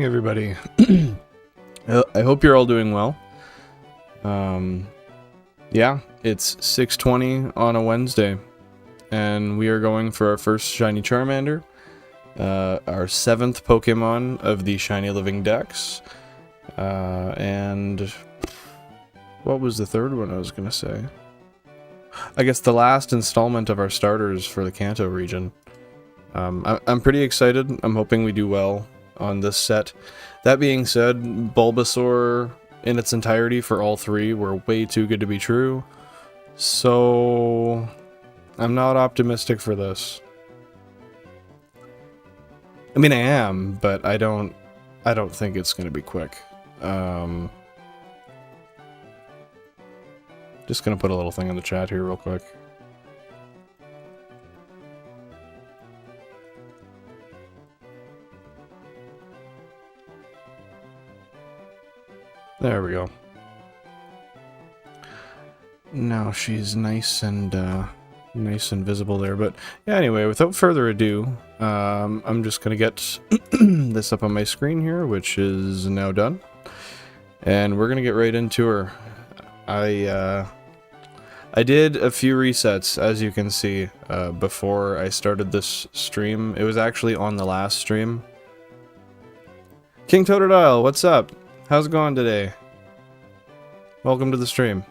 everybody. I hope you're all doing well. Yeah, it's 6:20 on a Wednesday, and we are going for our first Shiny Charmander, our 7th Pokemon of the Shiny Living Dex, and what was the third one I was gonna say? I guess the last installment of our starters for the Kanto region. I'm pretty excited. I'm hoping we do well on this set. That being said, Bulbasaur in its entirety for all three were way too good to be true, so I'm not optimistic for this. I mean, I am, but I don't think it's gonna be quick. Just gonna put a little thing in the chat here real quick. There we go. Now she's nice and visible there, but yeah, anyway, without further ado, I'm just gonna get this up on my screen here, which is now done, and we're gonna get right into her. I did a few resets, as you can see, before I started this stream. It was actually on the last stream. King Totodile, what's up? How's it going today? Welcome to the stream.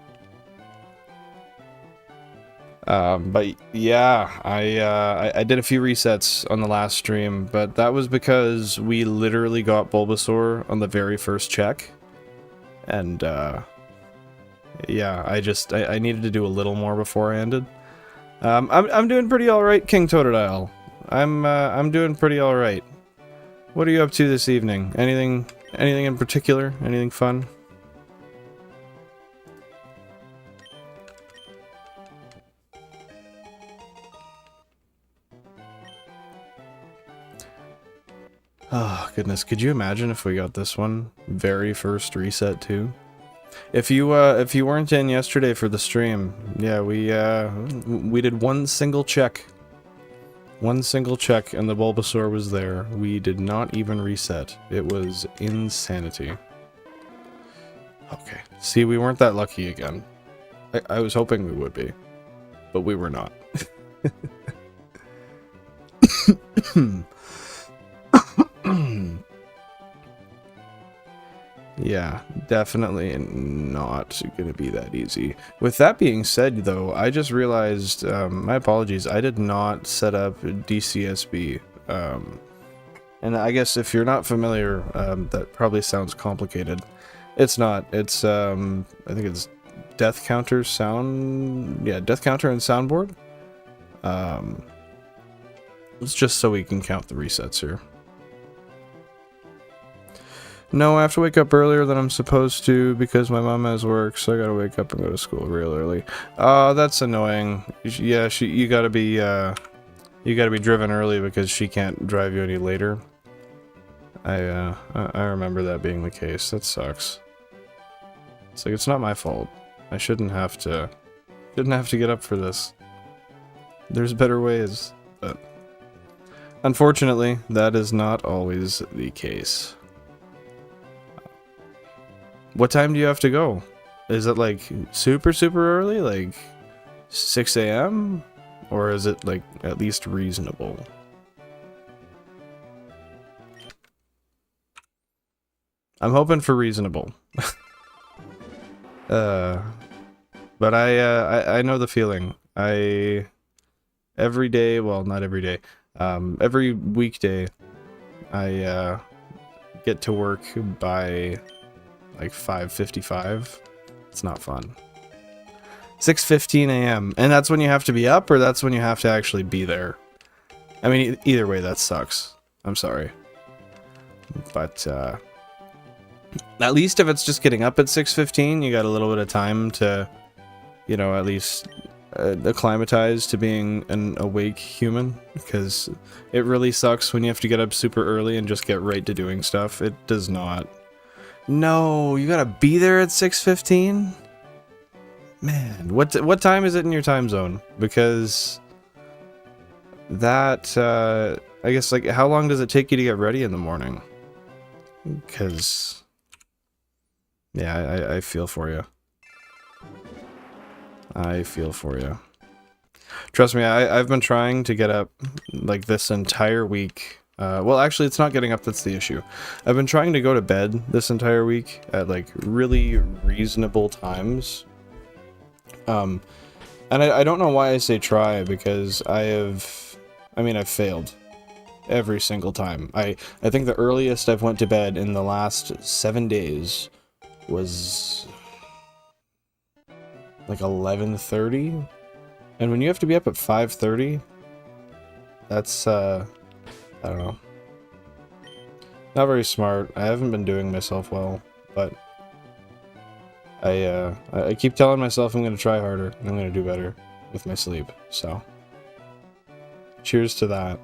But yeah, I did a few resets on the last stream, but that was because we literally got Bulbasaur on the very first check, and yeah, I needed to do a little more before I ended. I'm doing pretty all right, King Totodile. I'm doing pretty all right. What are you up to this evening? Anything in particular? Anything fun? Oh goodness, could you imagine if we got this one very first reset too? If you weren't in yesterday for the stream, yeah, we did one single check. One single check and the Bulbasaur was there. We did not even reset. It was insanity. Okay. See, we weren't that lucky again. I was hoping we would be, but we were not. Yeah, definitely not gonna be that easy. With that being said, though, I just realized, my apologies, I did not set up DCSB. And I guess if you're not familiar, that probably sounds complicated. It's not. It's, I think it's death counter sound, yeah, death counter and soundboard. It's just so we can count the resets here. No, I have to wake up earlier than I'm supposed to because my mom has work, so I gotta wake up and go to school real early. Oh, that's annoying. Yeah, you gotta be driven early because she can't drive you any later. I remember that being the case. That sucks. It's like, it's not my fault. I shouldn't have to get up for this. There's better ways, but unfortunately, that is not always the case. What time do you have to go? Is it like super early, like 6 a.m.? Or is it like at least reasonable? I'm hoping for reasonable. But I know the feeling. Every day, well, not every day, every weekday, I get to work by like 5:55. It's not fun. 6:15 a.m. And that's when you have to be up, or that's when you have to actually be there? I mean, either way, that sucks. I'm sorry. But, at least if it's just getting up at 6:15, you got a little bit of time to, you know, at least acclimatize to being an awake human. Because it really sucks when you have to get up super early and just get right to doing stuff. It does not. No, you gotta be there at 6:15? Man, what time is it in your time zone? Because that, I guess, like, how long does it take you to get ready in the morning? because yeah, I feel for you. I feel for you. Trust me, I've been trying to get up like this entire week. Well, actually, it's not getting up that's the issue. I've been trying to go to bed this entire week at like really reasonable times. And I don't know why I say try, because I've failed every single time. I think the earliest I've went to bed in the last 7 days was like 11:30. And when you have to be up at 5:30, that's, I don't know. Not very smart. I haven't been doing myself well, but I keep telling myself I'm going to try harder, and I'm going to do better with my sleep, so. Cheers to that.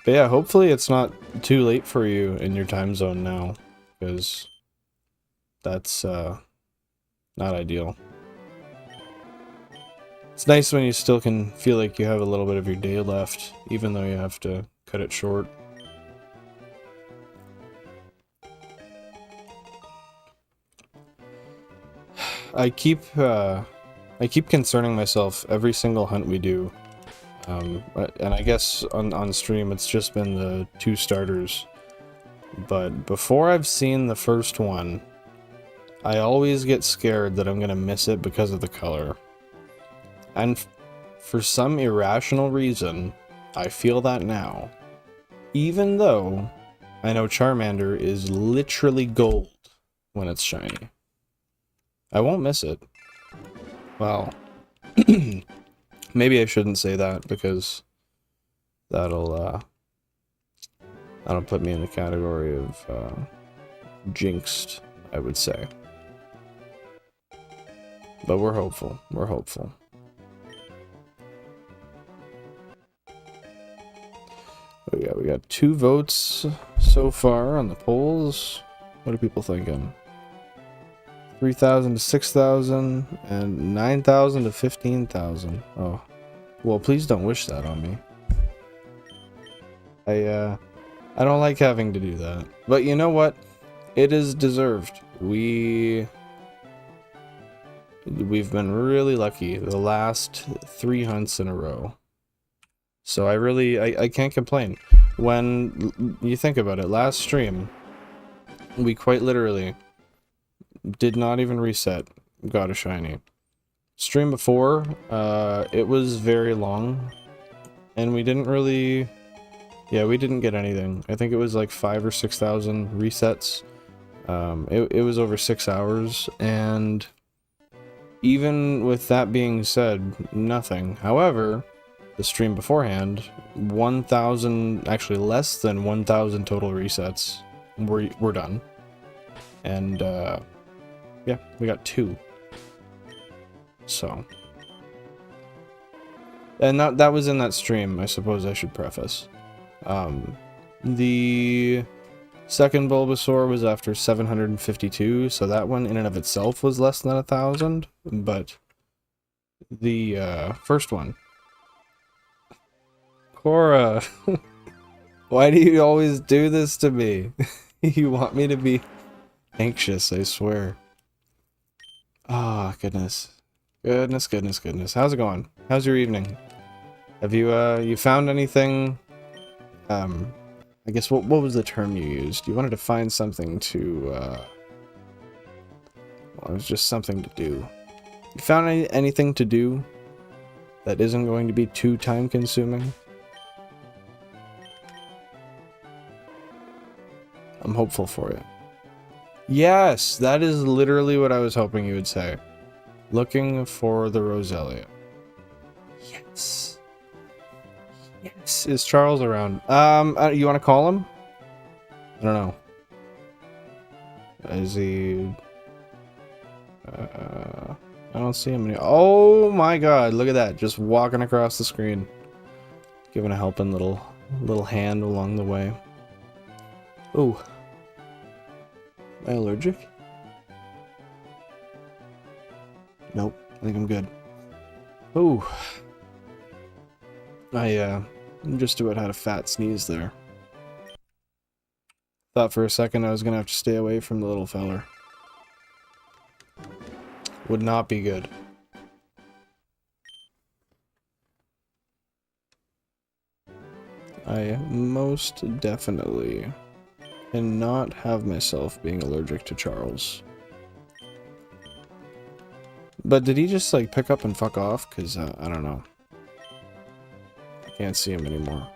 But yeah, hopefully it's not too late for you in your time zone now, because that's not ideal. It's nice when you still can feel like you have a little bit of your day left, even though you have to cut it short. I keep concerning myself every single hunt we do. And I guess on stream it's just been the 2 starters. But before I've seen the first one, I always get scared that I'm gonna miss it because of the color. And for some irrational reason, I feel that now. Even though I know Charmander is literally gold when it's shiny. I won't miss it. Well, maybe I shouldn't say that, because that'll put me in the category of jinxed, I would say. But we're hopeful. We're hopeful. Oh yeah, we got 2 votes so far on the polls. What are people thinking? 3,000 to 6,000 and 9,000 to 15,000. Oh, well, please don't wish that on me. I don't like having to do that, but you know what? It is deserved. We've been really lucky the last 3 hunts in a row. So I can't complain. When you think about it, last stream, we quite literally did not even reset, got a shiny. Stream before, it was very long, and we didn't really, yeah, we didn't get anything. I think it was like 5,000 or 6,000 resets. It was over 6 hours, and even with that being said, nothing. However, the stream beforehand, 1,000, actually less than 1,000 total resets were done. And, yeah, we got 2. So. And that was in that stream, I suppose I should preface. The second Bulbasaur was after 752, so that one in and of itself was less than 1,000, but the first one. Cora, why do you always do this to me? You want me to be anxious, I swear. Ah, oh, goodness. Goodness. How's it going? How's your evening? Have you, you found anything? I guess, what was the term you used? You wanted to find something to, well, it was just something to do. You found anything to do that isn't going to be too time-consuming? I'm hopeful for you. Yes, that is literally what I was hoping you would say. Looking for the Roselia. Yes. Yes. Is Charles around? You want to call him? I don't know. Is he... I don't see him any... Oh my god, look at that. Just walking across the screen. Giving a helping little hand along the way. Ooh. Am I allergic? Nope, I think I'm good. Ooh. I just about had a fat sneeze there. Thought for a second I was gonna have to stay away from the little feller. Would not be good. I most definitely cannot have myself being allergic to Charles. But did he just like pick up and fuck off? Cause I don't know. I can't see him anymore.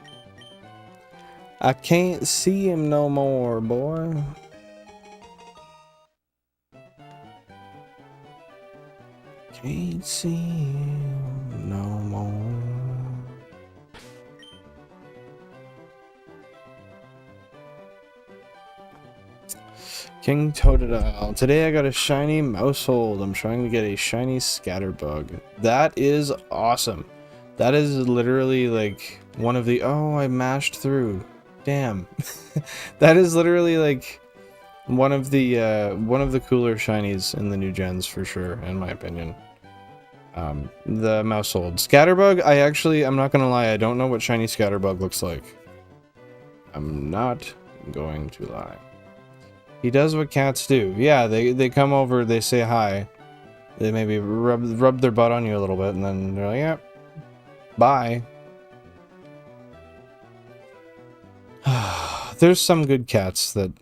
I can't see him no more, boy. Can't see him no more. King Totodile. Today I got a shiny Mousehold. I'm trying to get a shiny Scatterbug. That is awesome. That is literally like one of the... Oh, I mashed through. Damn. That is literally like one of the cooler shinies in the new gens for sure, in my opinion. The Mousehold. Scatterbug, I'm not gonna lie, I don't know what shiny Scatterbug looks like. I'm not going to lie. He does what cats do. Yeah, they come over, they say hi. They maybe rub their butt on you a little bit, and then they're like, yeah, bye. There's some good cats that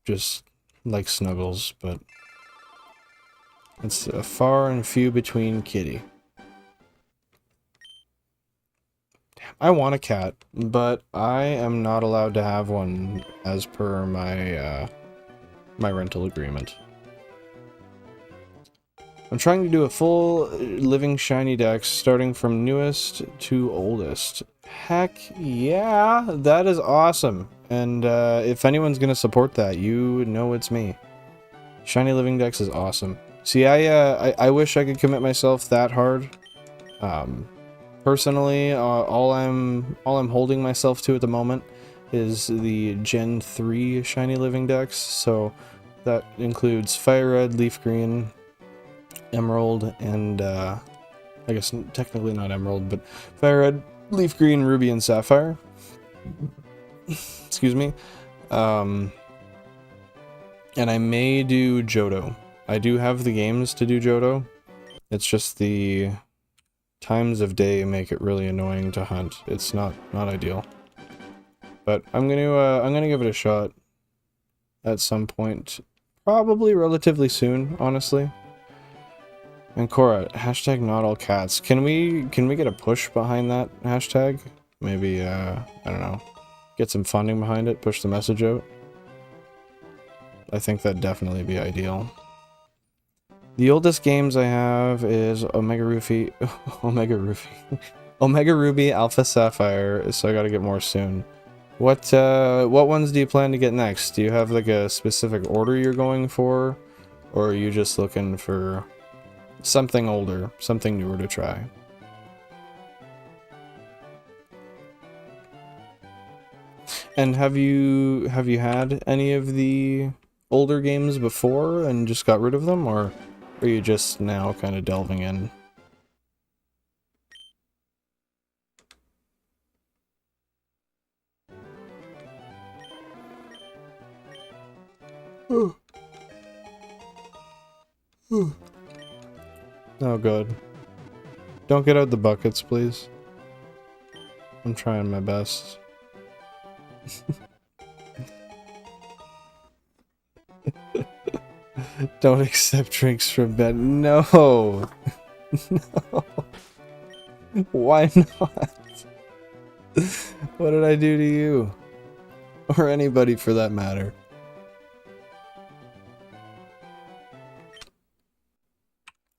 just like snuggles, but it's a far and few between kitty. I want a cat, but I am not allowed to have one as per my my rental agreement. I'm trying to do a full living shiny dex starting from newest to oldest. Heck yeah, that is awesome. And if anyone's gonna support that, you know it's me. Shiny Living Dex is awesome. See, I wish I could commit myself that hard. Personally, all I'm holding myself to at the moment is the Gen 3 Shiny Living Dex, so that includes Firered, Leafgreen, Emerald, and I guess technically not Emerald, but Firered, Leafgreen, Ruby, and Sapphire. Excuse me. And I may do Johto. I do have the games to do Johto. It's just the times of day make it really annoying to hunt. It's not ideal. But I'm gonna give it a shot at some point, probably relatively soon, honestly. And Cora, hashtag not all cats. Can we get a push behind that hashtag? Maybe I don't know, get some funding behind it, push the message out. I think that'd definitely be ideal. The oldest games I have is Omega Ruby, Omega Ruby, Alpha Sapphire, so I gotta get more soon. What ones do you plan to get next? Do you have like a specific order you're going for? Or are you just looking for something older, something newer to try? And have you had any of the older games before and just got rid of them, or are you just now kind of delving in? Oh god. Don't get out the buckets, please. I'm trying my best. Don't accept drinks from bed. No! No! Why not? What did I do to you? Or anybody for that matter?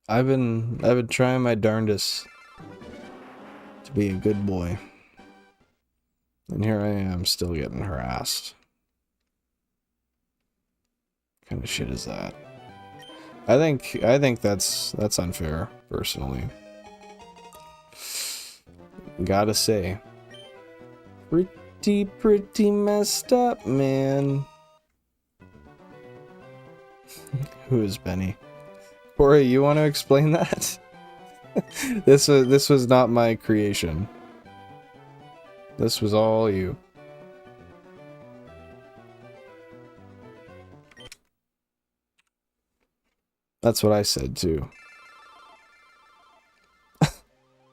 I've been trying my darndest to be a good boy. And here I am still getting harassed. What kind of shit is that? I think that's unfair, personally. Gotta say. Pretty messed up, man. Who is Benny? Corey, you want to explain that? This was not my creation. This was all you. That's what I said too.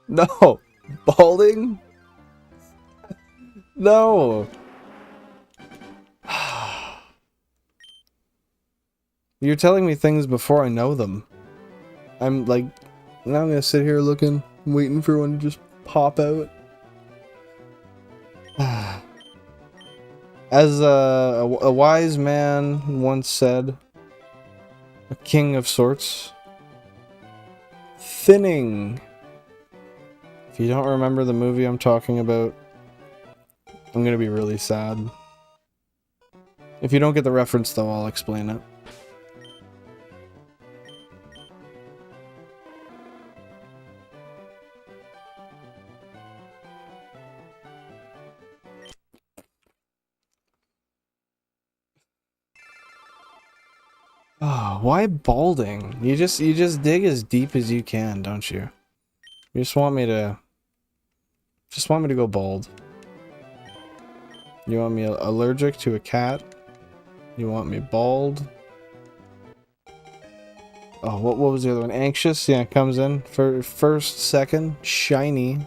No! Balding? No! You're telling me things before I know them. I'm like, now I'm gonna sit here looking, waiting for one to just pop out. As a wise man once said, a king of sorts, thinning. If you don't remember the movie I'm talking about, I'm gonna be really sad. If you don't get the reference though, I'll explain it. Oh, why balding? You just dig as deep as you can, don't you? You just want me to go bald. You want me allergic to a cat? You want me bald? Oh, what was the other one? Anxious? Yeah, it comes in for first, second, shiny.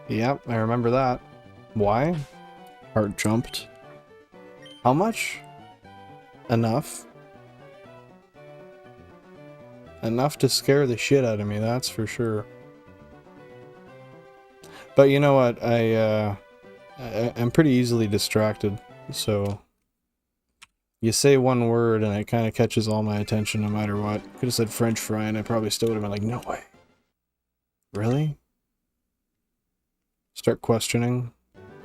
Yep, I remember that. Why? Heart jumped. How much? Enough. Enough to scare the shit out of me, that's for sure. But you know what? I'm pretty easily distracted, so you say one word and it kind of catches all my attention no matter what. Could have said French fry and I probably still would have been like, no way. Really? Start questioning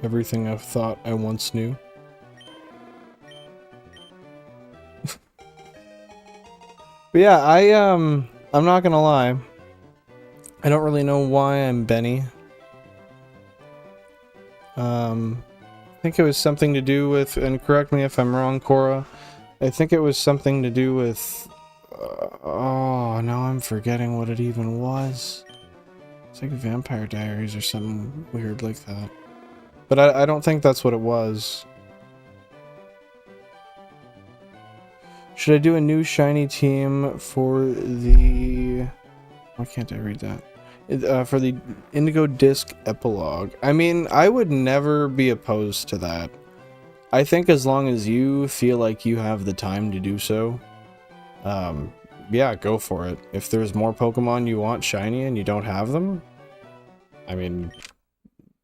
everything I've thought I once knew. But yeah, I'm not gonna lie. I don't really know why I'm Benny. I think it was something to do with, and correct me if I'm wrong, Cora. I think it was something to do with, oh, now I'm forgetting what it even was. It's like Vampire Diaries or something weird like that. But I don't think that's what it was. Should I do a new shiny team for the... Why can't I read that? For the Indigo Disc Epilogue. I mean, I would never be opposed to that. I think as long as you feel like you have the time to do so, yeah, go for it. If there's more Pokemon you want shiny and you don't have them, I mean,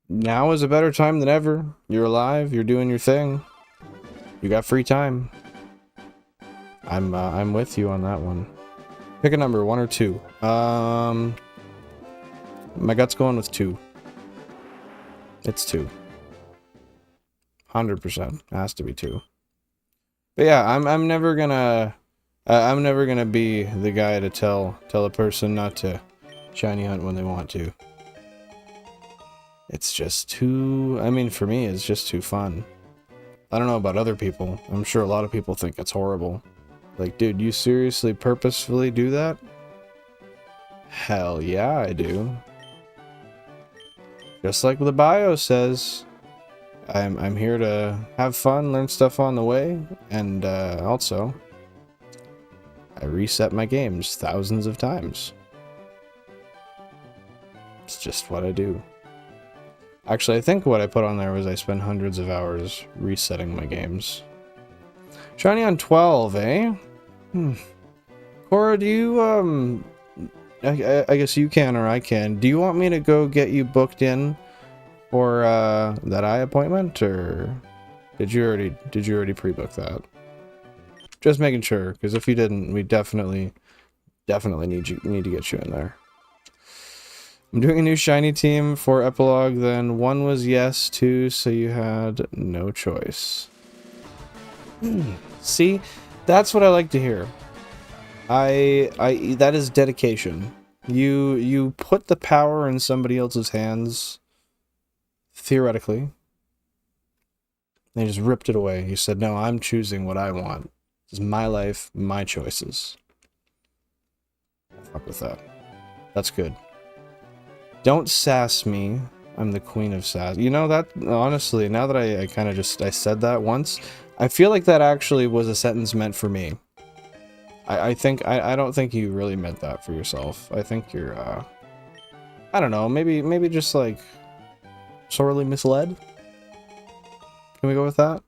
now is a better time than ever. You're alive, you're doing your thing. You got free time. I'm with you on that one. Pick a number, 1 or 2. My gut's going with 2. It's 2. 100%. Has to be 2. But yeah, I'm never gonna be the guy to tell a person not to shiny hunt when they want to. It's just too, I mean, for me, it's just too fun. I don't know about other people. I'm sure a lot of people think it's horrible. Like, dude, you seriously purposefully do that? Hell yeah, I do. Just like the bio says, I'm here to have fun, learn stuff on the way, and also, I reset my games thousands of times. It's just what I do. Actually, I think what I put on there was I spend hundreds of hours resetting my games. Shiny on 12, eh? Cora, do you, I guess you can or I can. Do you want me to go get you booked in for, that eye appointment, or did you already pre-book that? Just making sure, because if you didn't, we definitely need to get you in there. I'm doing a new shiny team for Epilogue, then 1 was yes, 2, so you had no choice. See? That's what I like to hear. That is dedication. You put the power in somebody else's hands, theoretically. They just ripped it away. You said, no, I'm choosing what I want. This is my life, my choices. Fuck with that. That's good. Don't sass me. I'm the queen of sass. You know that, honestly, now that I kind of just, I said that once, I feel like that actually was a sentence meant for me. I don't think you really meant that for yourself. I think you're, I don't know, maybe just like sorely misled? Can we go with that?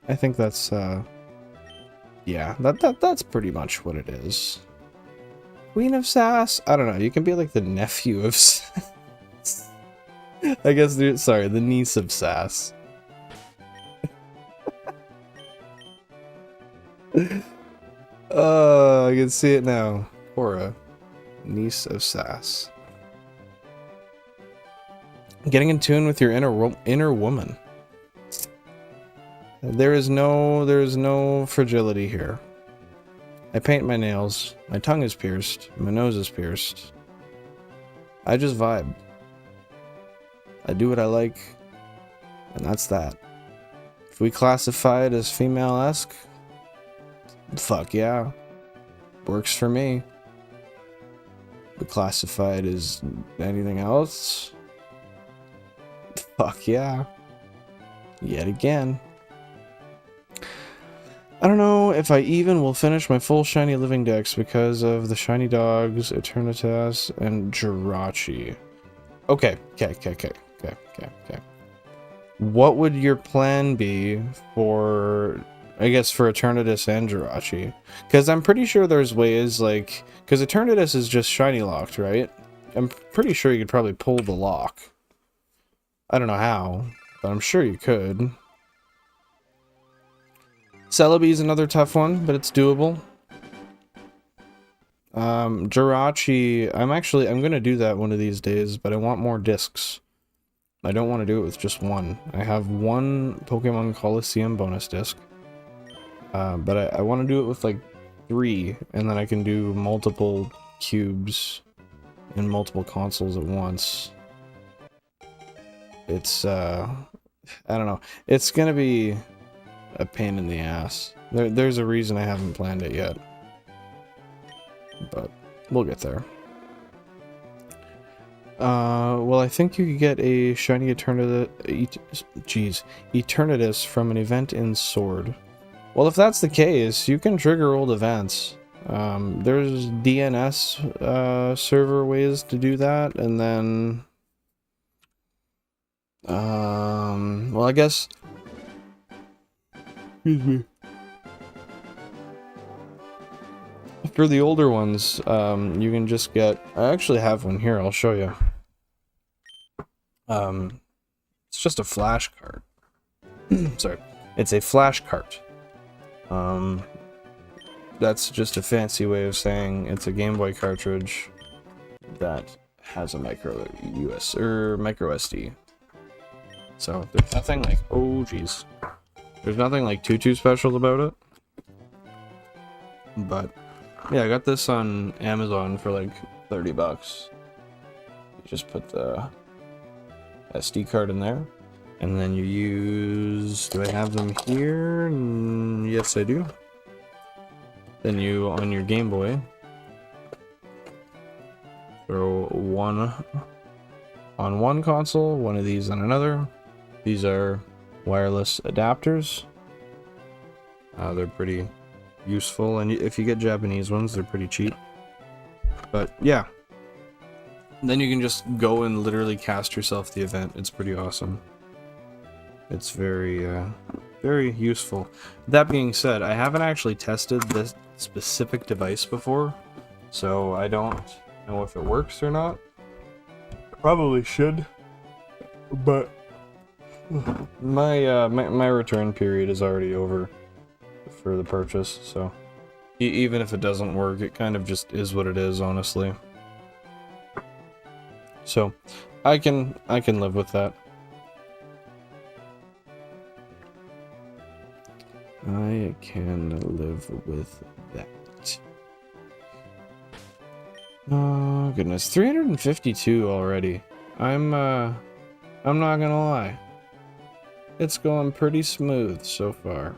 I think that's, yeah, that's pretty much what it is. Queen of Sass? I don't know, you can be like the nephew of Sass. I guess, sorry, the niece of Sass. I can see it now. Cora, niece of Sass. Getting in tune with your inner woman. There is no fragility here. I paint my nails. My tongue is pierced. My nose is pierced. I just vibe. I do what I like, and that's that. If we classify it as female-esque, fuck yeah. Works for me. If we classify it as anything else, fuck yeah. Yet again. I don't know if I even will finish my full Shiny Living Dex because of the Shiny Dogs, Eternatus, and Jirachi. Okay. What would your plan be for, I guess, for Eternatus and Jirachi? Because I'm pretty sure there's ways, like, because Eternatus is just Shiny locked, right? I'm pretty sure you could probably pull the lock. I don't know how, but I'm sure you could. Celebi is another tough one, but it's doable. Jirachi, I'm gonna do that one of these days, but I want more discs. I don't want to do it with just one. I have one Pokemon Coliseum bonus disc, but I want to do it with like 3, and then I can do multiple cubes in multiple consoles at once. It's, I don't know. It's gonna be a pain in the ass. There's a reason I haven't planned it yet. But we'll get there. Well, I think you could get a Shiny Eternatus from an event in Sword. Well, if that's the case, you can trigger old events. There's DNS server ways to do that, and then well, I guess, excuse me. For the older ones, you can just get, I actually have one here, I'll show you. It's just a flash cart. Sorry, it's a flash cart. That's just a fancy way of saying it's a Game Boy cartridge that has a micro SD. So there's nothing like, oh geez, there's nothing like too special about it. But yeah, I got this on Amazon for like 30 bucks. You just put the SD card in there, and then you use, do I have them here? Yes, I do. Then you, on your Game Boy, throw one on one console, one of these on another. These are wireless adapters. They're pretty useful, and if you get Japanese ones, they're pretty cheap. But yeah, then you can just go and literally cast yourself the event. It's pretty awesome. It's very very useful. That being said, I haven't actually tested this specific device before, so I don't know if it works or not. I probably should, but my return period is already over for the purchase, so even if it doesn't work, it kind of just is what it is, honestly. So I can live with that. I can live with that. Oh goodness, 352 already. I'm not gonna lie, it's going pretty smooth so far.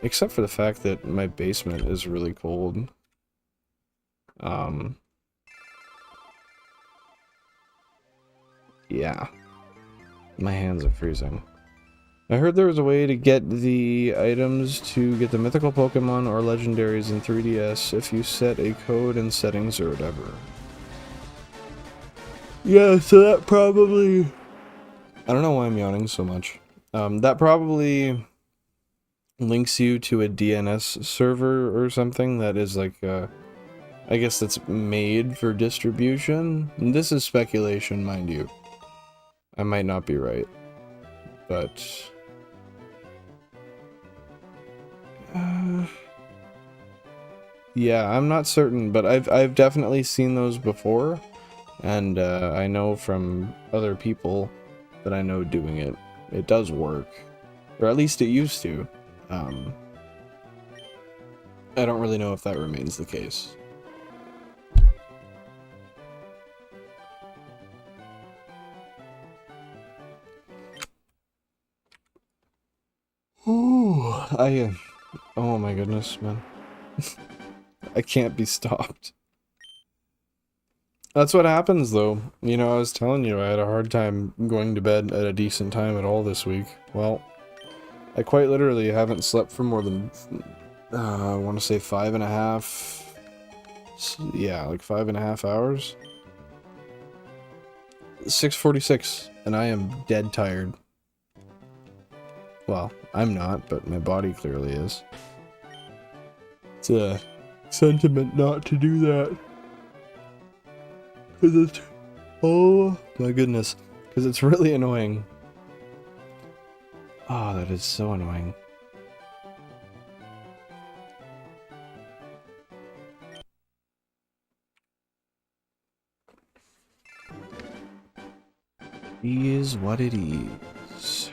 Except for the fact that my basement is really cold. Yeah. My hands are freezing. I heard there was a way to get the items to get the mythical Pokemon or legendaries in 3DS if you set a code in settings or whatever. Yeah, so that probably... I don't know why I'm yawning so much. That probably links you to a DNS server or something that is like, I guess that's made for distribution. And this is speculation, mind you. I might not be right, but... yeah, I'm not certain, but I've definitely seen those before, and I know from other people that I know doing it, it does work, or at least it used to. I don't really know if that remains the case. Ooh, oh my goodness, man. I can't be stopped. That's what happens, though. You know, I was telling you, I had a hard time going to bed at a decent time at all this week. Well, I quite literally haven't slept for more than, I want to say 5.5... yeah, like 5.5 hours? 6:46, and I am dead tired. Well, I'm not, but my body clearly is. It's a sentiment not to do that. Because it's... oh my goodness. Because it's really annoying. Oh, that is so annoying. Is what it is.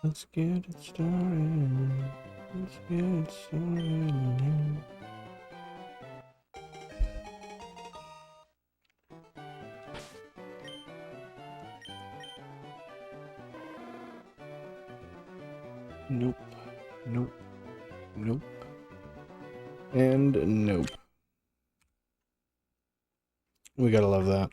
Let's get it started. Let's get it started. Nope. Nope. Nope. And nope. We gotta love that.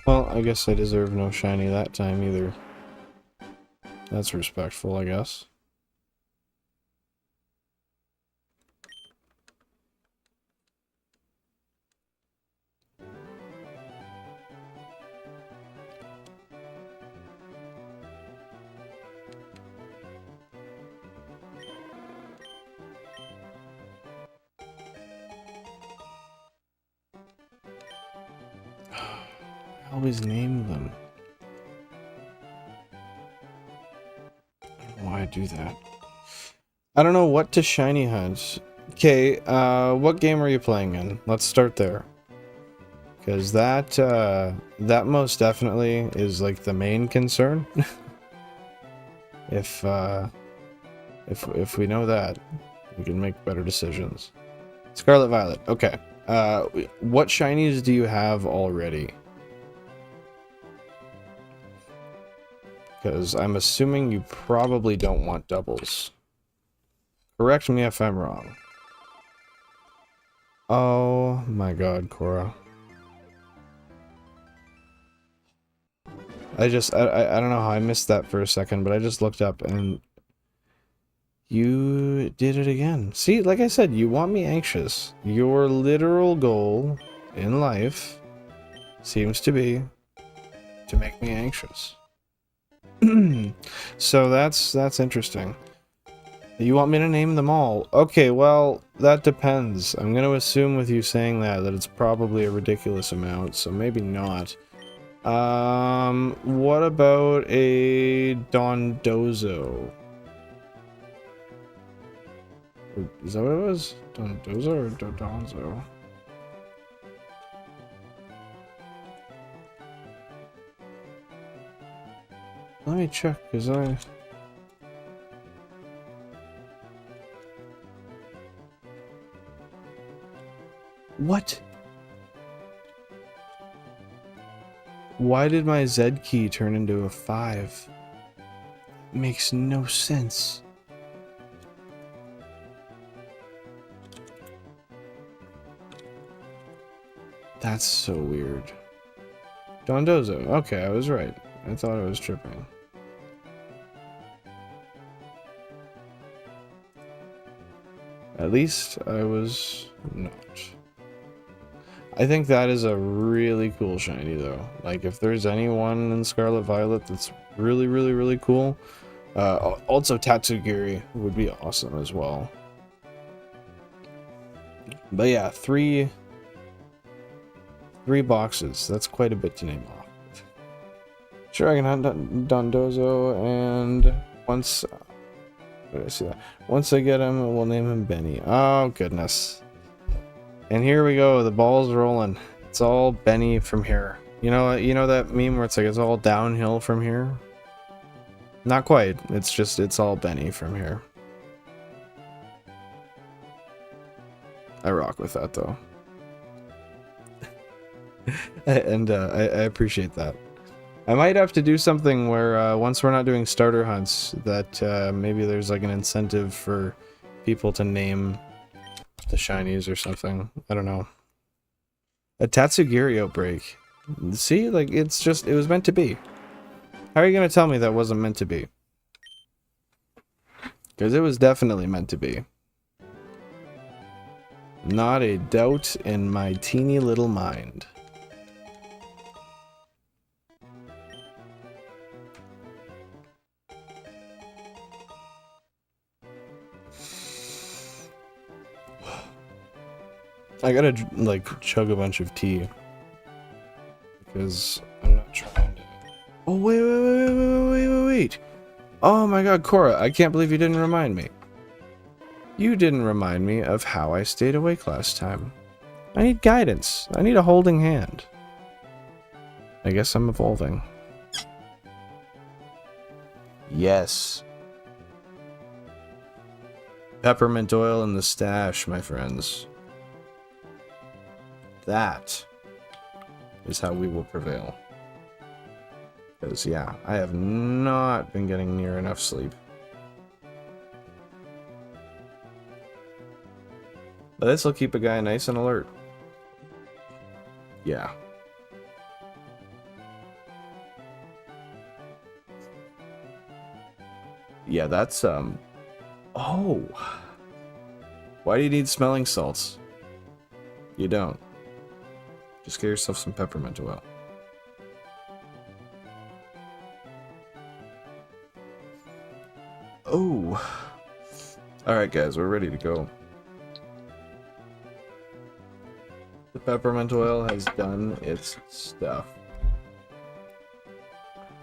Well, I guess I deserve no shiny that time either. That's respectful, I guess. I always name them. I don't know why I do that. I don't know what to shiny hunt. Okay, what game are you playing in? Let's start there. Because that most definitely is like the main concern. If we know that, we can make better decisions. Scarlet Violet, okay. What shinies do you have already? Because I'm assuming you probably don't want doubles. Correct me if I'm wrong. Oh my god, Cora. I don't know how I missed that for a second, but I just looked up and you did it again. See, like I said, you want me anxious. Your literal goal in life seems to be to make me anxious. So that's interesting. You want me to name them all? Okay, well, that depends. I'm going to assume with you saying that it's probably a ridiculous amount, so maybe not. What about a Dondozo? Is that what it was? Dondozo or Dodonzo? Let me check, because I... What? Why did my Z key turn into a 5? Makes no sense. That's so weird. Dondozo. Okay, I was right. I thought I was tripping. At least I was not. I think that is a really cool shiny though. Like if there's anyone in Scarlet Violet that's really, really, really cool, also 𝐻DMI would be awesome as well. But yeah, three boxes. That's quite a bit to name off. Sure, I can hunt Dondozo, and once... Where did I see that? Once I get him, we'll name him Benny. Oh, goodness. And here we go, the ball's rolling. It's all Benny from here. You know that meme where it's like, it's all downhill from here? Not quite. It's all Benny from here. I rock with that, though. And I appreciate that. I might have to do something where once we're not doing starter hunts, that maybe there's like an incentive for people to name the shinies or something. I don't know. A 𝐡𝐮𝐧𝐲 outbreak. See, like it was meant to be. How are you gonna tell me that wasn't meant to be? Because it was definitely meant to be. Not a doubt in my teeny little mind. I gotta, like, chug a bunch of tea. Because I'm not trying to... Oh, wait. Oh my god, Cora, I can't believe you didn't remind me. You didn't remind me of how I stayed awake last time. I need guidance. I need a holding hand. I guess I'm evolving. Yes. Peppermint oil in the stash, my friends. That is how we will prevail. Because, yeah, I have not been getting near enough sleep. But this will keep a guy nice and alert. Yeah. Yeah, that's, Oh! Why do you need smelling salts? You don't. Just get yourself some peppermint oil. Oh! Alright guys, we're ready to go. The peppermint oil has done its stuff.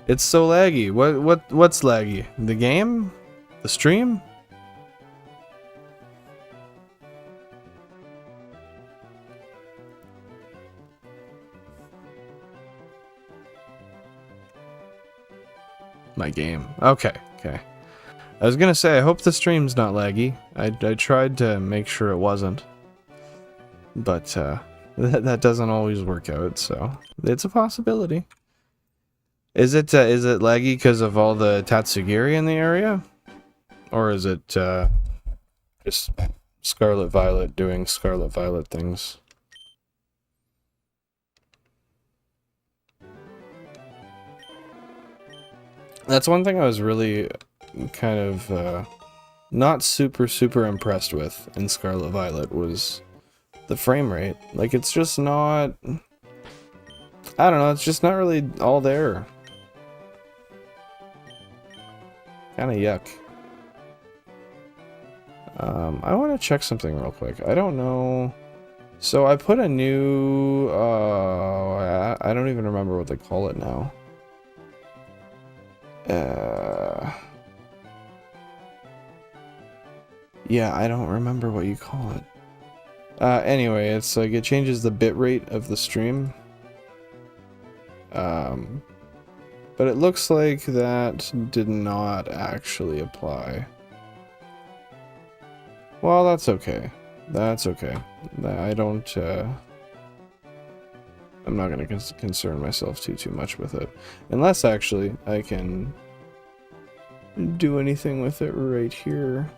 It's so laggy. What's laggy? The game? The stream? My game. Okay. I was gonna say, I hope the stream's not laggy. I tried to make sure it wasn't. But, that doesn't always work out, so... It's a possibility. Is it laggy because of all the 𝐻DMI in the area? Or is it, just Scarlet Violet doing Scarlet Violet things? That's one thing I was really kind of not super impressed with in Scarlet Violet was the frame rate. Like, it's just not... I don't know, it's just not really all there. Kinda yuck. I want to check something real quick. I don't know. So I put a new, I don't even remember what they call it now. Yeah, I don't remember what you call it. Anyway, it's like it changes the bit rate of the stream. But it looks like that did not actually apply. Well, that's okay. That's okay. I don't, I'm not going to concern myself too much with it. Unless, actually, I can do anything with it right here.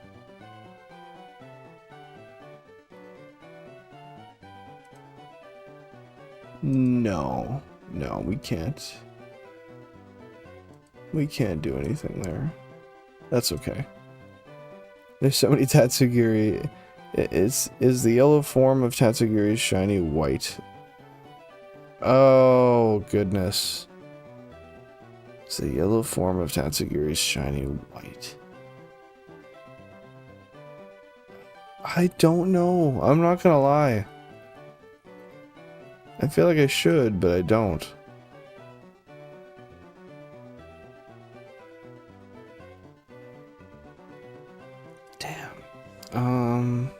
No. No, we can't. We can't do anything there. That's okay. There's so many 𝐡𝐮𝐧𝐲. Is the yellow form of 𝐡𝐮𝐧𝐲 shiny white? Oh, goodness. It's the yellow form of 𝐡𝐮𝐧𝐲 shiny white. I don't know. I'm not gonna lie. I feel like I should, but I don't. Damn.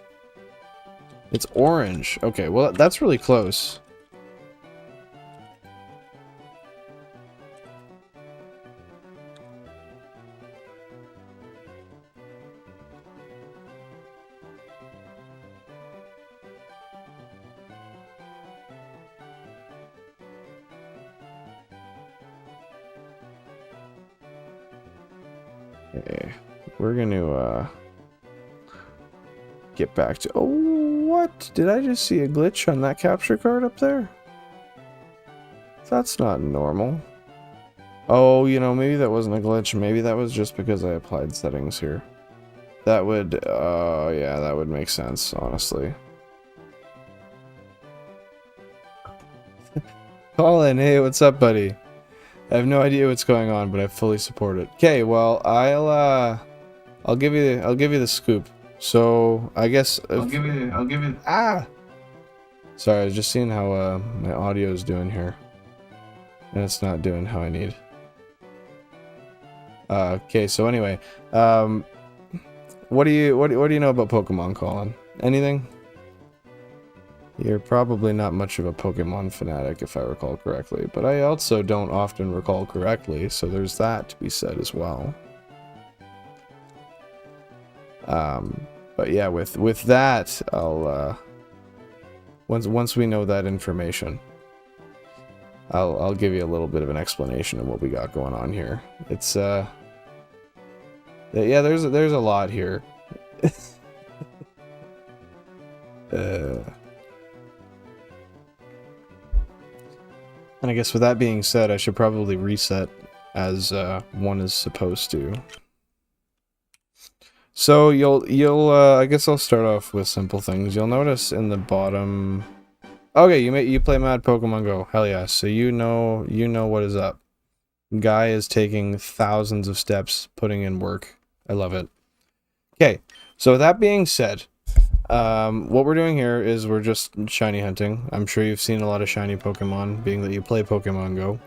It's orange. Okay, well, that's really close. Okay, we're gonna, get back to... Oh, what? Did I just see a glitch on that capture card up there? That's not normal. Oh, you know, maybe that wasn't a glitch. Maybe that was just because I applied settings here. That would, yeah, that would make sense, honestly. Colin, hey, what's up, buddy? I have no idea what's going on, but I fully support it. Okay, well, I'll give you the scoop. So, I guess... I'll give you... Ah! Sorry, I was just seeing how, my audio is doing here. And it's not doing how I need. Okay, so anyway, what do you know about Pokemon, Colin? Anything? You're probably not much of a Pokemon fanatic, if I recall correctly, but I also don't often recall correctly, so there's that to be said as well. But yeah, with that, I'll once we know that information, I'll give you a little bit of an explanation of what we got going on here. It's yeah, there's a lot here. And I guess with that being said, I should probably reset as one is supposed to. So you'll I guess I'll start off with simple things. You'll notice in the bottom. Okay, you play Mad Pokemon Go. Hell yeah. So you know what is up. Guy is taking thousands of steps, putting in work. I love it. Okay, so that being said, what we're doing here is we're just shiny hunting. I'm sure you've seen a lot of shiny Pokemon, being that you play Pokemon Go.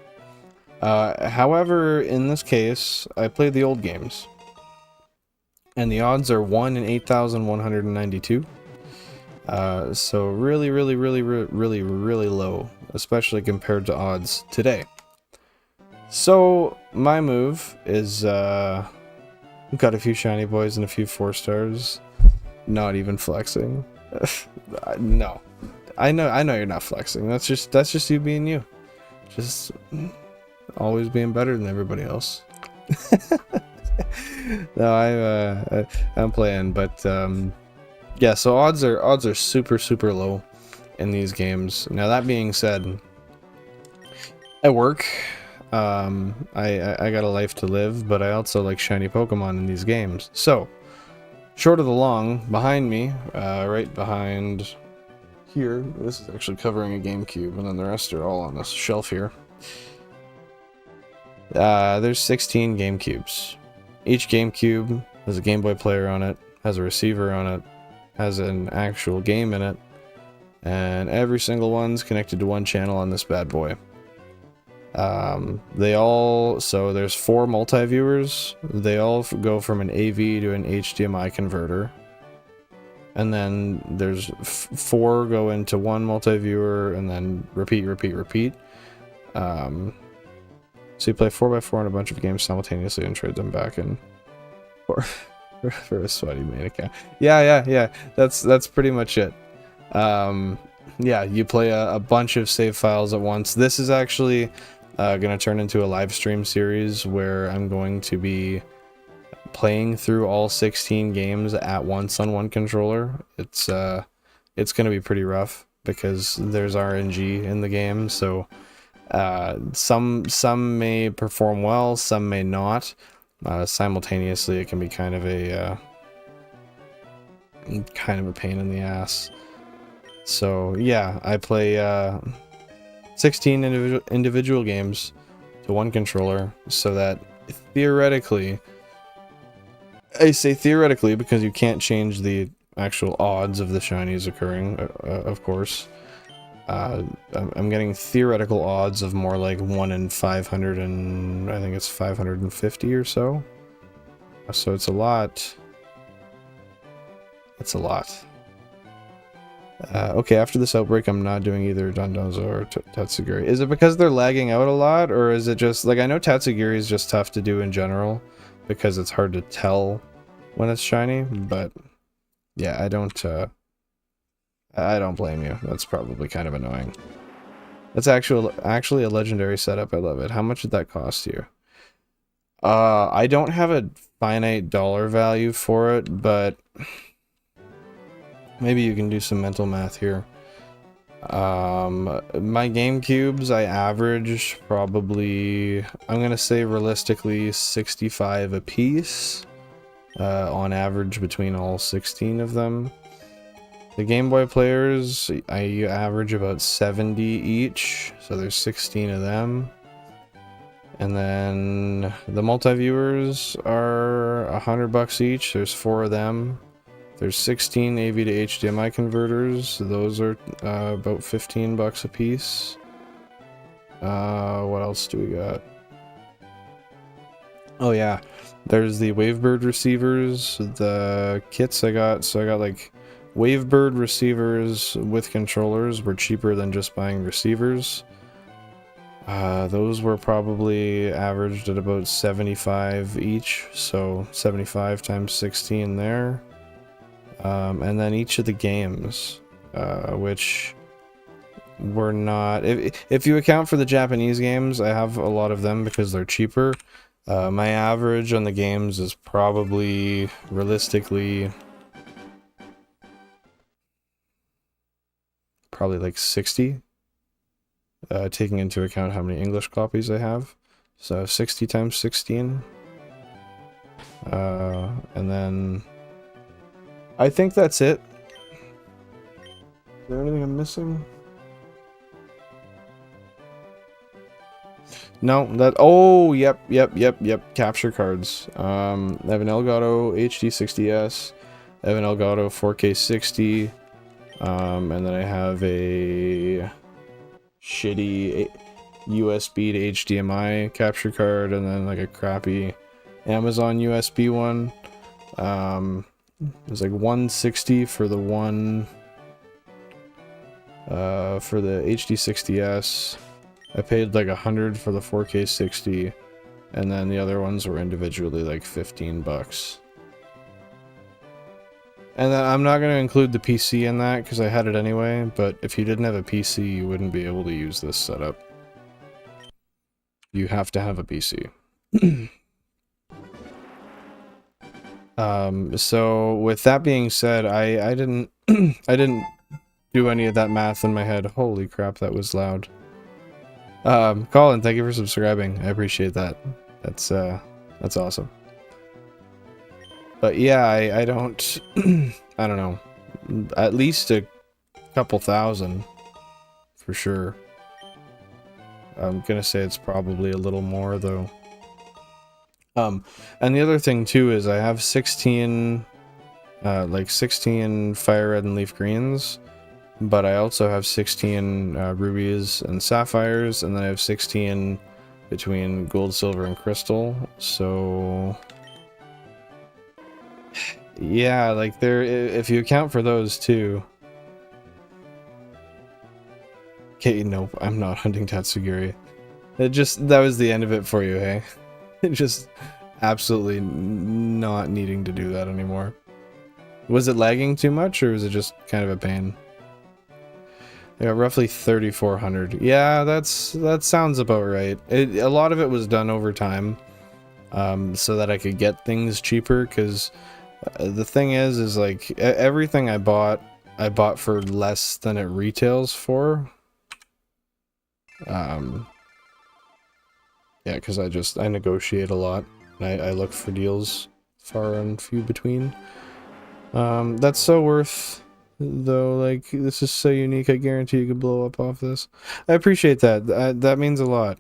However, in this case, I played the old games. And the odds are 1 in 8,192. So really low, especially compared to odds today. So my move is got a few shiny boys and a few 4-stars. Not even flexing. No, I know you're not flexing. That's just you being you. Just always being better than everybody else. No, I'm playing, but yeah. So odds are super low in these games. Now that being said, I work. I got a life to live, but I also like shiny Pokemon in these games. So, short of the long, behind me, right behind here, this is actually covering a GameCube, and then the rest are all on this shelf here. There's 16 GameCubes. Each GameCube has a Game Boy player on it, has a receiver on it, has an actual game in it, and every single one's connected to one channel on this bad boy. So there's 4 multiviewers. They all go from an AV to an HDMI converter. And then there's 4 go into one multiviewer, and then repeat. So you play 4x4 on a bunch of games simultaneously and trade them back in for a sweaty main account. Yeah. That's pretty much it. Yeah, you play a bunch of save files at once. This is actually gonna turn into a live stream series where I'm going to be playing through all 16 games at once on one controller. It's gonna be pretty rough because there's RNG in the game, so some may perform well, some may not. Simultaneously, it can be kind of a pain in the ass. So yeah, I play 16 individual games to one controller, so that theoretically, I say theoretically because you can't change the actual odds of the shinies occurring, of course. I'm getting theoretical odds of more like 1 in 500 and I think it's 550 or so. So it's a lot. It's a lot. Okay, after this outbreak, I'm not doing either 𝐡𝐮𝐧𝐲 or 𝐡𝐻DMI. Is it because they're lagging out a lot, or is it just like, I know 𝐡𝐻DMI is just tough to do in general because it's hard to tell when it's shiny, but yeah, I don't blame you. That's probably kind of annoying. That's actually a legendary setup. I love it. How much did that cost you? I don't have a finite dollar value for it, but maybe you can do some mental math here. My GameCubes, I average probably, I'm gonna say realistically 65 a piece, on average between all 16 of them. The Game Boy Players, I average about 70 each, so there's 16 of them. And then the multiviewers are $100 each, there's 4 of them. There's 16 AV to HDMI converters, those are about $15 a piece. What else do we got? Oh yeah, there's the Wavebird Receivers, the kits I got, so I got like Wavebird Receivers with controllers were cheaper than just buying receivers. Those were probably averaged at about 75 each, so 75 times 16 there. And then each of the games, which were not... If you account for the Japanese games, I have a lot of them because they're cheaper. My average on the games is probably, realistically, probably like 60, taking into account how many English copies I have. So 60 times 16. And then I think that's it. Is there anything I'm missing? No, that, oh, yep, capture cards. I have an 𝐬𝐻𝐷𝐷o HD60S, I have an 𝐬𝐻𝐷𝐷o 4K60, and then I have a shitty USB to HDMI capture card, and then like a crappy Amazon USB one. It was like $160 for the one, for the HD60S. I paid like $100 for the 4K60, and then the other ones were individually like $15. And then I'm not going to include the PC in that because I had it anyway, but if you didn't have a PC, you wouldn't be able to use this setup. You have to have a PC. So with that being said, I didn't I didn't do any of that math in my head. Holy crap, that was loud. Colin, thank you for subscribing. I appreciate that. That's awesome. But yeah, I don't I don't know. At least a couple thousand for sure. I'm gonna say it's probably a little more though. And the other thing too is I have 16 like 16 Firered and Leafgreens, but I also have 16 rubies and sapphires, and then I have 16 between gold, silver, and crystal. So yeah, like there, if you account for those too. Okay, nope, I'm not hunting 𝐿𝐻𝐲. That was the end of it for you, hey? Just absolutely not needing to do that anymore. Was it lagging too much, or was it just kind of a pain? Yeah, roughly 3,400. Yeah, that sounds about right. A lot of it was done over time, so that I could get things cheaper. Because the thing is like everything I bought for less than it retails for. Yeah, because I negotiate a lot. I look for deals far and few between. That's so worth, though. Like, this is so unique. I guarantee you could blow up off this. I appreciate that. That means a lot.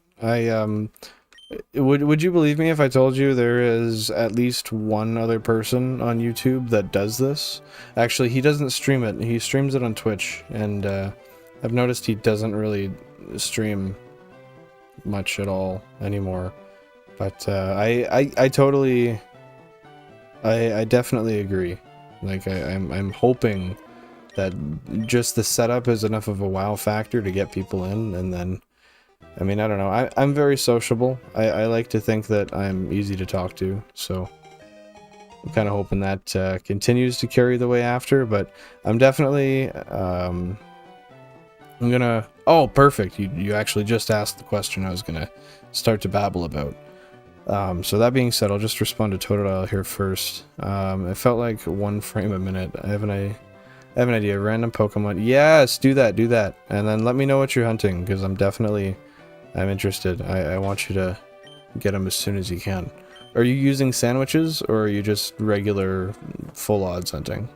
Would you believe me if I told you there is at least one other person on YouTube that does this? Actually, he doesn't stream it. He streams it on Twitch, and I've noticed he doesn't really stream much at all anymore. But I definitely agree. Like I'm hoping that just the setup is enough of a wow factor to get people in, and then I mean, I don't know. I'm very sociable. I like to think that I'm easy to talk to, so I'm kind of hoping that continues to carry the way after. But I'm definitely I'm gonna. Oh, perfect! You actually just asked the question I was gonna start to babble about. So that being said, I'll just respond to 𝐿𝐻𝐲 here first. It felt like 1 frame a minute. I have an idea. Random Pokemon. Yes, do that. And then let me know what you're hunting, because I'm interested. I want you to get them as soon as you can. Are you using sandwiches, or are you just regular full odds hunting?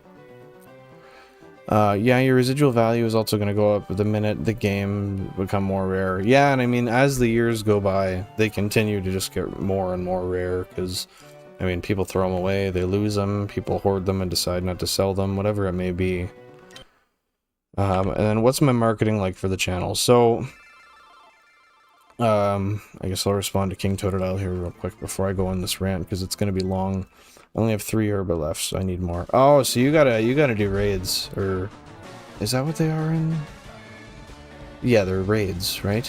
Yeah, your residual value is also going to go up the minute the game become more rare. Yeah, and I mean, as the years go by, they continue to just get more and more rare, because, I mean, people throw them away, they lose them, people hoard them and decide not to sell them, whatever it may be. And then what's my marketing like for the channel? So, I guess I'll respond to King Totodile here real quick before I go on this rant, because it's going to be long. I only have 3 herba left, so I need more. Oh, so you gotta do raids, or is that what they are in? Yeah, they're raids, right?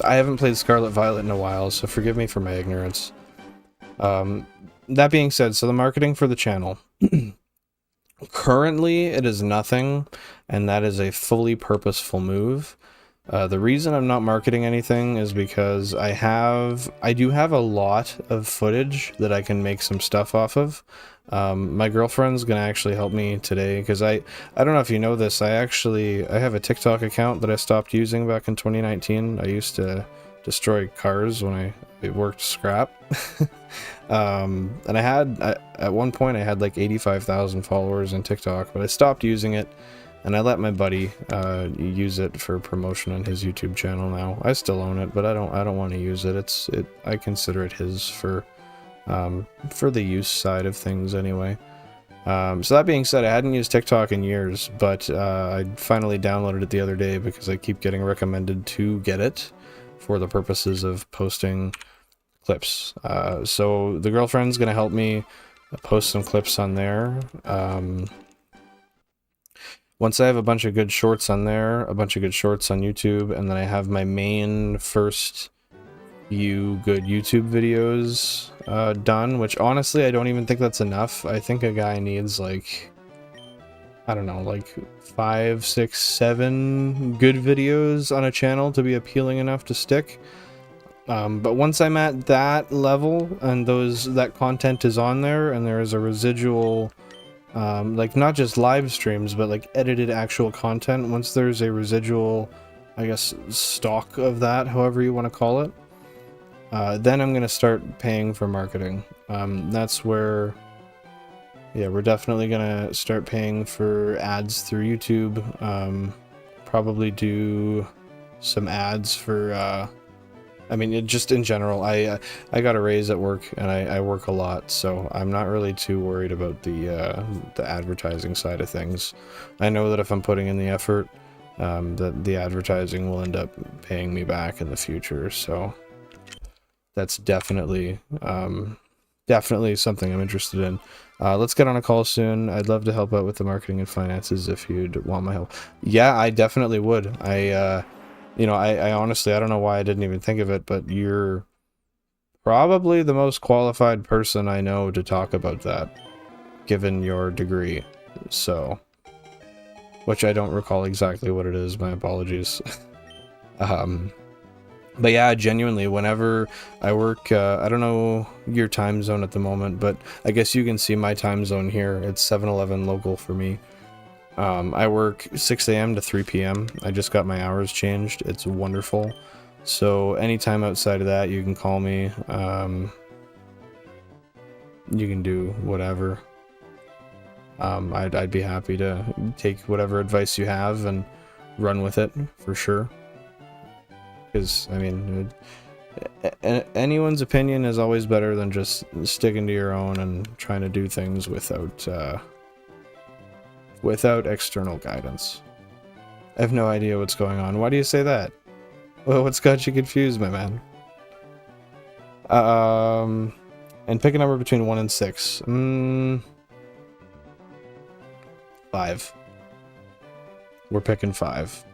I haven't played Scarlet Violet in a while, so forgive me for my ignorance. That being said, so the marketing for the channel. Currently, it is nothing, and that is a fully purposeful move. The reason I'm not marketing anything is because I do have a lot of footage that I can make some stuff off of. My girlfriend's gonna actually help me today, because I don't know if you know this, I have a TikTok account that I stopped using back in 2019. I used to destroy cars when I worked scrap. And at one point I had like 85,000 followers on TikTok, but I stopped using it. And I let my buddy use it for promotion on his YouTube channel now. I still own it, but I don't want to use it. I consider it his for the use side of things anyway. So that being said, I hadn't used TikTok in years, but I finally downloaded it the other day because I keep getting recommended to get it for the purposes of posting clips. So the girlfriend's gonna help me post some clips on there. Once I have a bunch of good shorts on there, a bunch of good shorts on YouTube, and then I have my main first few good YouTube videos done, which honestly I don't even think that's enough. I think a guy needs like, I don't know, like 5, 6, 7 good videos on a channel to be appealing enough to stick. But once I'm at that level and that content is on there and there is a residual, like not just live streams, but like edited actual content, once there's a residual, I guess, stock of that, however you want to call it, then I'm going to start paying for marketing. That's where yeah, we're definitely gonna start paying for ads through YouTube. Probably do some ads for, I mean, just in general. I got a raise at work, and I work a lot, so I'm not really too worried about the advertising side of things. I know that if I'm putting in the effort, that the advertising will end up paying me back in the future. So that's definitely definitely something I'm interested in. Let's get on a call soon. I'd love to help out with the marketing and finances if you'd want my help. Yeah, I definitely would. You know, I honestly, I don't know why I didn't even think of it, but you're probably the most qualified person I know to talk about that, given your degree. So, which I don't recall exactly what it is. My apologies. But yeah, genuinely, whenever I work, I don't know your time zone at the moment, but I guess you can see my time zone here. It's 7-11 local for me. I work 6 a.m. to 3 p.m. I just got my hours changed. It's wonderful. So anytime outside of that, you can call me. You can do whatever. I'd be happy to take whatever advice you have and run with it, for sure. Because, I mean, anyone's opinion is always better than just sticking to your own and trying to do things without external guidance. I have no idea what's going on. Why do you say that? Well, what's got you confused, my man? And pick a number between 1 and 6. 5. We're picking 5.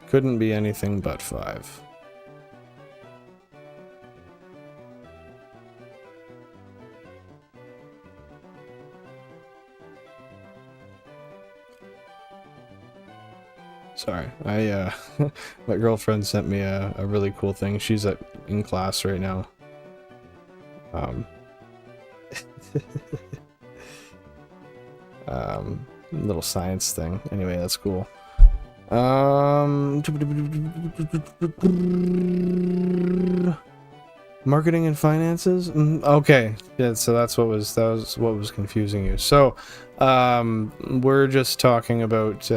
Couldn't be anything but 5. Sorry, my girlfriend sent me a really cool thing. She's in class right now. Little science thing. Anyway, that's cool. Marketing and finances. Okay, yeah. So that was what was confusing you. So, we're just talking about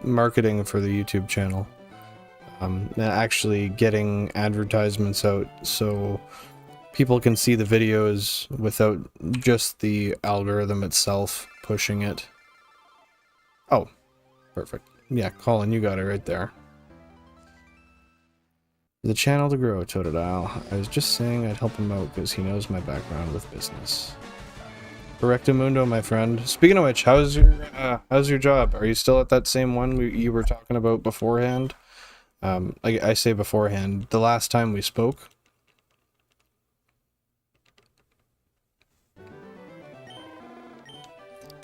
marketing for the YouTube channel. And actually getting advertisements out so people can see the videos without just the algorithm itself pushing it. Oh, perfect. Yeah, Colin, you got it right there. The channel to grow, 𝐬𝐻𝐢𝐧𝐲. I was just saying I'd help him out because he knows my background with business. Correctamundo, my friend. Speaking of which, how's your job? Are you still at that same one you were talking about beforehand? I say beforehand, the last time we spoke.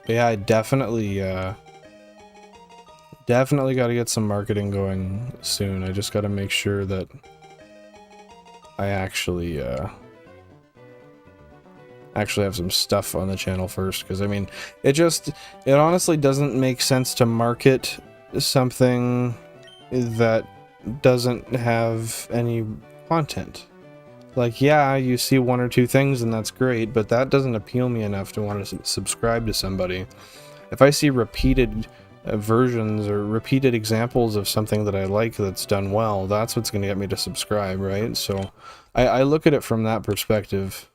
But yeah, I definitely got to get some marketing going soon. I just got to make sure that I actually have some stuff on the channel first, because I mean, it honestly doesn't make sense to market something that doesn't have any content. Like, yeah, you see 1 or 2 things and that's great, but that doesn't appeal me enough to want to subscribe to somebody. If I see repeated versions or repeated examples of something that I like that's done well, that's what's going to get me to subscribe, right? So I look at it from that perspective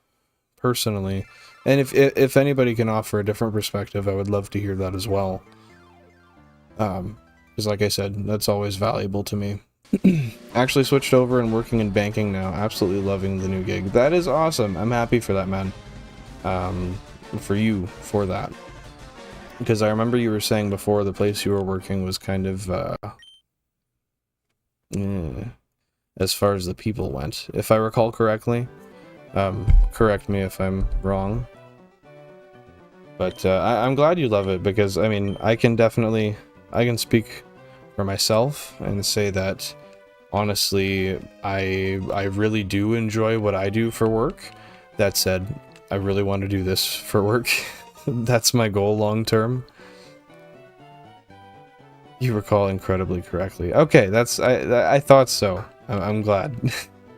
personally, and if anybody can offer a different perspective, I would love to hear that as well, because like I said, that's always valuable to me. Actually switched over and working in banking now. Absolutely loving the new gig. That is awesome. I'm happy for that, man. For you for that. Because I remember you were saying before the place you were working was kind of, as far as the people went. If I recall correctly. Correct me if I'm wrong. But I'm glad you love it, because, I mean, I can speak for myself and say that, honestly, I really do enjoy what I do for work. That said, I really want to do this for work. That's my goal long term. You recall incredibly correctly. Okay, I thought so. I'm glad.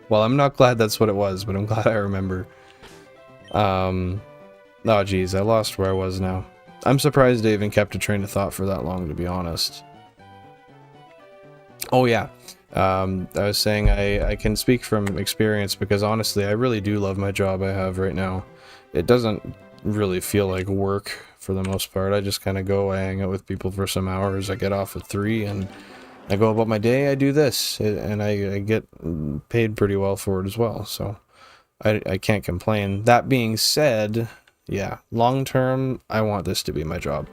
Well, I'm not glad that's what it was, but I'm glad I remember. Oh geez, I lost where I was now. I'm surprised I even kept a train of thought for that long, to be honest. Oh yeah, I was saying I can speak from experience because honestly, I really do love my job I have right now. It doesn't really feel like work for the most part. I just kind of go, I hang out with people for some hours, I get off at 3, and I go about my day, I do this, and I get paid pretty well for it as well, so I can't complain. That being said, yeah, long term, I want this to be my job.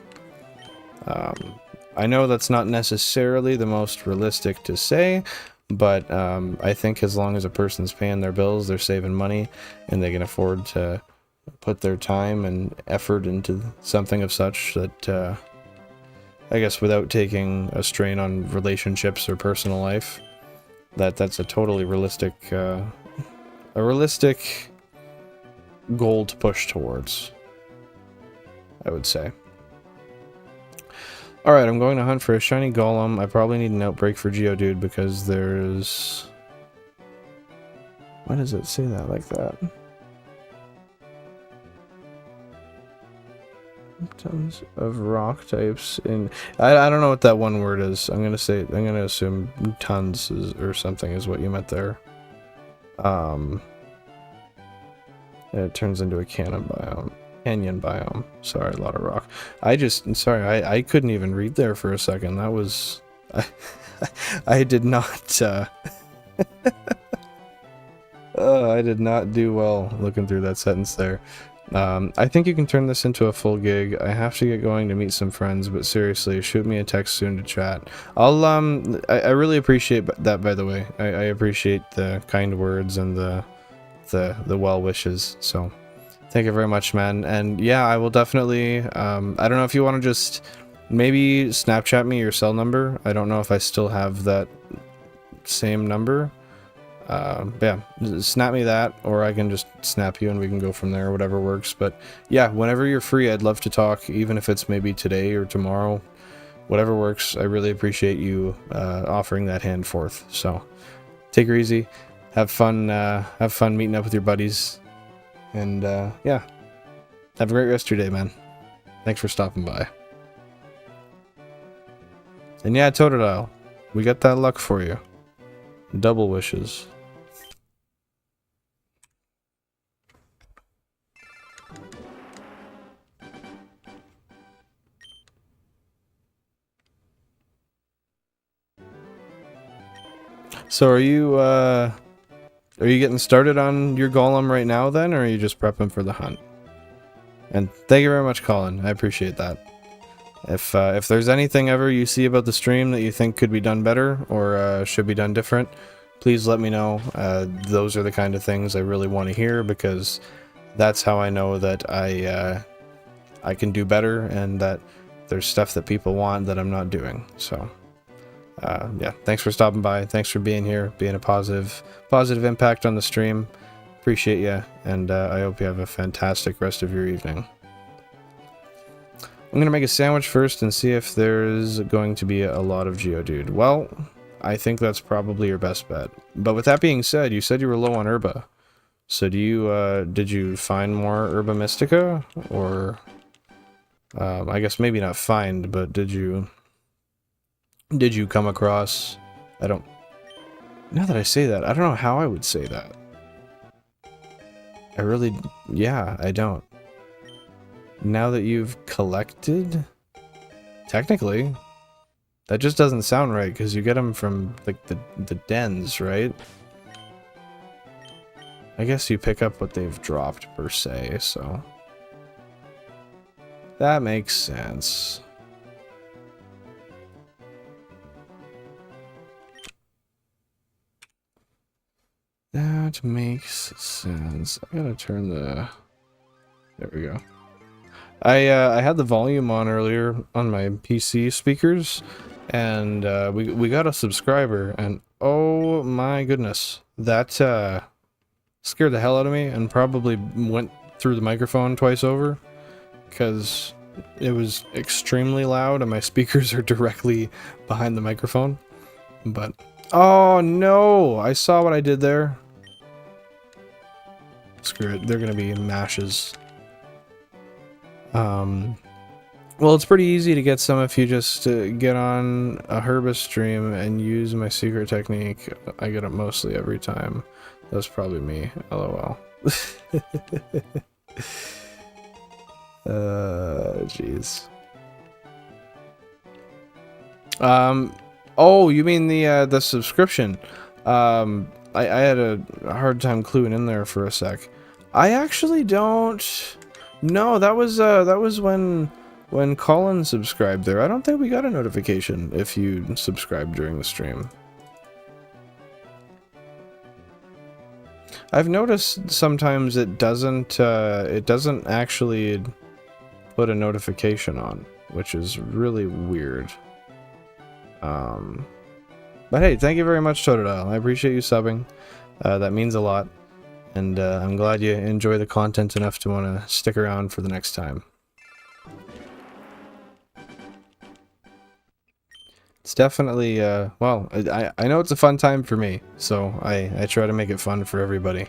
I know that's not necessarily the most realistic to say, but I think as long as a person's paying their bills, they're saving money, and they can afford to put their time and effort into something of such that, I guess without taking a strain on relationships or personal life, that's a totally realistic, goal to push towards, I would say. Alright, I'm going to hunt for a shiny golem. I probably need an outbreak for Geodude because there's... Why does it say that like that? Tons of rock types in... I don't know what that one word is. I'm gonna assume tons or something is what you meant there. And it turns into a canyon biome. Sorry, a lot of rock. I couldn't even read there for a second. That was... I did not, I did not do well looking through that sentence there. I think you can turn this into a full gig. I have to get going to meet some friends, but seriously, shoot me a text soon to chat. I'll, I really appreciate that, by the way. I appreciate the kind words and the well wishes, so thank you very much, man. And yeah, I will definitely, I don't know if you want to just maybe Snapchat me your cell number. I don't know if I still have that same number. Yeah, snap me that, or I can just snap you and we can go from there, whatever works. But yeah, whenever you're free, I'd love to talk, even if it's maybe today or tomorrow, whatever works. I really appreciate you offering that hand forth. So take her easy, have fun meeting up with your buddies, and yeah, have a great rest of your day, man. Thanks for stopping by. And yeah, Totodile, we got that luck for you. Double wishes. So are you getting started on your golem right now then, or are you just prepping for the hunt? And thank you very much, Colin. I appreciate that. If there's anything ever you see about the stream that you think could be done better or should be done different, please let me know. Those are the kind of things I really want to hear, because that's how I know that I can do better, and that there's stuff that people want that I'm not doing. So yeah, thanks for stopping by. Thanks for being here, being a positive impact on the stream. Appreciate you, and I hope you have a fantastic rest of your evening. I'm gonna make a sandwich first and see if there's going to be a lot of Geodude. Well, I think that's probably your best bet. But with that being said, you said you were low on Herba. So do you, did you find more Herba Mystica? Or, I guess maybe not find, but did you come across... Now that I say that, I don't know how I would say that. Yeah, I don't. Now that you've collected? Technically. That just doesn't sound right, because you get them from, like, the dens, right? I guess you pick up what they've dropped, per se, so... That makes sense. That makes sense. I gotta turn the... There we go. I had the volume on earlier on my PC speakers, and we got a subscriber, and oh my goodness, that scared the hell out of me, and probably went through the microphone twice over, because it was extremely loud, and my speakers are directly behind the microphone. But oh no, I saw what I did there. screw it. They're gonna be mashes. Well, it's pretty easy to get some if you just get on a Herbis stream and use my secret technique. I get it mostly every time. That's probably me. LOL. Jeez. Oh, you mean the subscription? I had a hard time cluing in there for a sec. I actually don't. No, that was when Colin subscribed there. I don't think we got a notification if you subscribed during the stream. I've noticed sometimes it doesn't actually put a notification on, which is really weird. But hey, thank you very much, Totodile. I appreciate you subbing. That means a lot. And I'm glad you enjoy the content enough to want to stick around for the next time. It's definitely, well, I know it's a fun time for me, so I try to make it fun for everybody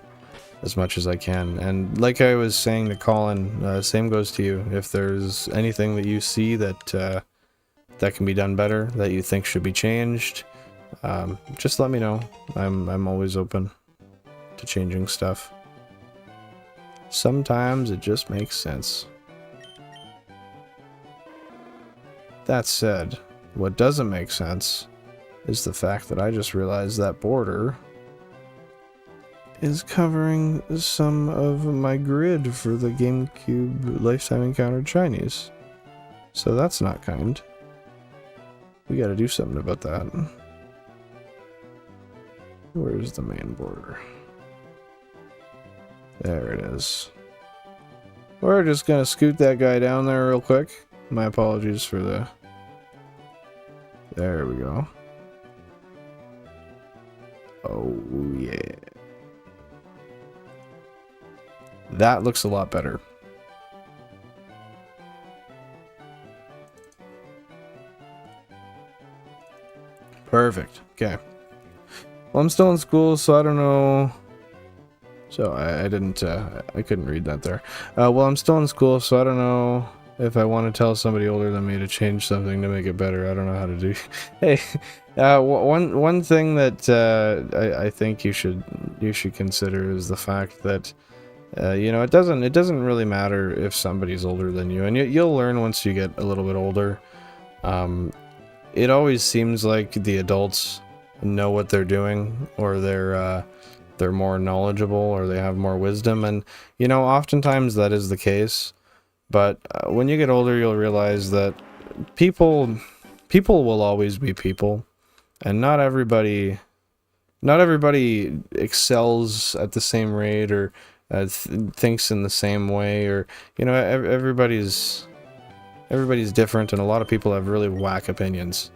as much as I can. And like I was saying to Colin, same goes to you. If there's anything that you see that that can be done better, that you think should be changed, just let me know. I'm always open to changing stuff. Sometimes it just makes sense. That said, what doesn't make sense is the fact that I just realized that border is covering some of my grid for the GameCube Lifetime Encountered Shinies. So that's not kind. We gotta do something about that. Where's the main border? There it is. We're just gonna scoot that guy down there real quick. My apologies for the... There we go. Oh, yeah. That looks a lot better. Perfect. Okay. Well, I'm still in school, so I don't know... So, I didn't, I couldn't read that there. Well, I'm still in school, so I don't know if I want to tell somebody older than me to change something to make it better. I don't know how to do... Hey, one thing that I think you should consider is the fact that, you know, it doesn't really matter if somebody's older than you, and you'll learn once you get a little bit older. It always seems like the adults know what they're doing, or they're more knowledgeable, or they have more wisdom, and you know, oftentimes that is the case. But when you get older, you'll realize that people will always be people, and not everybody excels at the same rate, or thinks in the same way, or you know, everybody's different, and a lot of people have really whack opinions.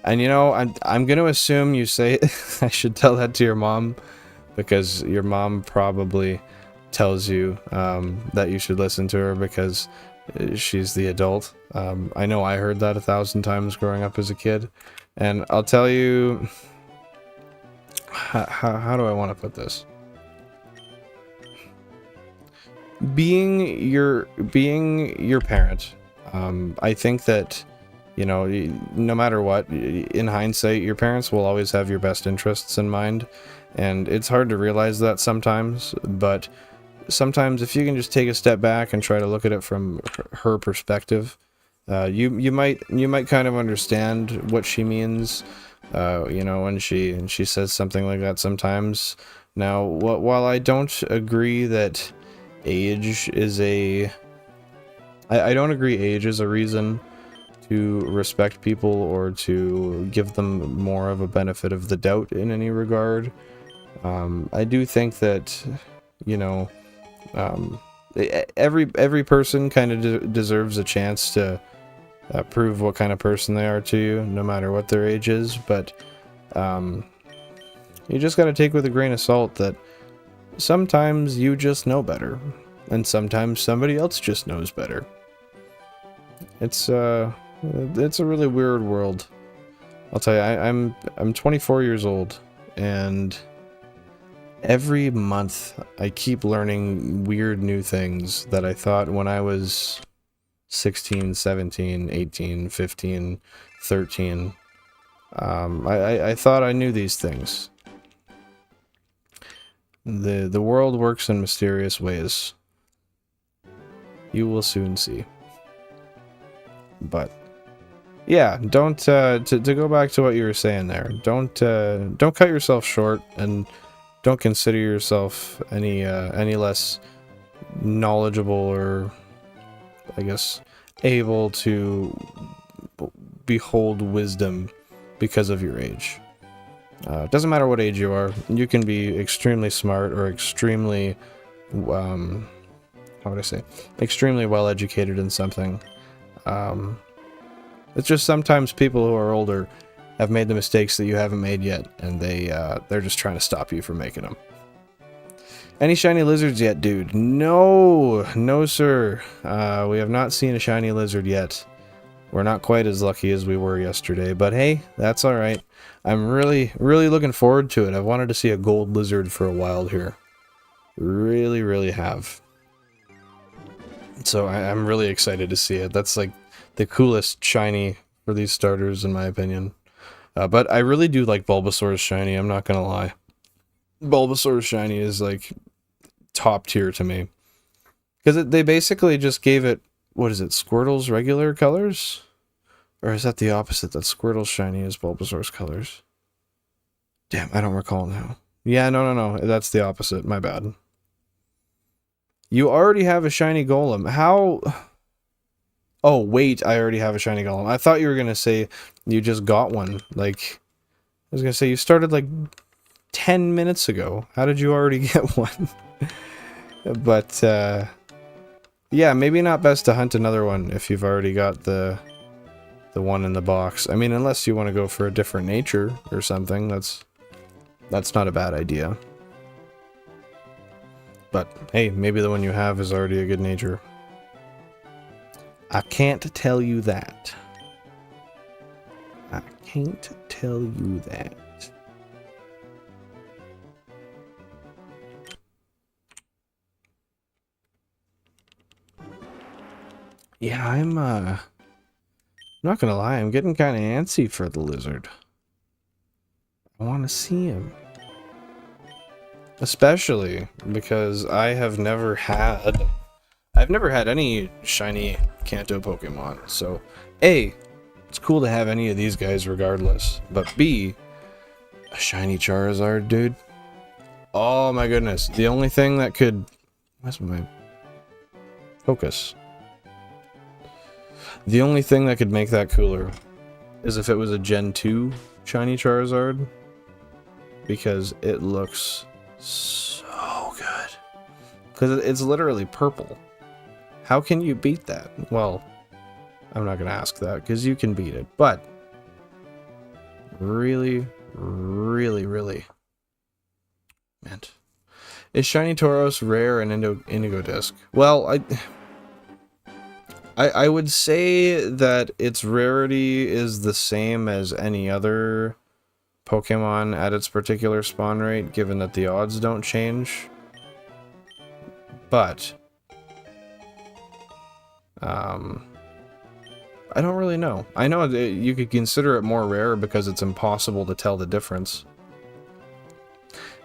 And you know, I'm gonna assume you say I should tell that to your mom, because your mom probably tells you that you should listen to her because she's the adult. I know I heard that 1,000 times growing up as a kid, and I'll tell you, how do I want to put this? Being your parent, I think that, you know, no matter what, in hindsight, your parents will always have your best interests in mind, and it's hard to realize that sometimes, but sometimes if you can just take a step back and try to look at it from her perspective, you might kind of understand what she means, you know, when she says something like that sometimes. Now, while I don't agree that age is I don't agree age is a reason to respect people or to give them more of a benefit of the doubt in any regard. I do think that, you know, every person kind of deserves a chance to prove what kind of person they are to you, no matter what their age is, but you just got to take with a grain of salt that sometimes you just know better, and sometimes somebody else just knows better. It's a really weird world. I'll tell you, I'm 24 years old, and Every month, I keep learning weird new things that I thought when I was 16, 17, 18, 15, 13. I thought I knew these things. The world works in mysterious ways. You will soon see. But yeah, don't to go back to what you were saying there. Don't cut yourself short, and don't consider yourself any less knowledgeable or, I guess, able to behold wisdom because of your age. It doesn't matter what age you are. You can be extremely smart or extremely, how would I say, extremely well educated in something. It's just sometimes people who are older have made the mistakes that you haven't made yet, and they're just trying to stop you from making them. Any shiny lizards yet, dude? No, no, sir. We have not seen a shiny lizard yet. We're not quite as lucky as we were yesterday, but hey, that's all right. I'm really looking forward to it. I've wanted to see a gold lizard for a while here. Really have. So I'm really excited to see it. That's like the coolest shiny for these starters, in my opinion. But I really do like Bulbasaur's shiny, I'm not gonna lie. Bulbasaur's shiny is like top tier to me. Because they basically just gave it, what is it, Squirtle's regular colors? Or is that the opposite, that Squirtle's shiny is Bulbasaur's colors? Damn, I don't recall now. Yeah, no, that's the opposite, my bad. You already have a shiny golem. How? Oh, wait, I already have a shiny golem. I thought you were gonna say you just got one. Like, I was gonna say you started like 10 minutes ago. How did you already get one? But, yeah, maybe not best to hunt another one if you've already got the one in the box. I mean, unless you want to go for a different nature or something, that's not a bad idea. But, hey, maybe the one you have is already a good nature. I can't tell you that. I can't tell you that. Yeah, I'm not gonna lie, I'm getting kind of antsy for the lizard. I want to see him. Especially because I've never had any shiny Kanto Pokemon. So, A, it's cool to have any of these guys regardless. But B, a shiny Charizard, dude. Oh my goodness. The only thing that could... Where's my... Focus. The only thing that could make that cooler is if it was a Gen 2 shiny Charizard. Because it looks so good. Because it's literally purple. How can you beat that? Well, I'm not going to ask that, because you can beat it. But, really... meant. Is Shiny Tauros rare and Indigo Disc? Well, I would say that its rarity is the same as any other Pokemon at its particular spawn rate, given that the odds don't change. But I don't really know. I know that you could consider it more rare because it's impossible to tell the difference.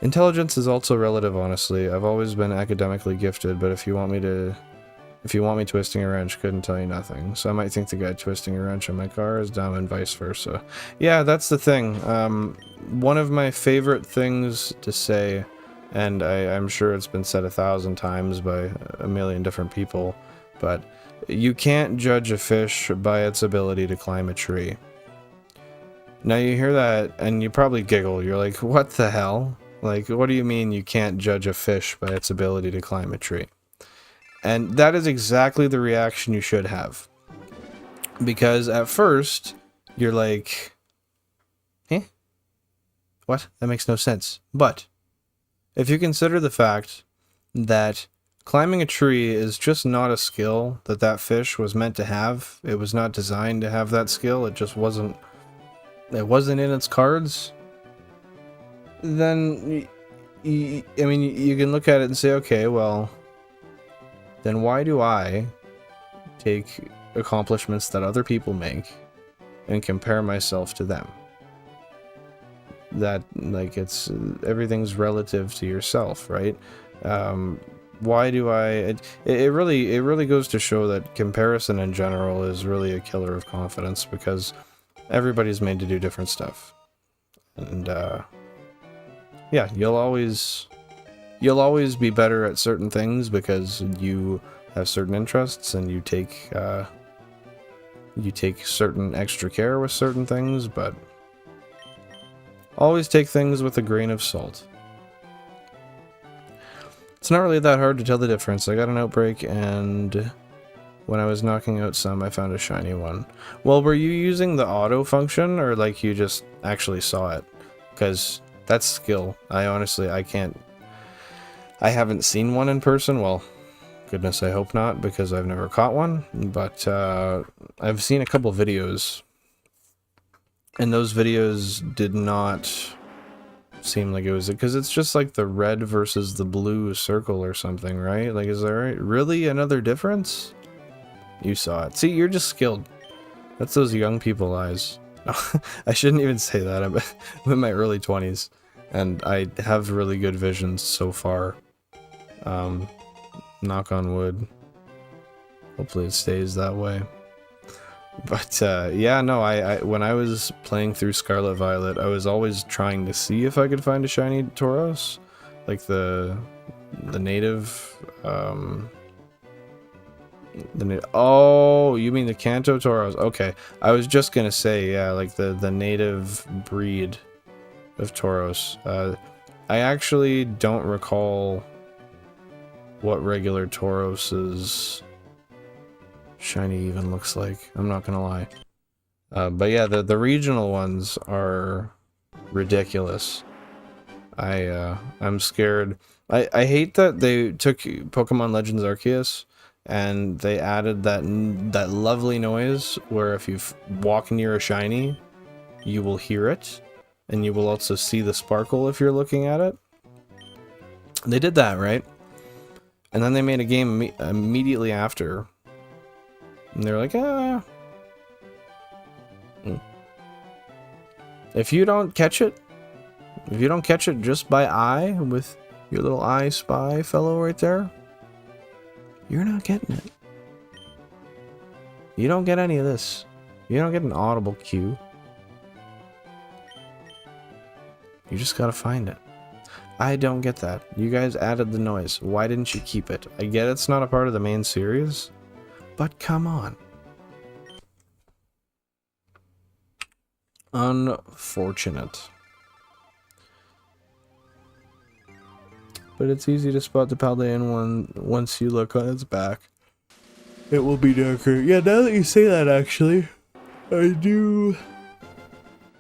Intelligence is also relative, honestly. I've always been academically gifted, but if you want me twisting a wrench, couldn't tell you nothing. So I might think the guy twisting a wrench on my car is dumb and vice versa. Yeah, that's the thing. One of my favorite things to say, and I'm sure it's been said 1,000 times by a million different people, but you can't judge a fish by its ability to climb a tree. Now you hear that and you probably giggle. You're like, what the hell? Like, what do you mean you can't judge a fish by its ability to climb a tree? And that is exactly the reaction you should have. Because at first, you're like, eh? What? That makes no sense. But, if you consider the fact that climbing a tree is just not a skill that fish was meant to have, it was not designed to have that skill, it just wasn't in its cards, then I mean, you can look at it and say, okay, well, then why do I take accomplishments that other people make and compare myself to them? That, like, it's everything's relative to yourself, right? Why do I? It really goes to show that comparison in general is really a killer of confidence, because everybody's made to do different stuff, and yeah, you'll always be better at certain things because you have certain interests and you take certain extra care with certain things, but always take things with a grain of salt. It's not really that hard to tell the difference. I got an outbreak, and when I was knocking out some, I found a shiny one. Well, were you using the auto function, or like you just actually saw it? Because that's skill. I haven't seen one in person. Well, goodness, I hope not, because I've never caught one. But I've seen a couple videos, and those videos did not seem like it was, because it's just like the red versus the blue circle or something, right? Like, is there really another difference? You saw it. See, you're just skilled. That's those young people eyes. I shouldn't even say that. I'm in my early 20s, and I have really good visions so far. Knock on wood. Hopefully it stays that way. But yeah, no, I when I was playing through Scarlet Violet, I was always trying to see if I could find a shiny Tauros, like the native oh, you mean the Kanto Tauros? Okay, I was just gonna say, yeah, like the native breed of Tauros. I actually don't recall what regular Tauros's shiny even looks like. I'm not gonna lie. But yeah, the regional ones are ridiculous. I'm scared. I hate that they took Pokemon Legends Arceus and they added that lovely noise where if you walk near a shiny, you will hear it, and you will also see the sparkle if you're looking at it. They did that, right? And then they made a game immediately after. And they're like, if you don't catch it just by eye with your little eye spy fellow right there, you're not getting it. You don't get any of this. You don't get an audible cue. You just gotta find it. I don't get that. You guys added the noise. Why didn't you keep it? I get it's not a part of the main series, but come on. Unfortunate. But it's easy to spot the Paldean one once you look on its back. It will be darker. Yeah, now that you say that, actually, I do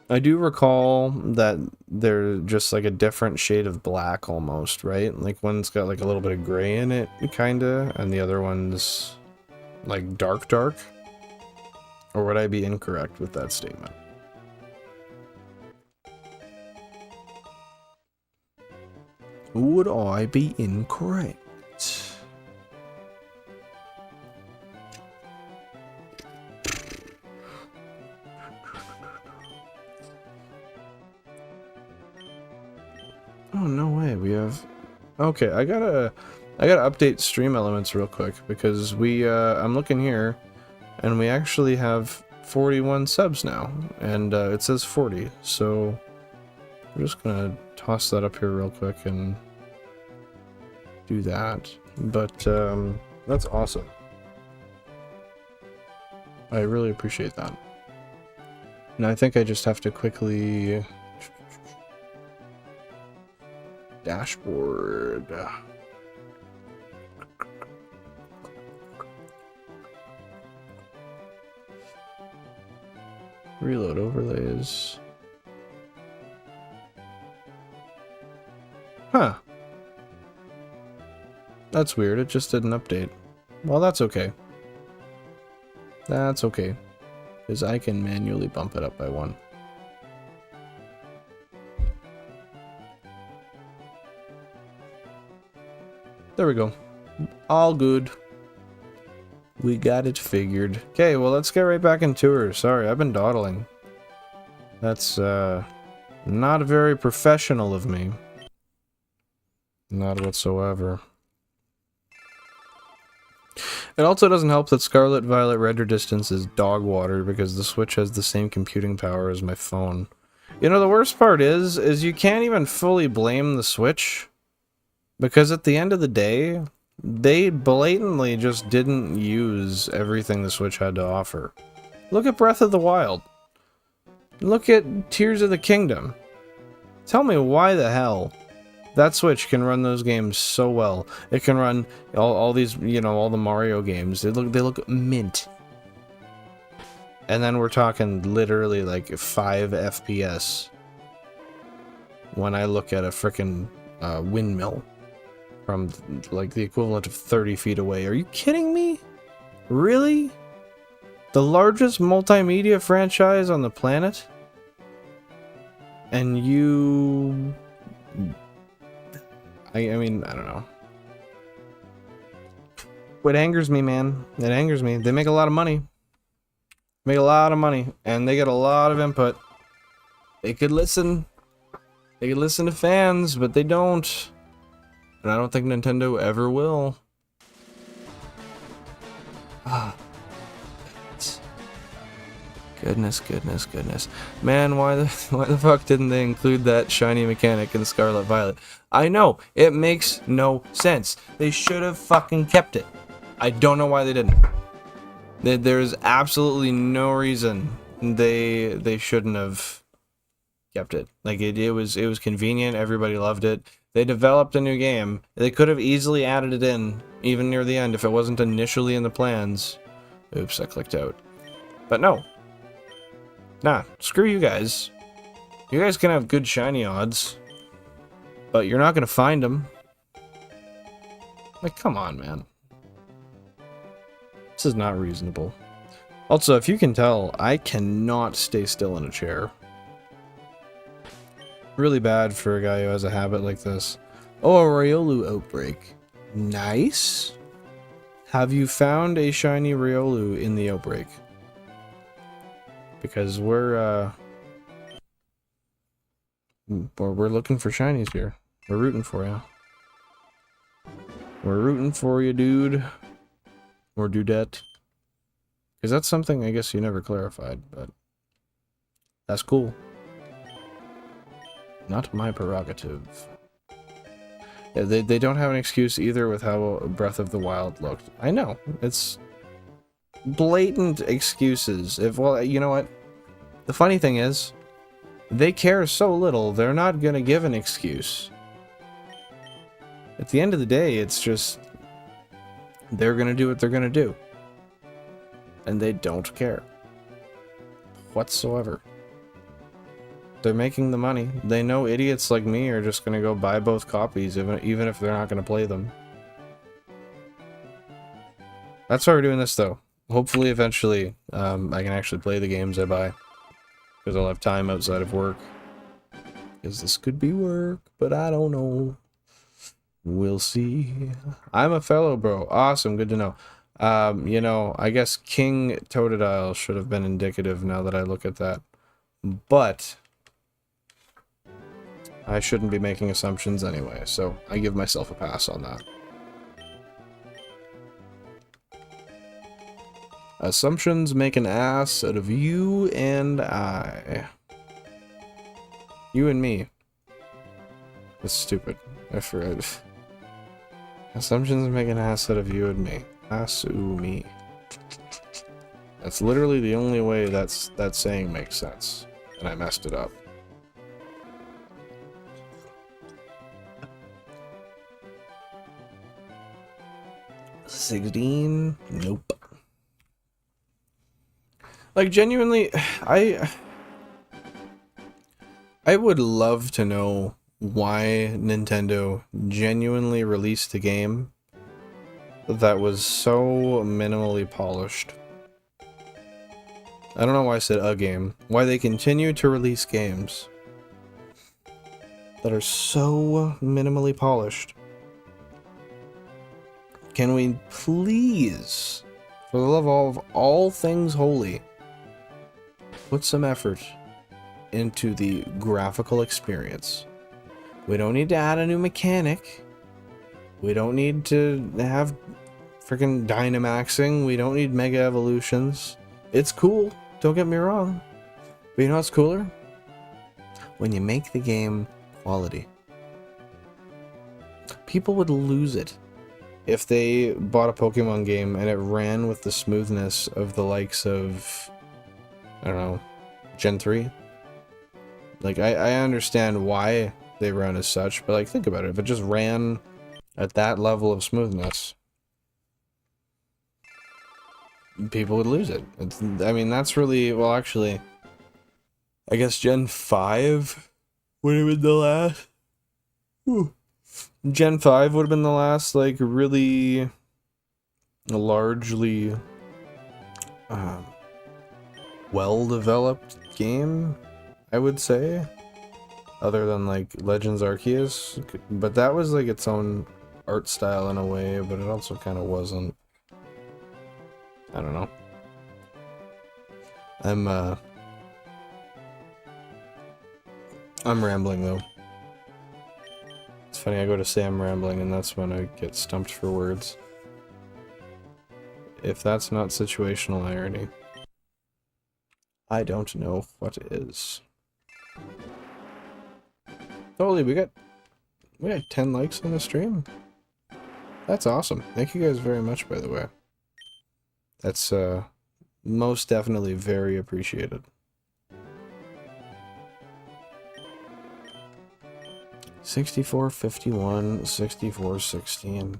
recall that they're just like a different shade of black almost, right? Like one's got like a little bit of gray in it, kinda, and the other one's like dark. Or would I be incorrect with that statement? Would I be incorrect? Oh, no way. We have... Okay, I gotta update stream elements real quick, because I'm looking here, and we actually have 41 subs now, and it says 40, so I'm just gonna toss that up here real quick and do that. But that's awesome. I really appreciate that. And I think I just have to quickly... Dashboard. Reload overlays. Huh. That's weird, it just didn't update. Well, that's okay. That's okay. Because I can manually bump it up by 1. There we go. All good. We got it figured. Okay, well, let's get right back into her. Sorry, I've been dawdling. That's, not very professional of me. Not whatsoever. It also doesn't help that Scarlet Violet render distance is dog water because the Switch has the same computing power as my phone. You know, the worst part is you can't even fully blame the Switch. Because at the end of the day, they blatantly just didn't use everything the Switch had to offer. Look at Breath of the Wild. Look at Tears of the Kingdom. Tell me why the hell that Switch can run those games so well. It can run all these, you know, all the Mario games. They look mint. And then we're talking literally like 5 FPS. When I look at a frickin' windmill from like the equivalent of 30 feet away. Are you kidding me? Really? The largest multimedia franchise on the planet? And you... I mean, I don't know. It angers me, man. It angers me. They make a lot of money. Make a lot of money. And they get a lot of input. They could listen. They could listen to fans, but they don't. And I don't think Nintendo ever will. Ah. Goodness, goodness, goodness. Man, why the fuck didn't they include that shiny mechanic in Scarlet Violet? I know, it makes no sense. They should have fucking kept it. I don't know why they didn't. There is absolutely no reason they shouldn't have kept it. Like it was convenient, everybody loved it. They developed a new game. They could have easily added it in, even near the end, if it wasn't initially in the plans. Oops, I clicked out. But no. Nah, screw you guys. You guys can have good shiny odds, but you're not gonna find them. Like, come on, man. This is not reasonable. Also, if you can tell, I cannot stay still in a chair. Really bad for a guy who has a habit like this. Oh, a Riolu outbreak. Nice. Have you found a shiny Riolu in the outbreak? Because we're looking for shinies here. We're rooting for you. We're rooting for you, dude. Or dudette. Because that's something I guess you never clarified, but that's cool. Not my prerogative. Yeah, they don't have an excuse either with how Breath of the Wild looked. I know. It's blatant excuses. Well, you know what? The funny thing is, they care so little, they're not gonna give an excuse. At the end of the day, it's just they're gonna do what they're gonna do. And they don't care. Whatsoever. They're making the money. They know idiots like me are just gonna go buy both copies, even if they're not gonna play them. That's why we're doing this, though. Hopefully, eventually, I can actually play the games I buy. Because I'll have time outside of work. Because this could be work, but I don't know. We'll see. I'm a fellow bro. Awesome, good to know. You know, I guess King Totodile should have been indicative now that I look at that. But I shouldn't be making assumptions anyway, so I give myself a pass on that. Assumptions make an ass out of you and I. You and me. That's stupid. I forgot. Assumptions make an ass out of you and me. Assu me. That's literally the only way that saying makes sense. And I messed it up. $16? Nope. Like, genuinely, I would love to know why Nintendo genuinely released a game that was so minimally polished. I don't know why I said a game. Why they continue to release games that are so minimally polished. can we please, for the love of all things holy, put some effort into the graphical experience? We don't need to add a new mechanic. We don't need to have freaking Dynamaxing. We don't need Mega Evolutions. It's cool, don't get me wrong. But you know what's cooler? When you make the game quality. People would lose it if they bought a Pokemon game and it ran with the smoothness of the likes of, I don't know, Gen 3. Like, I understand why they run as such, but like, think about it. If it just ran at that level of smoothness, people would lose it. I mean, that's really, well, actually, I guess Gen 5 would have been the last. Whew. Gen 5 would have been the last, like, really largely well-developed game, I would say. Other than, like, Legends Arceus. But that was, like, its own art style in a way, but it also kind of wasn't. I don't know. I'm rambling, though. It's funny, I go to say I'm rambling, and that's when I get stumped for words. If that's not situational irony, I don't know what is. Holy, we got 10 likes on the stream. That's awesome. Thank you guys very much, by the way. That's most definitely very appreciated. 64-51, 64-16.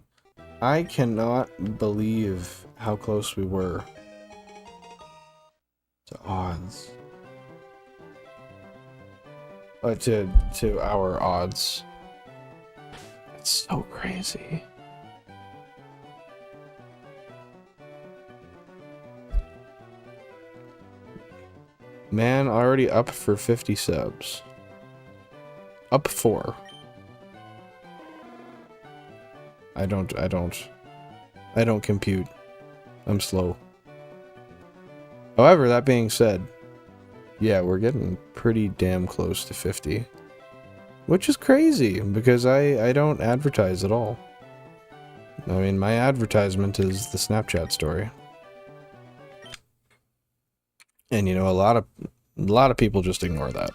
I cannot believe how close we were to odds. To our odds. That's so crazy. Man, already up for 50 subs. Up 4. I don't compute. I'm slow. However, that being said, yeah, we're getting pretty damn close to 50. Which is crazy, because I don't advertise at all. I mean, my advertisement is the Snapchat story. And you know, a lot of people just ignore that.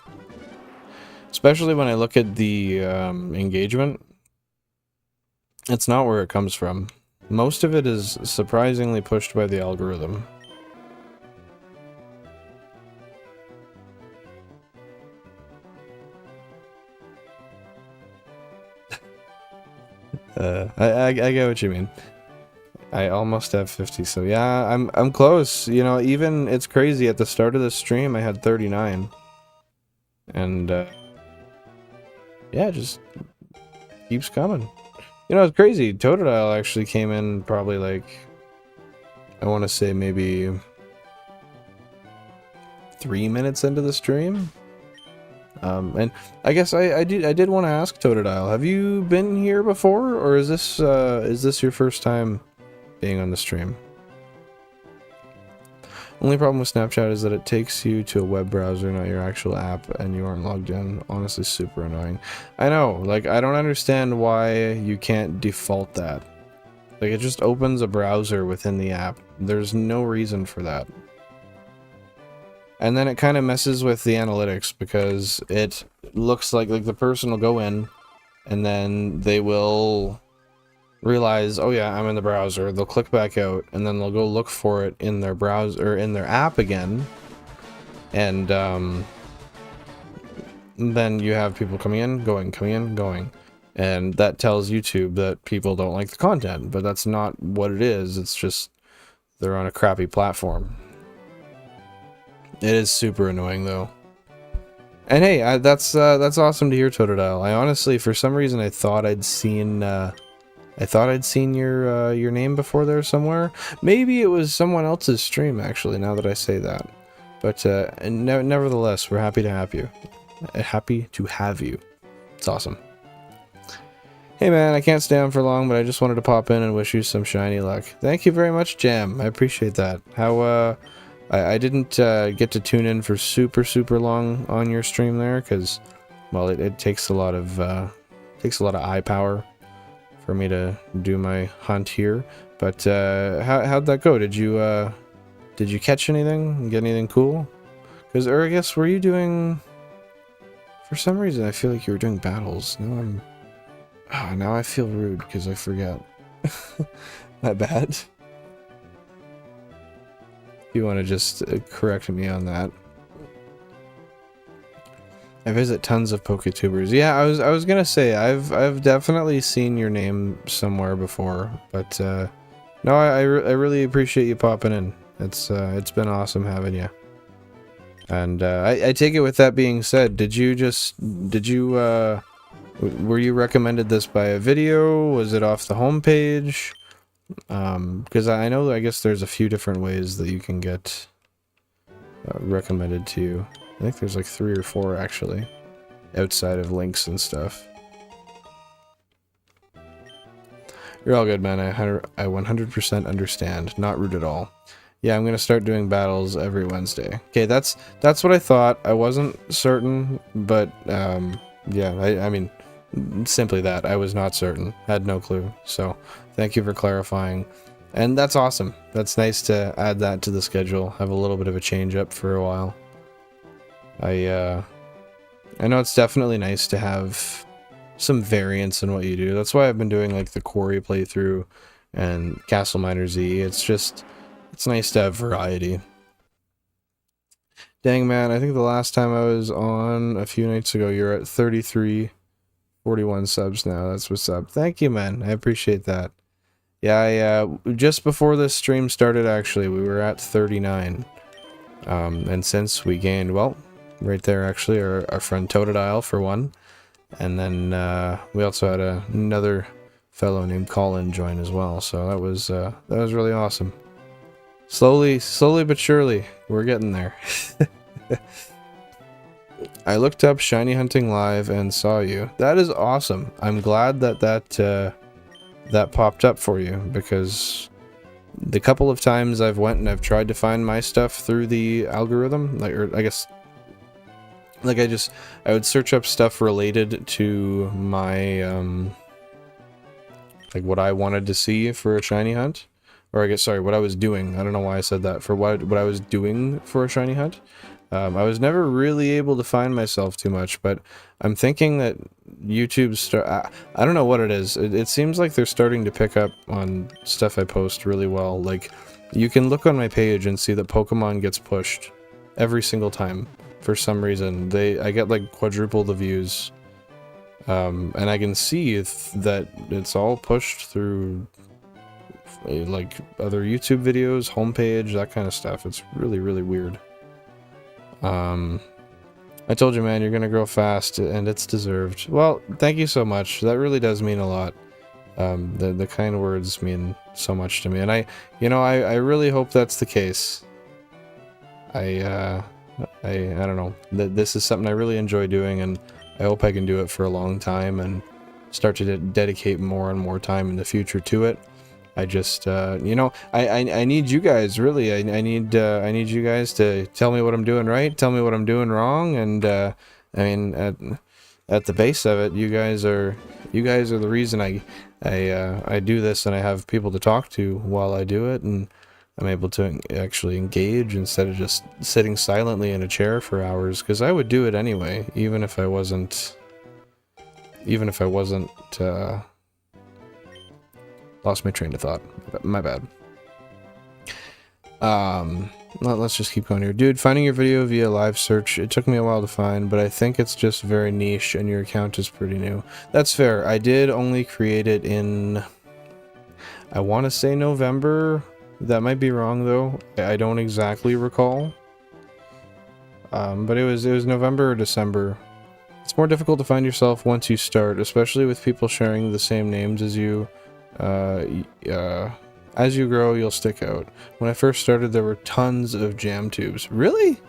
Especially when I look at the engagement. It's not where it comes from. Most of it is surprisingly pushed by the algorithm. I get what you mean. I almost have 50, so yeah, I'm close. You know, even it's crazy. At the start of the stream, I had 39, and yeah, it just keeps coming. You know, it's crazy. Totodile actually came in probably like, I want to say maybe 3 minutes into the stream. And I guess I did want to ask Totodile, have you been here before, or is this your first time being on the stream? Only problem with Snapchat is that it takes you to a web browser, not your actual app, and you aren't logged in. Honestly, super annoying. I know, like, I don't understand why you can't default that. Like, it just opens a browser within the app. There's no reason for that. And then it kind of messes with the analytics, because it looks like the person will go in, and then they will realize, oh yeah, I'm in the browser. They'll click back out, and then they'll go look for it in their browser, or in their app again. And then you have people coming in, going. And that tells YouTube that people don't like the content, but that's not what it is. It's just they're on a crappy platform. It is super annoying, though. And hey, that's awesome to hear, Totodile. I honestly, for some reason, I thought I'd seen your name before there somewhere. Maybe it was someone else's stream, actually, now that I say that. But nevertheless, we're happy to have you. Happy to have you. It's awesome. Hey man, I can't stay on for long, but I just wanted to pop in and wish you some shiny luck. Thank you very much, Jam. I appreciate that. How, I didn't get to tune in for super long on your stream there, because, well, it takes a lot of eye power for me to do my hunt here. But how'd that go? Did you catch anything? Get anything cool? Because, or I guess, were you doing? For some reason, I feel like you were doing battles. Now I feel rude because I forget. My bad. If you want to just correct me on that. I visit tons of PokeTubers. Yeah, I was gonna say I've definitely seen your name somewhere before, but no, I really appreciate you popping in. It's been awesome having you. And I take it with that being said, were you recommended this by a video? Was it off the homepage? Because I guess there's a few different ways that you can get recommended to you. I think there's like 3 or 4 actually, outside of links and stuff. You're all good, man. I 100% understand. Not rude at all. Yeah, I'm gonna start doing battles every Wednesday. Okay, that's what I thought. I wasn't certain, but yeah, I mean, simply that. I was not certain. Had no clue. So, thank you for clarifying. And that's awesome. That's nice to add that to the schedule. Have a little bit of a change up for a while. I know it's definitely nice to have some variance in what you do. That's why I've been doing like the Quarry playthrough and Castle Miner Z. It's nice to have variety. Dang man, I think the last time I was on a few nights ago, you're at 41 subs now. That's what's up. Thank you, man. I appreciate that. Yeah, just before this stream started, actually, we were at 39. And since we gained, well, right there, actually, our friend 𝐬𝐻𝐸𝐧𝐲 for one. And then we also had another fellow named Colin join as well. So that was really awesome. Slowly but surely, we're getting there. I looked up Shiny Hunting Live and saw you. That is awesome. I'm glad that popped up for you, because the couple of times I've went and I've tried to find my stuff through the algorithm, like, or I guess, like I would search up stuff related to my, like what I wanted to see for a shiny hunt. Or I guess, sorry, what I was doing. I don't know why I said that. For what I was doing for a shiny hunt. I was never really able to find myself too much, but I'm thinking that YouTube's I don't know what it is. It seems like they're starting to pick up on stuff I post really well. Like, you can look on my page and see that Pokemon gets pushed every single time. For some reason, I get like quadruple the views. And I can see that it's all pushed through like other YouTube videos, homepage, that kind of stuff. It's really weird. I told you, man, you're gonna grow fast, and it's deserved. Well, thank you so much. That really does mean a lot. The kind words mean so much to me, and I really hope that's the case. I don't know. This is something I really enjoy doing, and I hope I can do it for a long time and start to dedicate more and more time in the future to it. I just, I need you guys, really. I need you guys to tell me what I'm doing right, tell me what I'm doing wrong, and, I mean, at the base of it, you guys are the reason I do this, and I have people to talk to while I do it, and I'm able to actually engage instead of just sitting silently in a chair for hours, because I would do it anyway, even if I wasn't, lost my train of thought. My bad. Let's just keep going here. Dude, finding your video via live search, it took me a while to find, but I think it's just very niche and your account is pretty new. That's fair. I did only create it in, I want to say November. That might be wrong though. I don't exactly recall. But it was November or December. It's more difficult to find yourself once you start, especially with people sharing the same names as you. As you grow, you'll stick out. When I first started, there were tons of jam tubes. Really?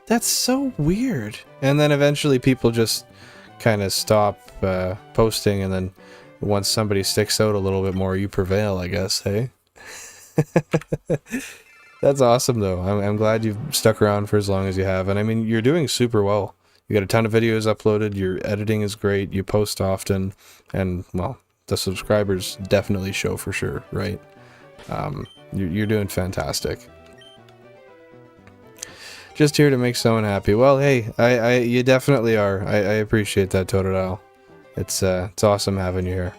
That's so weird. And then eventually people just kind of stop posting, and then once somebody sticks out a little bit more, you prevail, I guess, hey? That's awesome, though. I'm glad you've stuck around for as long as you have. And I mean, you're doing super well. You got a ton of videos uploaded, your editing is great, you post often, and, well, the subscribers definitely show for sure, right? You're doing fantastic. Just here to make someone happy. Well, hey, you definitely are. I appreciate that, 𝐸𝐻𝐻𝐿. It's awesome having you here.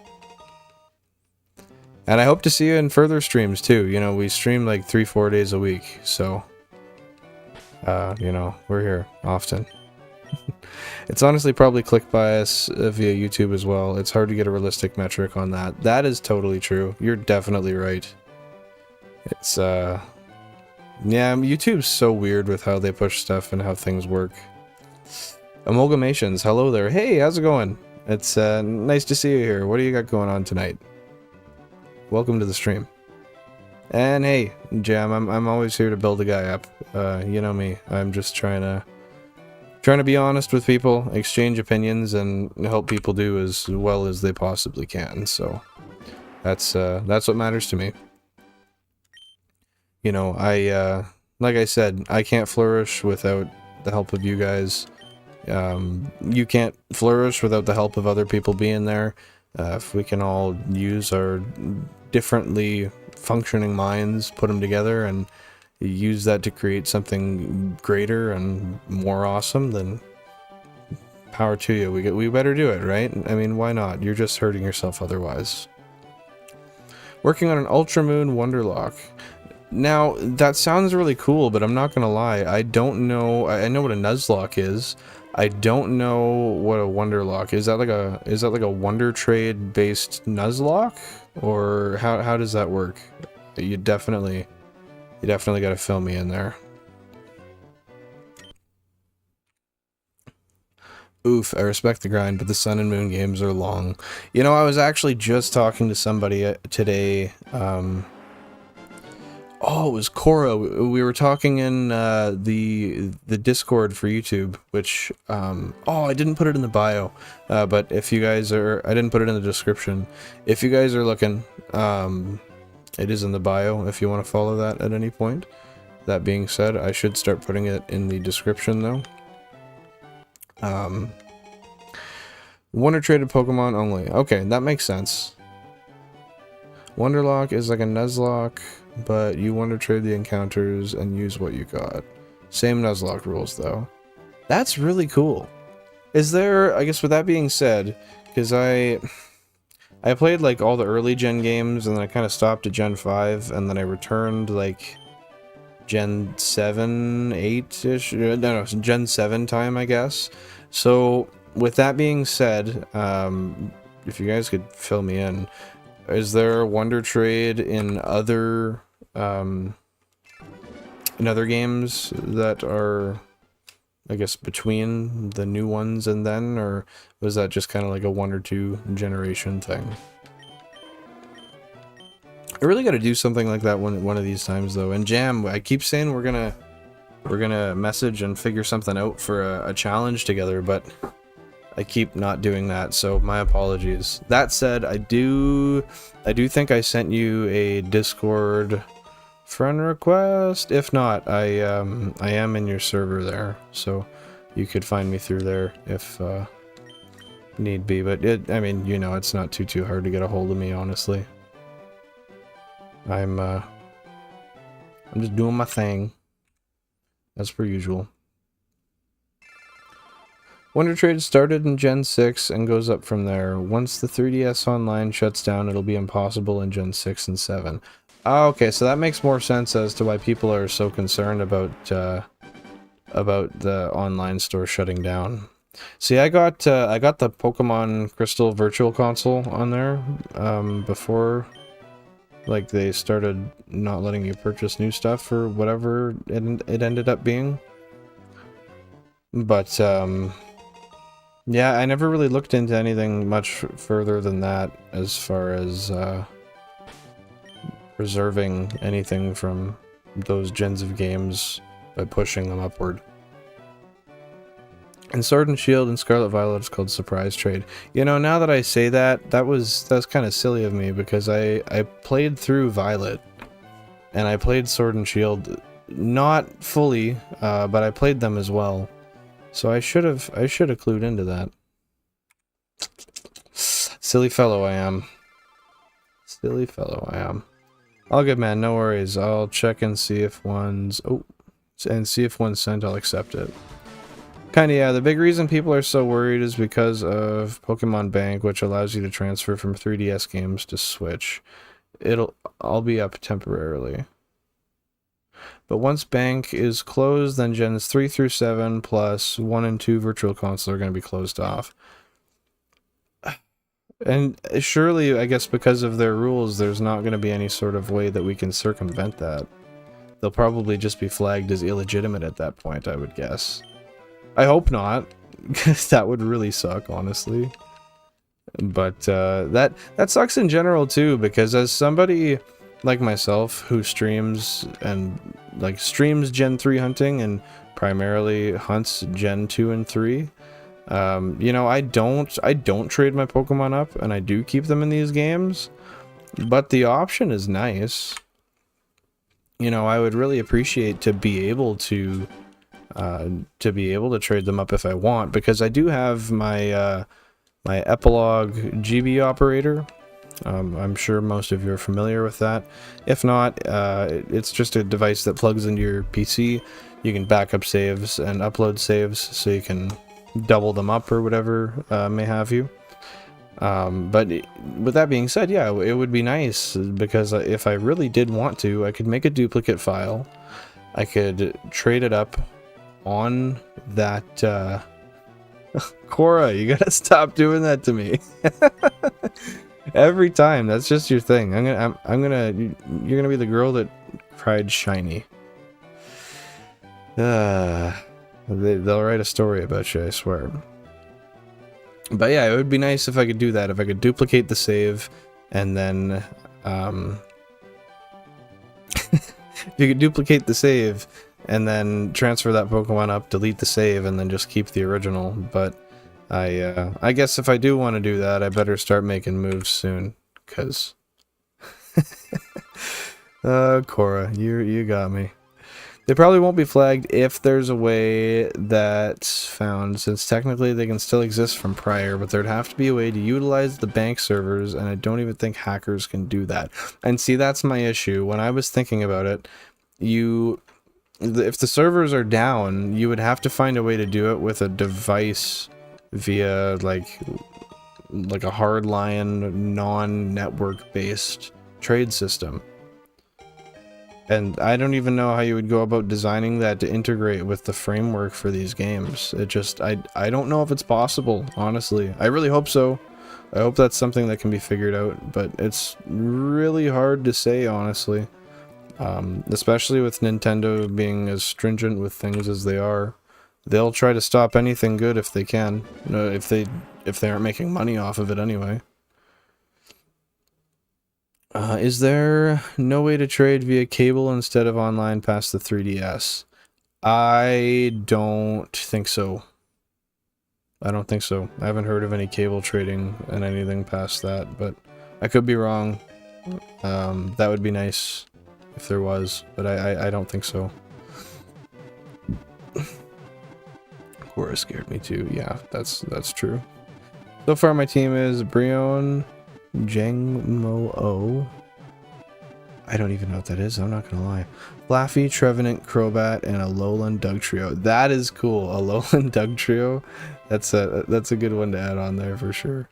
And I hope to see you in further streams too. You know, we stream like 3-4 days a week, so you know, we're here often. It's honestly probably click bias via YouTube as well. It's hard to get a realistic metric on that. That is totally true. You're definitely right. It's yeah, YouTube's so weird with how they push stuff and how things work. Amalgamations, hello there. Hey, how's it going? It's nice to see you here. What do you got going on tonight? Welcome to the stream. And hey, Jam, I'm always here to build a guy up. You know me. I'm just trying to be honest with people, exchange opinions, and help people do as well as they possibly can. So that's what matters to me. You know, like I said, I can't flourish without the help of you guys. You can't flourish without the help of other people being there. If we can all use our differently functioning minds, put them together, and use that to create something greater and more awesome, then power to you. We better do it, right? I mean, why not? You're just hurting yourself otherwise. Working on an Ultramoon Wonderlock. Now, that sounds really cool, but I'm not gonna lie, I don't know. I know what a Nuzlocke is. I don't know what a Wonderlock is. Is that like a Wonder Trade based Nuzlocke, or how does that work? You definitely got to fill me in there. Oof, I respect the grind, but the Sun and Moon games are long. You know, I was actually just talking to somebody today. Oh, it was Cora. We were talking in the Discord for YouTube, which oh, I didn't put it in the bio, but if you guys are, I didn't put it in the description. If you guys are looking, it is in the bio if you want to follow that at any point. That being said, I should start putting it in the description though. Wonder traded Pokemon only. Okay, that makes sense. Wonderlock is like a Nuzlocke, but you Wonder Trade the encounters and use what you got. Same Nuzlocke rules though. That's really cool. Is there, I guess with that being said, because I played like all the early gen games and then I kind of stopped at Gen 5 and then I returned like Gen 7, 8-ish, no, Gen 7 time, I guess. So with that being said, if you guys could fill me in, is there Wonder Trade in other games that are, I guess, between the new ones and then, or was that just kind of like a 1 or 2 generation thing? I really got to do something like that one of these times though. And Jam, I keep saying we're gonna message and figure something out for a challenge together, but I keep not doing that, so my apologies. That said, I do think I sent you a Discord friend request. If not, I am in your server there, so you could find me through there if need be. But I mean, you know, it's not too hard to get a hold of me, honestly. I'm just doing my thing, as per usual. Wonder Trade started in Gen 6 and goes up from there. Once the 3DS Online shuts down, it'll be impossible in Gen 6 and 7. Okay, so that makes more sense as to why people are so concerned about the online store shutting down. See, I got the Pokemon Crystal Virtual Console on there before, like, they started not letting you purchase new stuff or whatever it ended up being. But yeah, I never really looked into anything much further than that as far as preserving anything from those gens of games by pushing them upward. And Sword and Shield and Scarlet Violet is called Surprise Trade. You know, now that I say that, that's kind of silly of me, because I played through Violet and I played Sword and Shield, not fully, but I played them as well. So I should have clued into that. Silly fellow I am. Silly fellow I am. All good, man. No worries. I'll check and see if one's sent. I'll accept it. Kinda, yeah. The big reason people are so worried is because of Pokemon Bank, which allows you to transfer from 3DS games to Switch. I'll be up temporarily. But once Bank is closed, then Gens 3 through 7 plus 1 and 2 Virtual Console are going to be closed off. And surely, I guess because of their rules, there's not going to be any sort of way that we can circumvent that. They'll probably just be flagged as illegitimate at that point, I would guess. I hope not, because that would really suck, honestly. But that sucks in general too, because as somebody like myself who streams Gen 3 hunting and primarily hunts Gen 2 and 3, you know, I don't trade my Pokemon up, and I do keep them in these games, but the option is nice. You know, I would really appreciate to be able to trade them up if I want, because I do have my my Epilogue GB operator. I'm sure most of you are familiar with that. If not, it's just a device that plugs into your PC. You can back up saves and upload saves, so you can double them up or whatever may have you. But with that being said, yeah, it would be nice, because if I really did want to, I could make a duplicate file. I could trade it up on that Cora, you gotta stop doing that to me. Every time. That's just your thing. You're gonna be the girl that cried shiny. They'll write a story about you, I swear. But yeah, it would be nice if I could do that. If I could duplicate the save, and then if you could duplicate the save and then transfer that Pokemon up, delete the save, and then just keep the original. But I guess if I do want to do that, I better start making moves soon, cause Cora, you got me. They probably won't be flagged if there's a way that's found, since technically they can still exist from prior, but there'd have to be a way to utilize the bank servers, and I don't even think hackers can do that. And see, that's my issue. When I was thinking about it, if the servers are down, you would have to find a way to do it with a device via like a hardline, non-network based trade system. And I don't even know how you would go about designing that to integrate with the framework for these games. It just, I don't know if it's possible, honestly. I really hope so. I hope that's something that can be figured out, but it's really hard to say, honestly. Especially with Nintendo being as stringent with things as they are. They'll try to stop anything good if they can. If they aren't making money off of it anyway. Is there no way to trade via cable instead of online past the 3DS? I don't think so. I don't think so. I haven't heard of any cable trading and anything past that, but I could be wrong. That would be nice if there was, but I don't think so. Cora scared me too. Yeah, that's true. So far my team is Brion, 𝐬𝐤𝐻𝐬𝐲. I don't even know what that is, I'm not gonna lie. Flaffy, Trevenant, Crobat, and a Alolan Dugtrio. That is cool. Alolan Dugtrio. That's a good one to add on there for sure.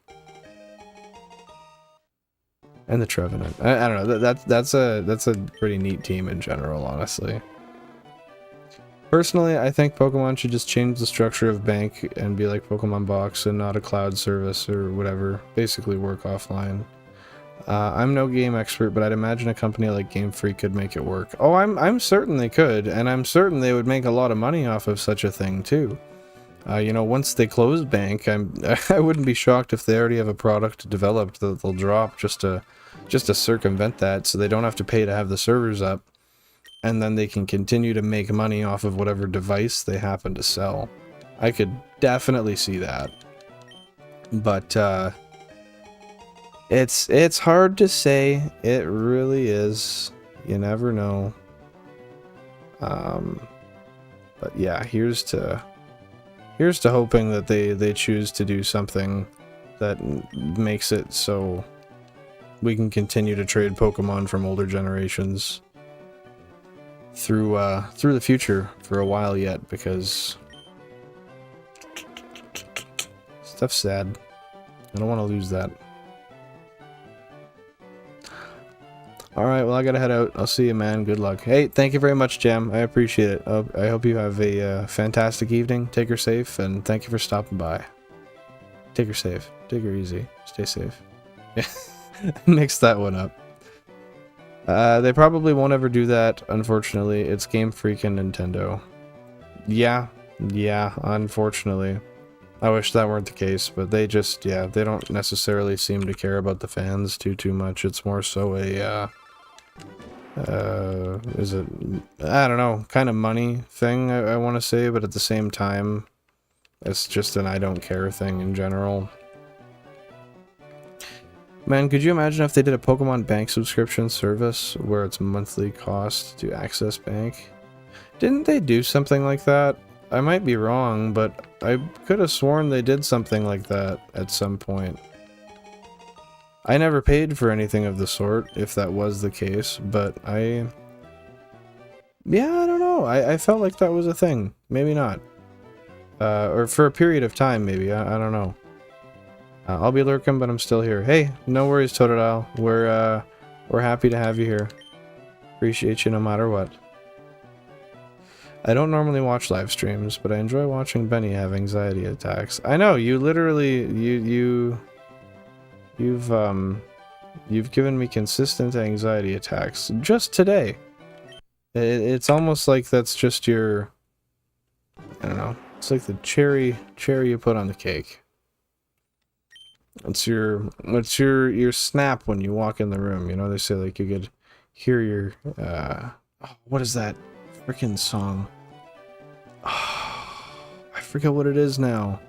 And the Trevenant. I don't know. That's a pretty neat team in general, honestly. Personally, I think Pokemon should just change the structure of Bank and be like Pokemon Box and not a cloud service or whatever. Basically work offline. I'm no game expert, but I'd imagine a company like Game Freak could make it work. Oh, I'm certain they could, and I'm certain they would make a lot of money off of such a thing too. You know, once they close Bank, I wouldn't be shocked if they already have a product developed that they'll drop just to circumvent that, so they don't have to pay to have the servers up. And then they can continue to make money off of whatever device they happen to sell. I could definitely see that. But it's hard to say. It really is. You never know. But yeah, here's to hoping that they choose to do something that makes it so we can continue to trade Pokemon from older generations through the future for a while yet, because stuff's sad. I don't want to lose that. Alright, well, I gotta head out. I'll see you, man. Good luck. Hey, thank you very much, Jam. I appreciate it. I hope you have a fantastic evening. Take her safe, and thank you for stopping by. Take her safe. Take her easy. Stay safe. Yeah, mix that one up. They probably won't ever do that, unfortunately. It's Game Freak and Nintendo. Yeah, unfortunately. I wish that weren't the case, but they just, yeah, they don't necessarily seem to care about the fans too much. It's more so a, is it, I don't know, kind of money thing, I want to say, but at the same time, it's just an I don't care thing in general. Man, could you imagine if they did a Pokemon Bank subscription service where it's monthly cost to access Bank? Didn't they do something like that? I might be wrong, but I could have sworn they did something like that at some point. I never paid for anything of the sort, if that was the case, but yeah, I don't know. I felt like that was a thing. Maybe not. Or for a period of time, maybe. I don't know. I'll be lurking, but I'm still here. Hey, no worries, Totodile. We're happy to have you here. Appreciate you no matter what. I don't normally watch live streams, but I enjoy watching Benny have anxiety attacks. I know, you literally, you've given me consistent anxiety attacks just today. It's almost like that's just your, I don't know, it's like the cherry you put on the cake. It's your snap when you walk in the room, you know, they say like you could hear your, oh, what is that freaking song? Oh, I forget what it is now.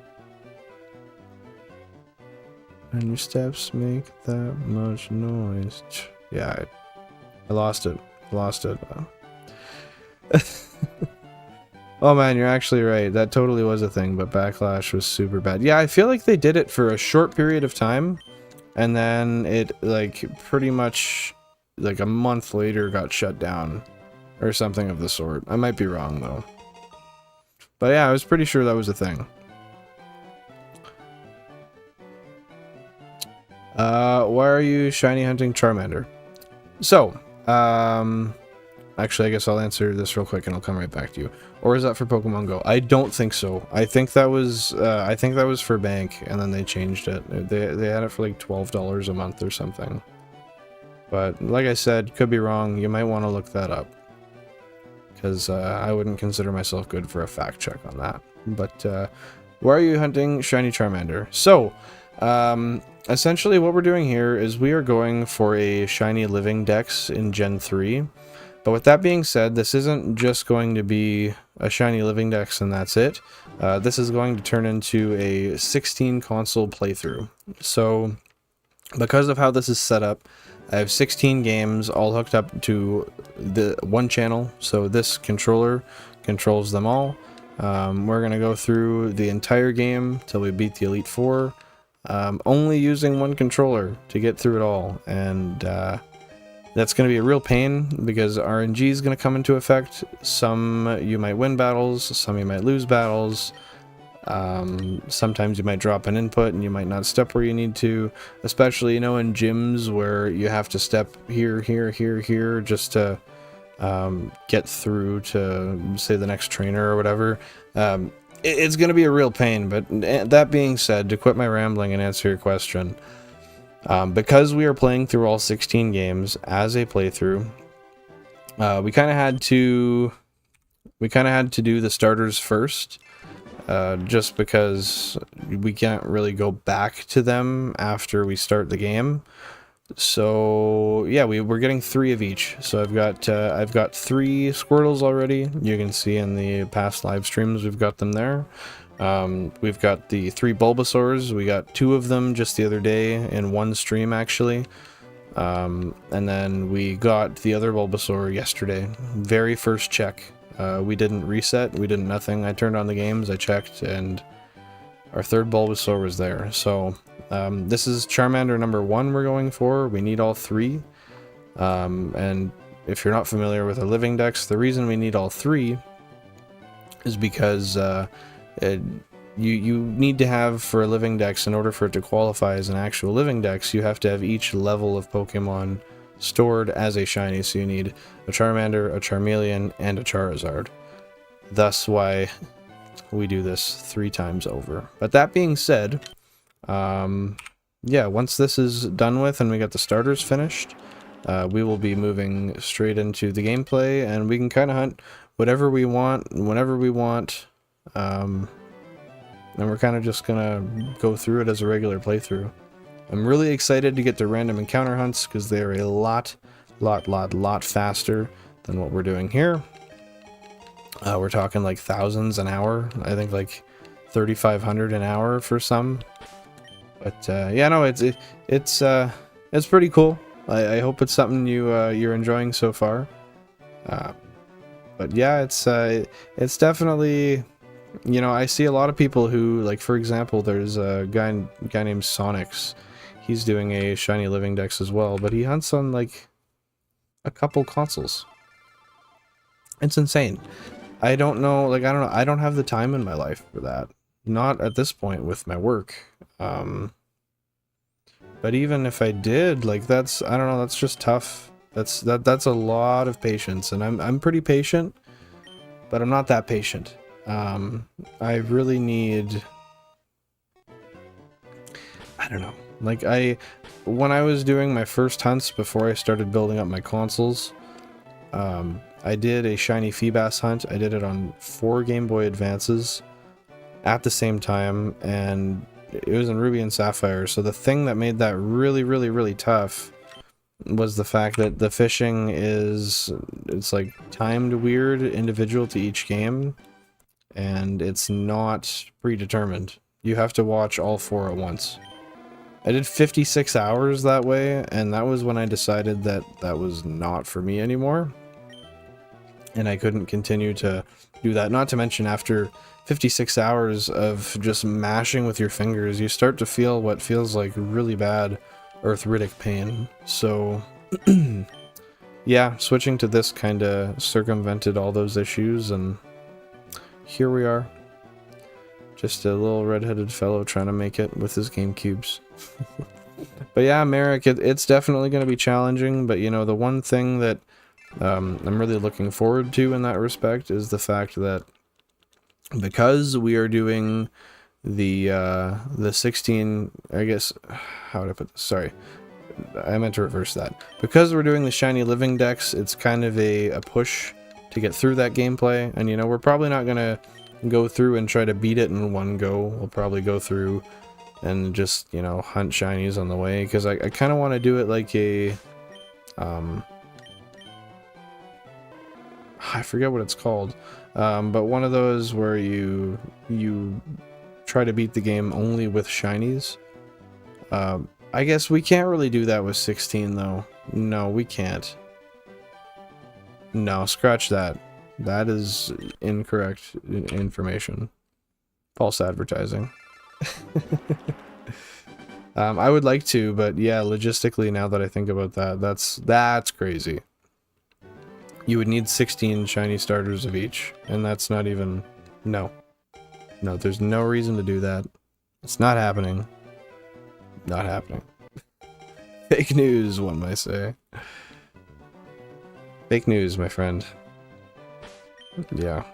And your steps make that much noise. Yeah, I lost it. Oh man, you're actually right. That totally was a thing, but Backlash was super bad. Yeah, I feel like they did it for a short period of time, and then it, like, pretty much, like, a month later got shut down. Or something of the sort. I might be wrong, though. But yeah, I was pretty sure that was a thing. Why are you shiny hunting Charmander? So, actually, I guess I'll answer this real quick and I'll come right back to you. Or is that for Pokemon Go? I don't think so. I think that was for Bank, and then they changed it. They had it for like $12 a month or something. But like I said, could be wrong. You might want to look that up, because I wouldn't consider myself good for a fact check on that. But why are you hunting shiny Charmander? So, essentially what we're doing here is we are going for a Shiny Living Dex in Gen 3. But with that being said, this isn't just going to be a Shiny Living Dex and that's it. This is going to turn into a 16 console playthrough. So, because of how this is set up, I have 16 games all hooked up to the one channel, so this controller controls them all. We're going to go through the entire game till we beat the Elite Four, only using one controller to get through it all, and that's going to be a real pain because RNG is going to come into effect. Some you might win battles, some you might lose battles. Sometimes you might drop an input and you might not step where you need to, especially, you know, in gyms where you have to step here just to get through to, say, the next trainer or whatever. It's going to be a real pain, but that being said, to quit my rambling and answer your question, because we are playing through all 16 games as a playthrough, we kind of had to do the starters first. Just because we can't really go back to them after we start the game. So yeah, we're getting 3 of each. So I've got 3 Squirtles already. You can see in the past live streams we've got them there. We've got the 3 Bulbasaurs. We got 2 of them just the other day in one stream, actually. And then we got the other Bulbasaur yesterday. Very first check. We didn't reset, we didn't nothing. I turned on the games, I checked, and our 3rd Bulbasaur was there. So, this is Charmander number 1 we're going for. We need all 3. And if you're not familiar with a Living Dex, the reason we need all 3 is because you need to have, for a Living Dex, in order for it to qualify as an actual Living Dex, you have to have each level of Pokemon stored as a shiny. So you need a Charmander, a Charmeleon, and a Charizard. Thus why we do this 3 times over. But that being said, yeah, once this is done with and we got the starters finished, we will be moving straight into the gameplay, and we can kind of hunt whatever we want, whenever we want, and we're kind of just gonna go through it as a regular playthrough. I'm really excited to get to random encounter hunts, because they're a lot faster than what we're doing here. We're talking like thousands an hour. I think like 3,500 an hour for some. But yeah, no, it's pretty cool. I hope it's something you're enjoying so far. But yeah, it's definitely, you know, I see a lot of people who, like, for example, there's a guy named Sonics. He's doing a Shiny Living Dex as well, but he hunts on like a couple consoles. It's insane. I don't know, like, I don't know, I don't have the time in my life for that. Not at this point with my work. But even if I did, like, that's, I don't know, that's just tough. That's a lot of patience, and I'm pretty patient, but I'm not that patient. I really need, I don't know. Like, when I was doing my first hunts before I started building up my consoles, I did a shiny Feebas hunt. I did it on 4 Game Boy Advances at the same time, and it was in Ruby and Sapphire. So the thing that made that really tough was the fact that the fishing it's like timed weird, individual to each game, and it's not predetermined. You have to watch all 4 at once. I did 56 hours that way, and that was when I decided that that was not for me anymore. And I couldn't continue to do that. Not to mention, after 56 hours of just mashing with your fingers, you start to feel what feels like really bad arthritic pain. So, yeah, switching to this kind of circumvented all those issues, and here we are. Just a little redheaded fellow trying to make it with his GameCubes. But yeah, Merrick, it's definitely going to be challenging, but you know, the one thing that I'm really looking forward to in that respect is the fact that because we are doing the 16, I guess, how would I put this? Sorry, I meant to reverse that. Because we're doing the Shiny Living Dex, it's kind of a push to get through that gameplay, and you know, we're probably not going to go through and try to beat it in one go. We'll probably go through and just, you know, hunt shinies on the way, because I kind of want to do it like a I forget what it's called, but one of those where you try to beat the game only with shinies. I guess we can't really do that with 16 though. No, we can't. No, scratch that. That is incorrect information. False advertising. I would like to, but yeah, logistically, now that I think about that, that's crazy. You would need 16 shiny starters of each, and that's not even... No. No, there's no reason to do that. It's not happening. Not happening. Fake news, one might say. Fake news, my friend. Yeah.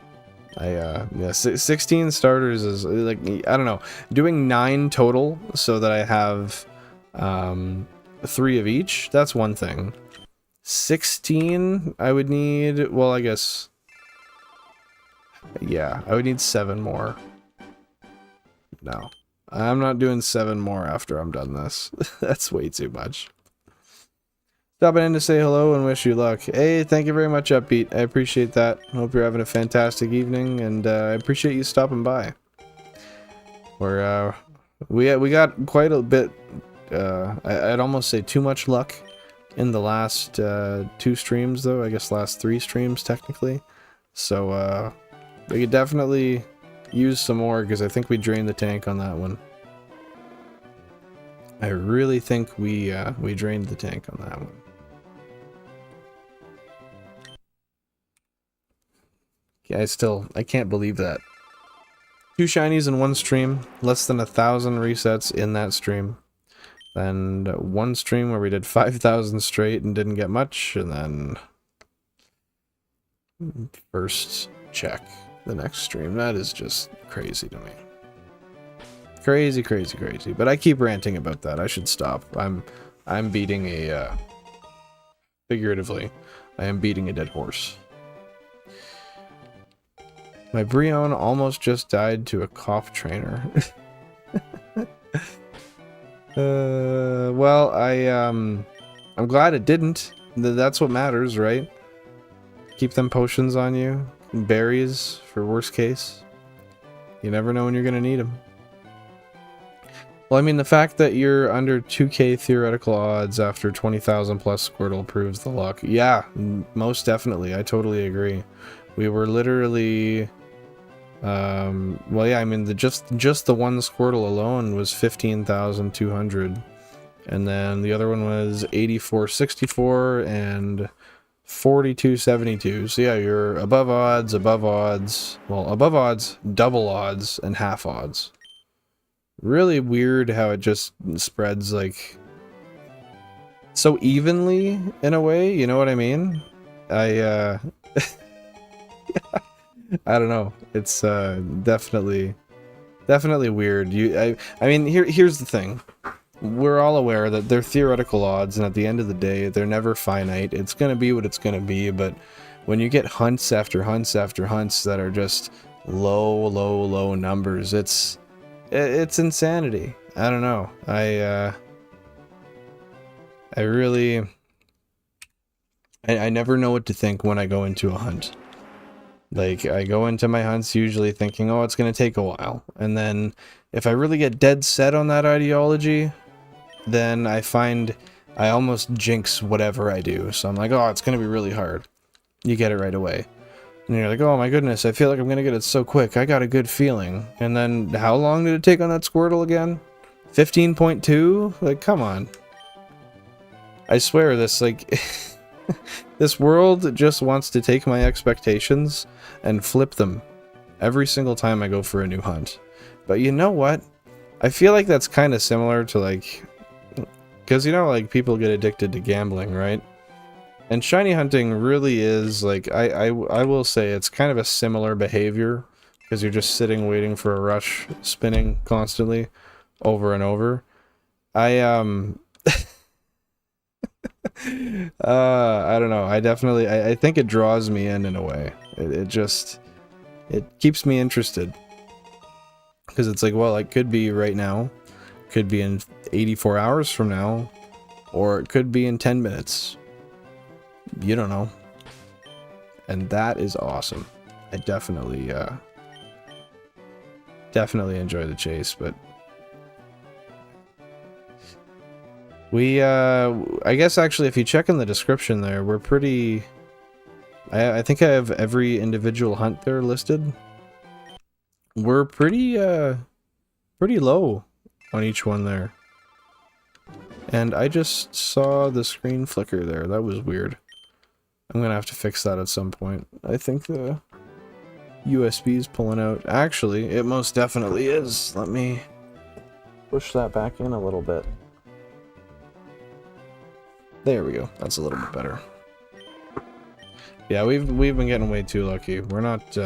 Yeah, 16 starters is, like, I don't know. Doing 9 total so that I have 3 of each, that's one thing. 16, I would need, well, I guess, yeah, I would need 7 more. No, I'm not doing 7 more after I'm done this. That's way too much. Stopping in to say hello and wish you luck. Hey, thank you very much, Upbeat. I appreciate that. Hope you're having a fantastic evening, and I appreciate you stopping by. We're we got quite a bit. I'd almost say too much luck in the last 2 streams, though. I guess last 3 streams technically. So we could definitely use some more, because I think we drained the tank on that one. I really think we drained the tank on that one. Yeah, I can't believe that. 2 shinies in 1 stream, less than 1,000 resets in that stream. Then 1 stream where we did 5,000 straight and didn't get much, and then first check the next stream. That is just crazy to me. Crazy, crazy, crazy. But I keep ranting about that. I should stop. I'm beating a figuratively, I am beating a dead horse. My Brion almost just died to a cough trainer. Well, I'm glad it didn't. That's what matters, right? Keep them potions on you. Berries, for worst case. You never know when you're gonna need them. Well, I mean, the fact that you're under 2k theoretical odds after 20,000 plus Squirtle proves the luck. Yeah, most definitely. I totally agree. We were literally... well, yeah, I mean, just the one Squirtle alone was 15,200. And then the other one was 8464 and 4272. So yeah, you're above odds, well, above odds, double odds, and half odds. Really weird how it just spreads, like, so evenly, in a way, you know what I mean? I don't know. It's definitely weird. I mean, here's the thing. We're all aware that they're theoretical odds, and at the end of the day, they're never finite. It's gonna be what it's gonna be, but when you get hunts after hunts after hunts that are just low numbers, it's insanity. I don't know. I really... I never know what to think when I go into a hunt. Like, I go into my hunts usually thinking, oh, it's going to take a while. And then, if I really get dead set on that ideology, then I find I almost jinx whatever I do. So I'm like, oh, it's going to be really hard. You get it right away. And you're like, oh my goodness, I feel like I'm going to get it so quick. I got a good feeling. And then, how long did it take on that Squirtle again? 15.2? Like, come on. I swear, this, like... this world just wants to take my expectations and flip them every single time I go for a new hunt. But you know what? I feel like that's kind of similar to, like... because, you know, like, people get addicted to gambling, right? And shiny hunting really is, like, I will say it's kind of a similar behavior. Because you're just sitting waiting for a rush, spinning constantly, over and over. I don't know. I think it draws me in a way. It keeps me interested. Because it's like, well, it could be right now, could be in 84 hours from now, or it could be in 10 minutes. You don't know. And that is awesome. I definitely enjoy the chase, but we, I guess actually if you check in the description there, we're pretty... I think I have every individual hunt there listed. We're pretty low on each one there. And I just saw the screen flicker there. That was weird. I'm gonna have to fix that at some point. I think the USB is pulling out. Actually, it most definitely is. Let me push that back in a little bit. There we go. That's a little bit better. Yeah, we've been getting way too lucky. We're not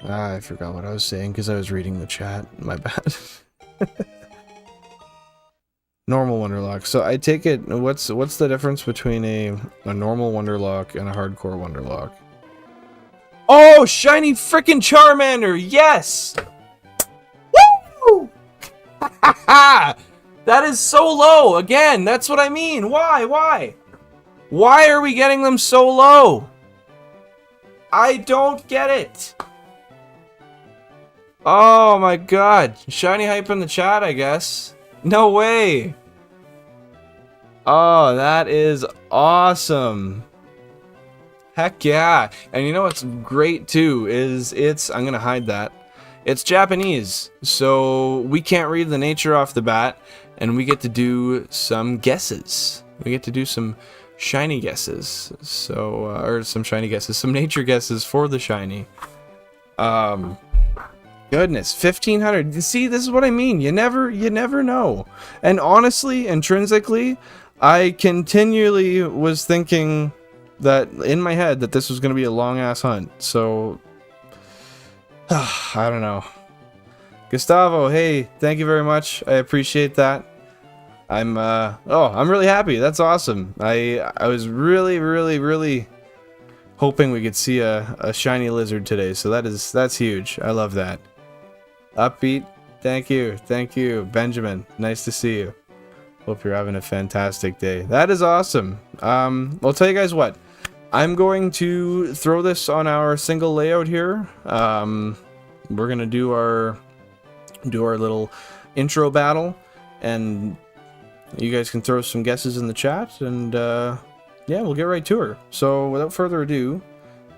I forgot what I was saying because I was reading the chat. My bad. Normal Wonderlock. So I take it, what's the difference between a normal Wonderlock and a hardcore Wonderlock? Oh, shiny frickin' Charmander! Yes! Woo! That is so low! Again, that's what I mean! Why? Why are we getting them so low? I don't get it. Oh my god. Shiny hype in the chat, I guess. No way. Oh, that is awesome. Heck yeah. And you know what's great too is I'm gonna hide that. It's Japanese, so we can't read the nature off the bat, and we get to do some guesses. We get to do some shiny guesses. So, or some shiny guesses, some nature guesses for the shiny. Goodness, 1500. See, this is what I mean. You never know. And honestly, intrinsically, I continually was thinking that in my head that this was going to be a long ass hunt. So I don't know. Gustavo, hey, thank you very much. I appreciate that. I'm really happy. That's awesome. I was really hoping we could see a shiny lizard today. So that's huge. I love that. Upbeat, thank you, Benjamin. Nice to see you. Hope you're having a fantastic day. That is awesome. I'll tell you guys what. I'm going to throw this on our single layout here. We're gonna do our little intro battle, and you guys can throw some guesses in the chat, and yeah, we'll get right to her. So without further ado,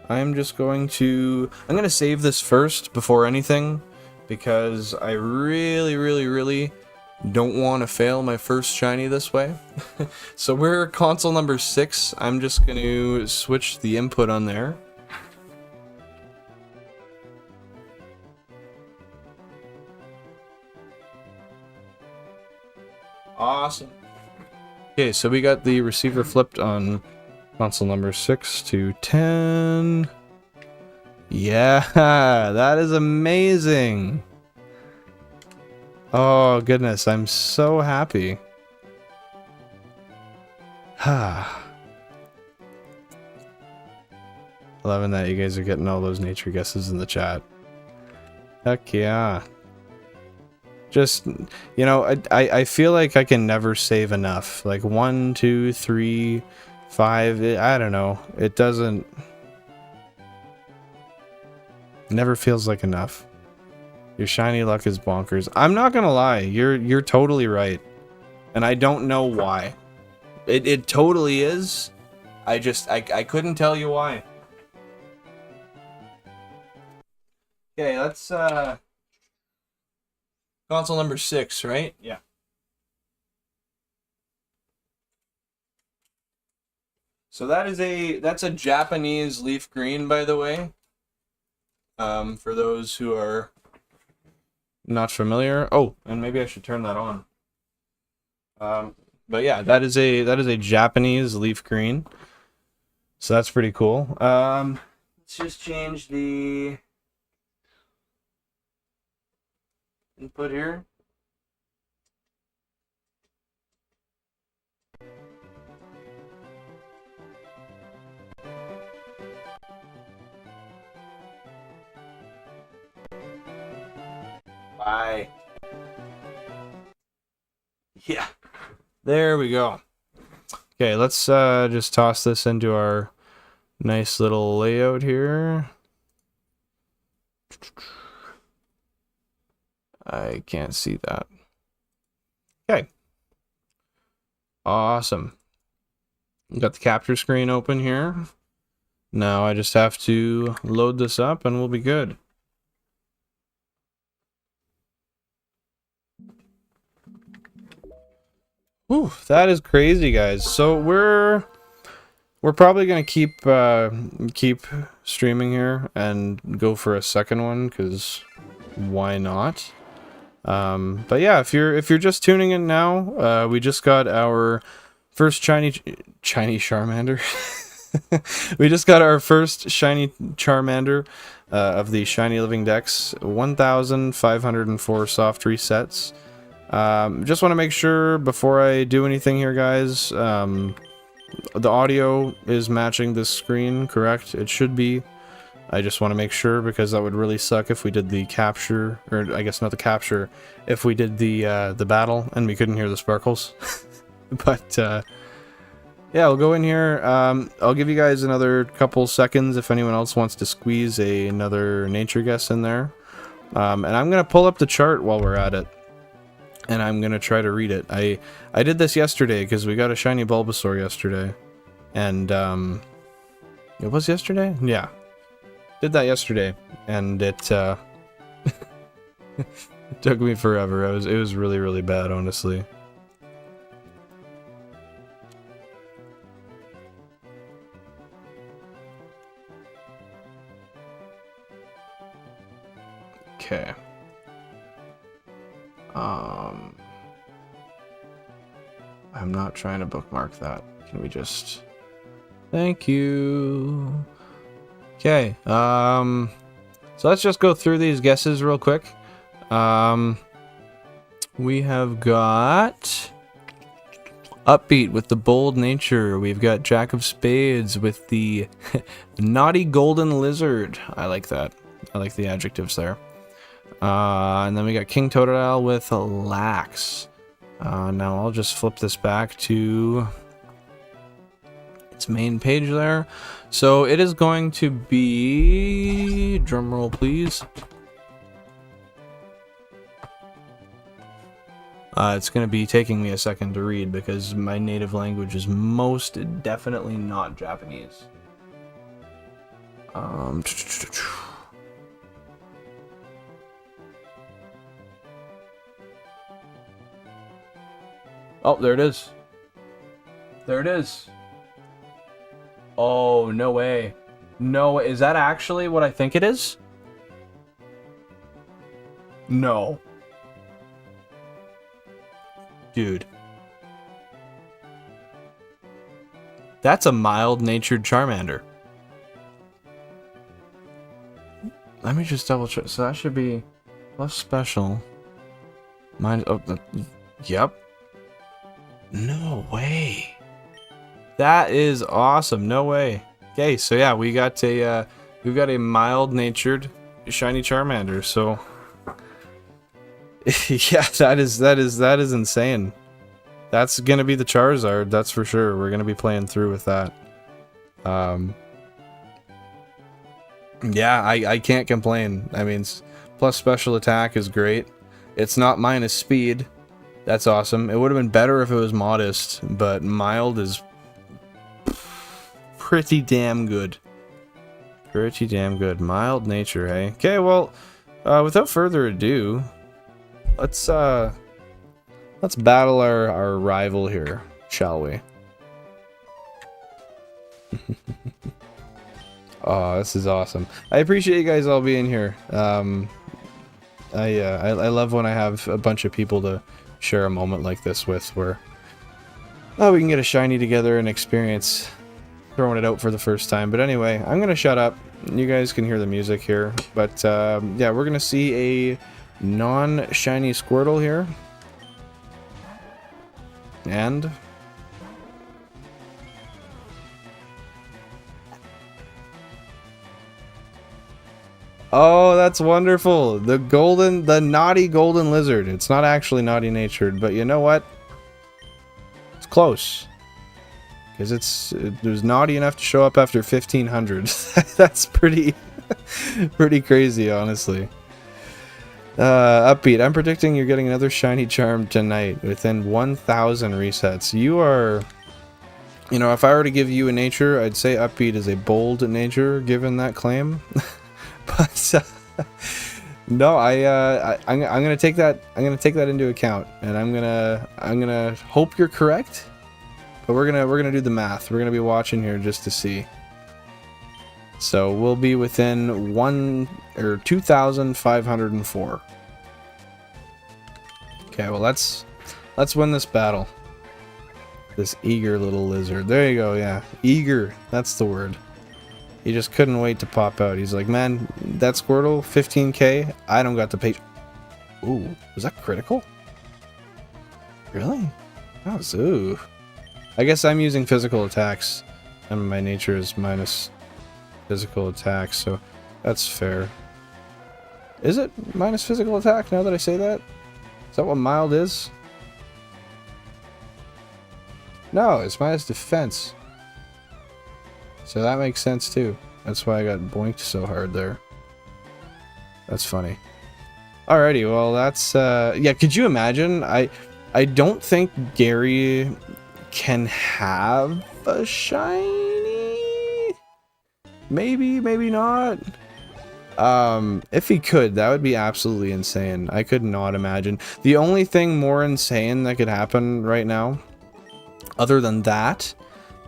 I'm gonna save this first before anything, because I really don't want to fail my first shiny this way. So we're console number 6. I'm just going to switch the input on there. Awesome. Okay, so we got the receiver flipped on console number 6 to 10. Yeah, that is amazing. Oh goodness, I'm so happy. Loving that you guys are getting all those nature guesses in the chat. Heck yeah. Just, you know, I feel like I can never save enough. Like 1, 2, 3, 5, I don't know. It doesn't... Never feels like enough. Your shiny luck is bonkers. I'm not gonna lie, you're totally right. And I don't know why. It totally is. I couldn't tell you why. Okay, let's console number 6, right? Yeah. So that's a Japanese leaf green, by the way. For those who are not familiar. Oh, and maybe I should turn that on. But yeah, that is a Japanese leaf green. So that's pretty cool. Let's just change the input here. Bye. Yeah. There we go. Okay, let's just toss this into our nice little layout here. I can't see that. Okay. Awesome. Got the capture screen open here. Now I just have to load this up and we'll be good. Ooh, that is crazy, guys. So we're probably gonna keep streaming here and go for a second one, because why not? But yeah, if you're just tuning in now, we just got our first shiny Charmander. We just got our first shiny Charmander of the Shiny Living Dex. 1,504 soft resets. Just want to make sure before I do anything here, guys, the audio is matching this screen, correct? It should be. I just want to make sure, because that would really suck if we did the capture, or I guess not the capture, if we did the battle and we couldn't hear the sparkles. But yeah, we'll go in here. I'll give you guys another couple seconds if anyone else wants to squeeze another nature guess in there. And I'm going to pull up the chart while we're at it. And I'm going to try to read it. I did this yesterday because we got a shiny Bulbasaur yesterday. And it was yesterday? Yeah. Did that yesterday. And it took me forever. It was really, really bad, honestly. Okay. I'm not trying to bookmark that. Can we just... Thank you. Okay. So let's just go through these guesses real quick. We have got Upbeat with the bold nature. We've got Jack of Spades with the naughty golden lizard. I like that. I like the adjectives there. And then we got King Totodile with lax. Now I'll just flip this back to its main page there. So it is going to be... Drumroll, please. It's going to be taking me a second to read because my native language is most definitely not Japanese. Oh, there it is. There it is. Oh, no way. No, is that actually what I think it is? No. Dude. That's a mild-natured Charmander. Let me just double check. So that should be less special. Mine. Oh, yep. No way. That is awesome. No way. Okay, so yeah, we've got a mild-natured shiny Charmander. So yeah, that is insane. That's gonna be the Charizard, that's for sure. We're gonna be playing through with that. Yeah, I can't complain. I mean, plus special attack is great. It's not minus speed. That's awesome. It would have been better if it was modest, but mild is pretty damn good. Pretty damn good. Mild nature, hey? Okay, well, without further ado, let's battle our rival here, shall we? Oh, this is awesome. I appreciate you guys all being here. I love when I have a bunch of people to share a moment like this with, where we can get a shiny together and experience throwing it out for the first time. But anyway, I'm gonna shut up. You guys can hear the music here. But yeah, we're gonna see a non-shiny Squirtle here. And oh, that's wonderful. The naughty golden lizard. It's not actually naughty natured, but you know what? It's close. Because it was naughty enough to show up after 1500. That's pretty crazy, honestly. Upbeat, I'm predicting you're getting another shiny charm tonight within 1000 resets. You are... You know, if I were to give you a nature, I'd say Upbeat is a bold nature, given that claim. But no, I'm gonna take that. I'm gonna take that into account, and I'm gonna hope you're correct. But we're gonna do the math. We're gonna be watching here just to see. So we'll be within 2,504. Okay, well let's win this battle. This eager little lizard. There you go. Yeah, eager. That's the word. He just couldn't wait to pop out. He's like, man, that Squirtle, 15k, I don't got the page. Ooh, was that critical? Really? Oh, ooh. I guess I'm using physical attacks, and my nature is minus physical attacks, so that's fair. Is it minus physical attack now that I say that? Is that what mild is? No, it's minus defense. So that makes sense too. That's why I got boinked so hard there. That's funny. Alrighty, well that's yeah, could you imagine? I don't think Gary can have a shiny. Maybe, maybe not. If he could, that would be absolutely insane. I could not imagine. The only thing more insane that could happen right now, other than that,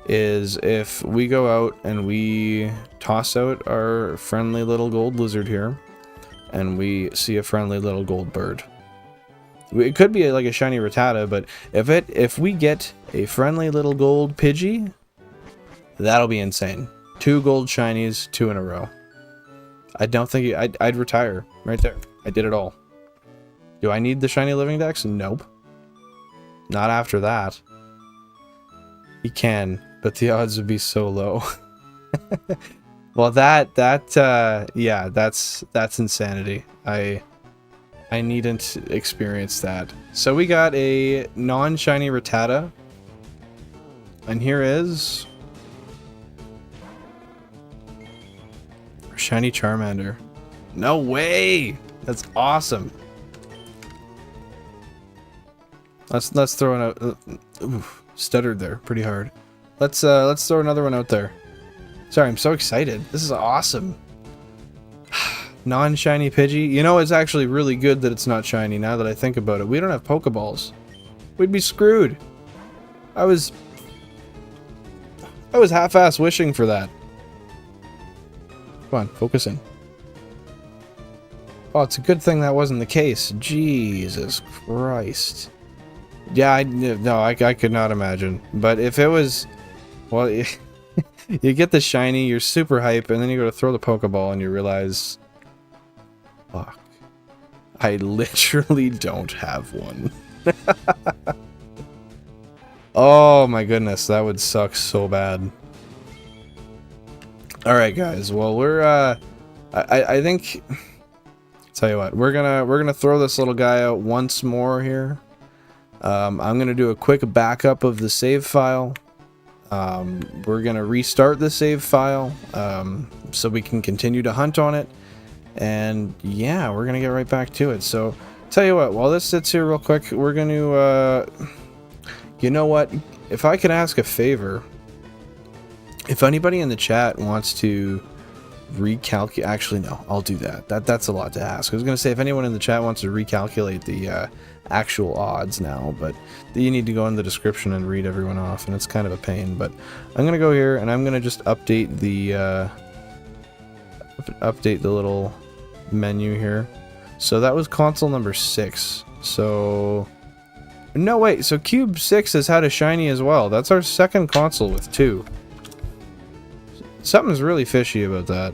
is if we go out and we toss out our friendly little gold lizard here, and we see a friendly little gold bird. It could be like a shiny Rattata, but if we get a friendly little gold Pidgey, that'll be insane. 2 gold shinies, 2 in a row. I don't think I'd retire right there. I did it all. Do I need the Shiny Living Dex? Nope. Not after that. He can, but the odds would be so low. Well, yeah, that's insanity. I needn't experience that. So we got a non-shiny Rattata, and here is our shiny Charmander. No way! That's awesome. Let's throw in a stuttered there pretty hard. Let's throw another one out there. Sorry, I'm so excited. This is awesome. Non-shiny Pidgey. You know, it's actually really good that it's not shiny now that I think about it. We don't have Pokeballs. We'd be screwed. I was half-ass wishing for that. Come on, focus in. Oh, it's a good thing that wasn't the case. Jesus Christ. Yeah, no, I could not imagine. But if it was, well, you get the shiny, you're super hype, and then you go to throw the Pokeball and you realize, fuck, I literally don't have one. Oh my goodness, that would suck so bad. All right, guys. Well, we're I think, tell you what, we're gonna throw this little guy out once more here. I'm gonna do a quick backup of the save file. We're gonna restart the save file so we can continue to hunt on it, and yeah, we're gonna get right back to it. So tell you what, while this sits here real quick, we're gonna you know what, if I could ask a favor, if anybody in the chat wants to recalculate, actually no, I'll do that. That's a lot to ask. I was gonna say if anyone in the chat wants to recalculate the actual odds now, but you need to go in the description and read everyone off, and it's kind of a pain. But I'm gonna go here and I'm gonna just update the little menu here. So that was console number 6. So no, wait, so Cube 6 has had a shiny as well. That's our second console with 2. Something's really fishy about that.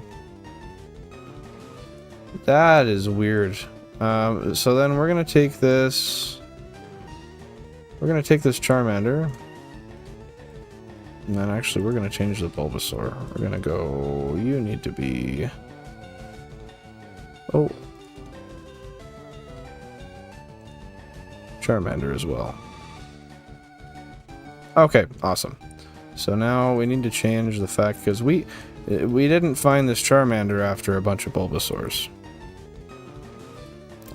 That is weird. So then we're gonna take this. We're gonna take this Charmander, and then actually we're gonna change the Bulbasaur. We're gonna go. You need to be. Oh, Charmander as well. Okay, awesome. So now we need to change the fact, because we didn't find this Charmander after a bunch of Bulbasaurs.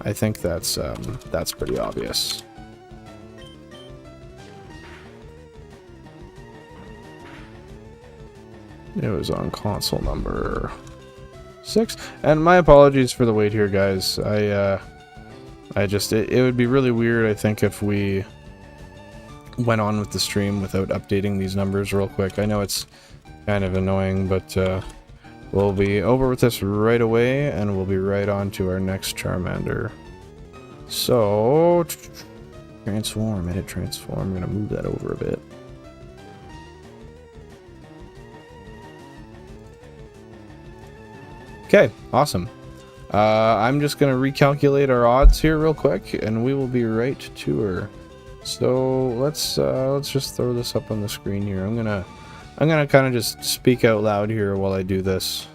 I think that's pretty obvious. It was on console number 6, and my apologies for the wait here, guys. I just it would be really weird, I think, if we went on with the stream without updating these numbers real quick. I know it's kind of annoying, but we'll be over with this right away, and we'll be right on to our next Charmander. So, transform, edit transform. I'm going to move that over a bit. Okay, awesome. I'm just going to recalculate our odds here real quick, and we will be right to her. So let's just throw this up on the screen here. I'm gonna kind of just speak out loud here while I do this.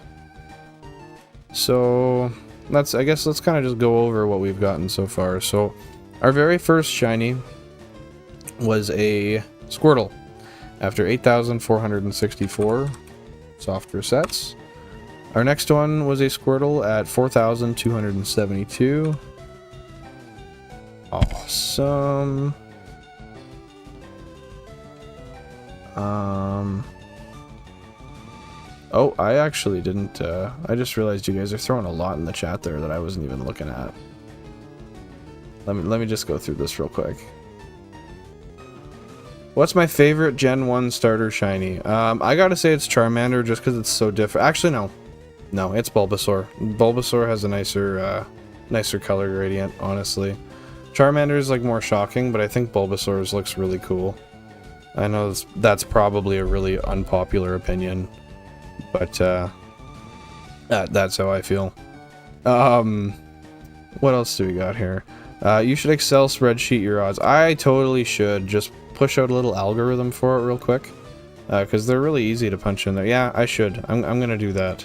So I guess let's kind of just go over what we've gotten so far. So our very first shiny was a Squirtle. after 8,464 soft resets. Our next one was a Squirtle at 4,272. Awesome. Oh, I actually didn't, I just realized you guys are throwing a lot in the chat there that I wasn't even looking at. Let me just go through this real quick. What's my favorite Gen 1 starter shiny? I gotta say it's Charmander just because it's so different. Actually, no. No, it's Bulbasaur. Bulbasaur has a nicer color gradient, honestly. Charmander is like more shocking, but I think Bulbasaur's looks really cool. I know that's probably a really unpopular opinion, but that's how I feel. What else do we got here? You should Excel spreadsheet your odds. I totally should just push out a little algorithm for it real quick, because they're really easy to punch in there. Yeah, I should. I'm gonna do that.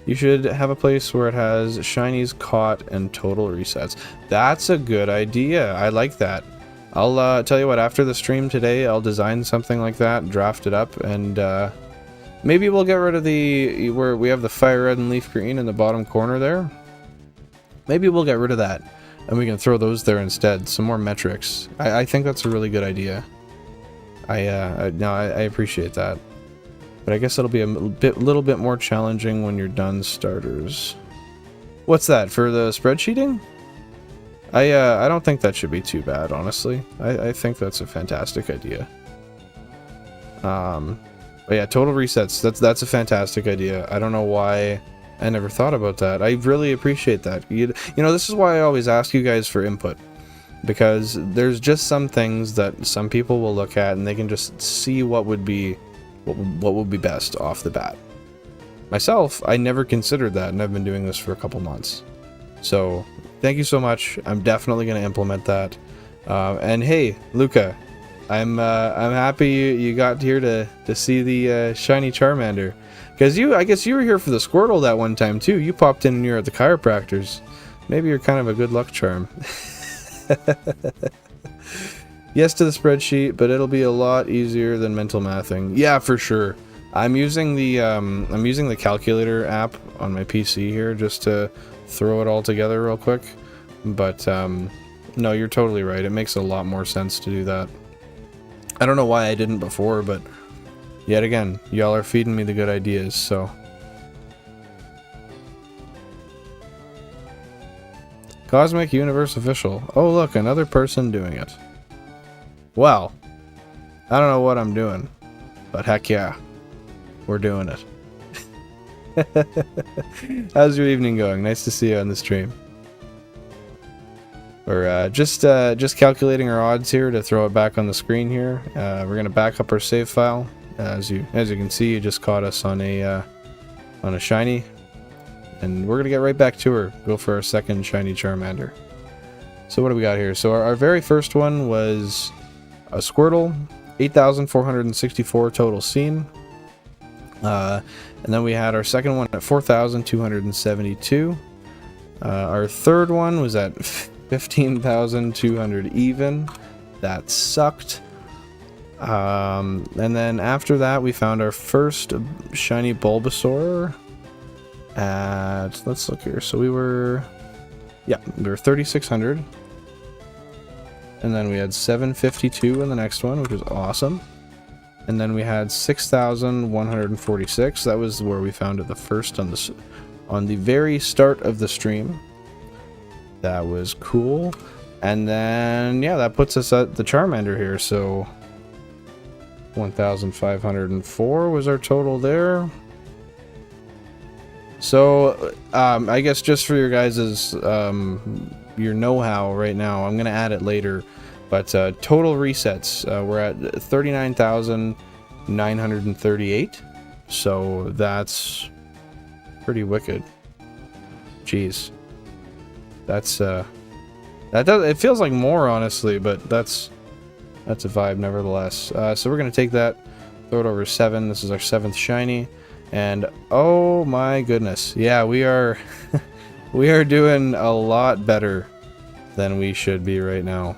You should have a place where it has shinies, caught, and total resets. That's a good idea. I like that. I'll tell you what, after the stream today, I'll design something like that, draft it up, and maybe we'll get rid of where we have the Firered and Leafgreen in the bottom corner there. Maybe we'll get rid of that, and we can throw those there instead. Some more metrics. I think that's a really good idea. I appreciate that. But I guess it'll be a little bit more challenging when you're done starters. What's that, for the spreadsheeting? I don't think that should be too bad, honestly. I think that's a fantastic idea. But yeah, total resets. That's a fantastic idea. I don't know why I never thought about that. I really appreciate that. You know, this is why I always ask you guys for input, because there's just some things that some people will look at and they can just see what would be best off the bat. Myself, I never considered that, and I've been doing this for a couple months. So thank you so much. I'm definitely going to implement that. And hey, Luca, I'm happy you got here to see the shiny Charmander, because I guess you were here for the Squirtle that one time too. You popped in and you're at the chiropractor's. Maybe you're kind of a good luck charm. Yes to the spreadsheet, but it'll be a lot easier than mental mathing. Yeah, for sure. I'm using the calculator app on my PC here just to throw it all together real quick. But no, you're totally right. It makes a lot more sense to do that. I don't know why I didn't before, but yet again, y'all are feeding me the good ideas, so. Cosmic Universe Official. Oh look, another person doing it. Well, I don't know what I'm doing, but heck yeah, we're doing it. How's your evening going? Nice to see you on the stream. We're just calculating our odds here to throw it back on the screen here. We're gonna back up our save file. As you can see, you just caught us on a shiny, and we're gonna get right back to her. Go for our second shiny Charmander. So what do we got here? So our very first one was a Squirtle, 8,464 total seen. And then we had our second one at 4,272. Our third one was at 15,200 even. That sucked. And then after that, we found our first shiny Bulbasaur at, let's look here. So we were 3,600. And then we had 752 in the next one, which was awesome. And then we had 6,146. That was where we found it the first on the very start of the stream. That was cool. And then, yeah, that puts us at the Charmander here. So 1,504 was our total there. So I guess just for your guys's your know-how right now, I'm gonna add it later, but total resets, we're at 39,938, so that's pretty wicked. Jeez, that's it feels like more, honestly, but that's a vibe nevertheless. So we're gonna take that, throw it over 7. This is our 7th shiny, and oh my goodness, yeah, we are we are doing a lot better than we should be right now.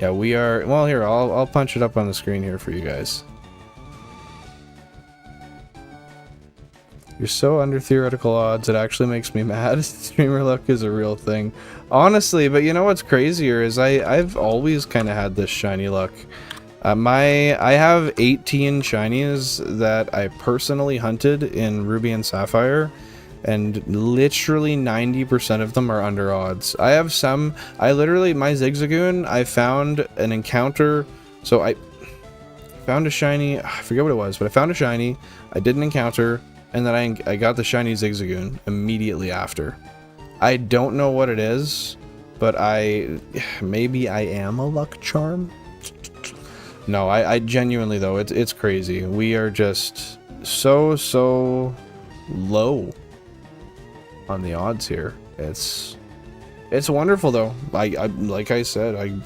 Yeah, we are... Well, here, I'll punch it up on the screen here for you guys. You're so under theoretical odds, it actually makes me mad. Streamer luck is a real thing. Honestly, but you know what's crazier is I've always kind of had this shiny luck. I have 18 shinies that I personally hunted in Ruby and Sapphire, and literally 90% of them are under odds. I have some, my 𝐬𝐸𝐧𝐲, I found an encounter, so I found a shiny, I forget what it was, but I found a shiny, I did an encounter, and then I got the shiny 𝐬𝐸𝐧𝐲 immediately after. I don't know what it is, but maybe I am a luck charm? No, I genuinely though, it's crazy. We are just so low on the odds here. It's wonderful though. I like I said,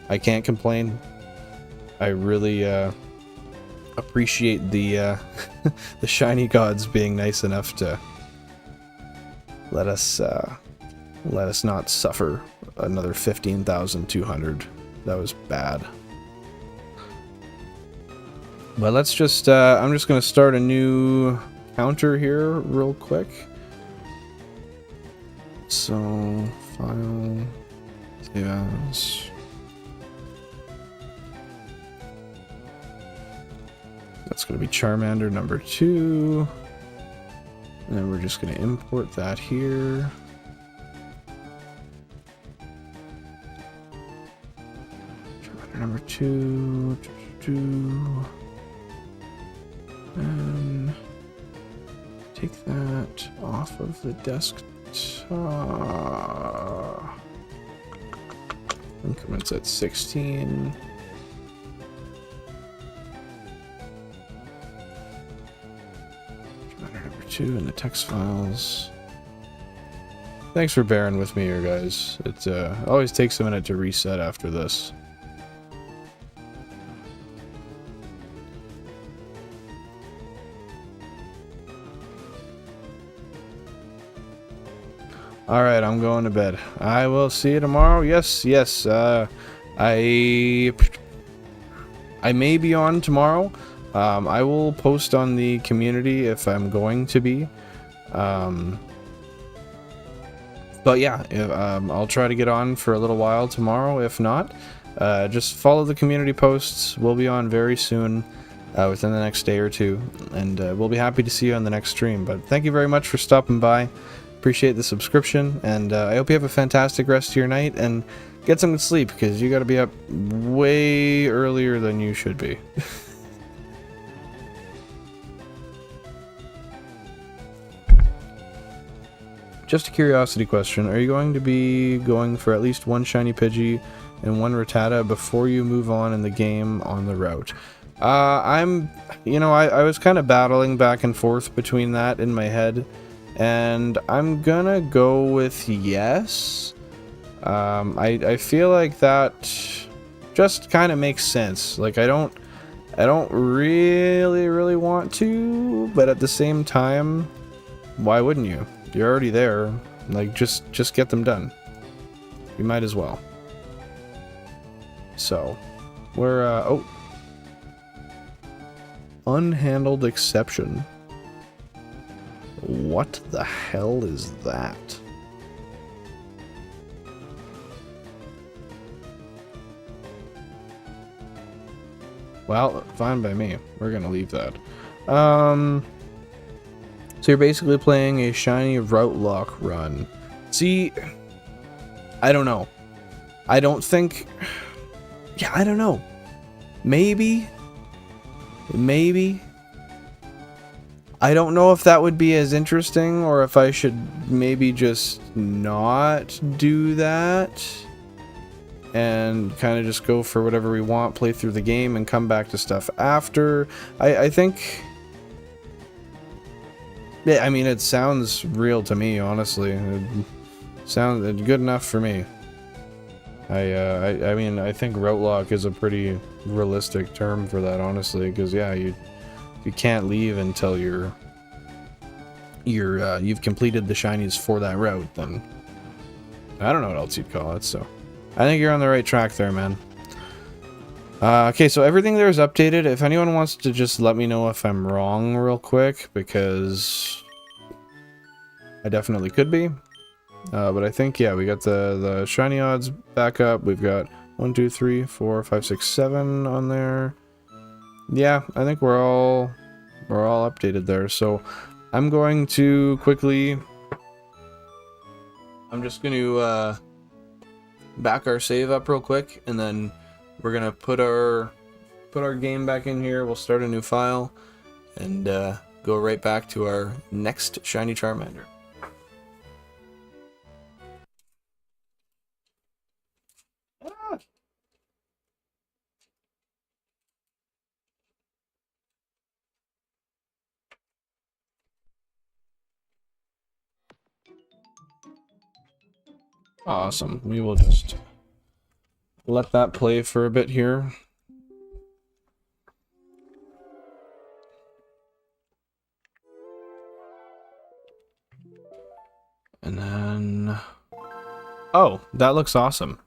I can't complain. I really appreciate the the shiny gods being nice enough to let us not suffer another 15,200. That was bad. But let's just I'm just gonna start a new counter here real quick. So file, save as. That's going to be Charmander number 2. And then we're just going to import that here. Charmander number 2. And take that off of the desktop. Increments at 16. Number 2 in the text files. Thanks for bearing with me here, guys. It always takes a minute to reset after this. Alright, I'm going to bed. I will see you tomorrow. Yes. I may be on tomorrow. I will post on the community if I'm going to be. But yeah, I'll try to get on for a little while tomorrow. If not, just follow the community posts. We'll be on very soon, within the next day or two. And we'll be happy to see you on the next stream. But thank you very much for stopping by. Appreciate the subscription. And I hope you have a fantastic rest of your night. And get some sleep, because you got to be up way earlier than you should be. Just a curiosity question. Are you going to be going for at least one shiny Pidgey and one Rattata before you move on in the game on the route? I was kind of battling back and forth between that in my head, and I'm gonna go with yes. I feel like that just kind of makes sense. Like I don't really want to, but at the same time, why wouldn't you? You're already there. Like just get them done. You might as well. So, we're oh, unhandled exception. What the hell is that? Well, fine by me. We're gonna leave that. So you're basically playing a shiny route lock run. See, I don't know. I don't think... Yeah, I don't know. Maybe. I don't know if that would be as interesting, or if I should maybe just not do that and kind of just go for whatever we want, play through the game, and come back to stuff after. I think... Yeah, I mean, it sounds real to me, honestly. It sounds good enough for me. I mean, I think route lock is a pretty realistic term for that, honestly, because yeah, you can't leave until you've completed the shinies for that route. Then I don't know what else you'd call it. So I think you're on the right track there, man. Okay, so everything there is updated. If anyone wants to just let me know if I'm wrong real quick, because I definitely could be. But I think, yeah, we got the shiny odds back up. We've got 1, 2, 3, 4, 5, 6, 7 on there. Yeah, I think we're all updated there. So I'm going to quickly... I'm just going to back our save up real quick, and then we're going to put our game back in here. We'll start a new file and go right back to our next shiny Charmander. Awesome. We will just let that play for a bit here. And then... Oh, that looks awesome.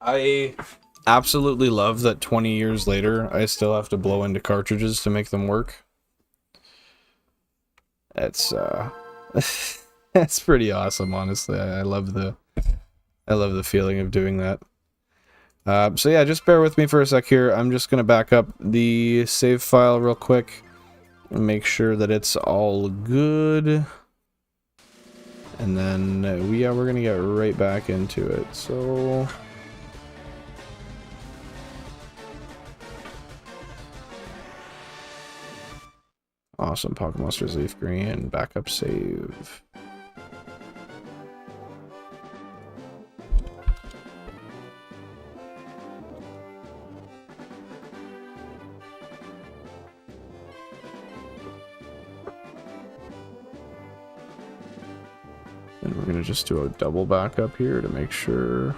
I absolutely love that 20 years later, I still have to blow into cartridges to make them work. That's that's pretty awesome, honestly. I love the feeling of doing that. So yeah, just bear with me for a sec here. I'm just gonna back up the save file real quick and make sure that it's all good. And then we're gonna get right back into it. So awesome, Pocket Monsters Leafgreen, backup save. And we're gonna just do a double backup here to make sure.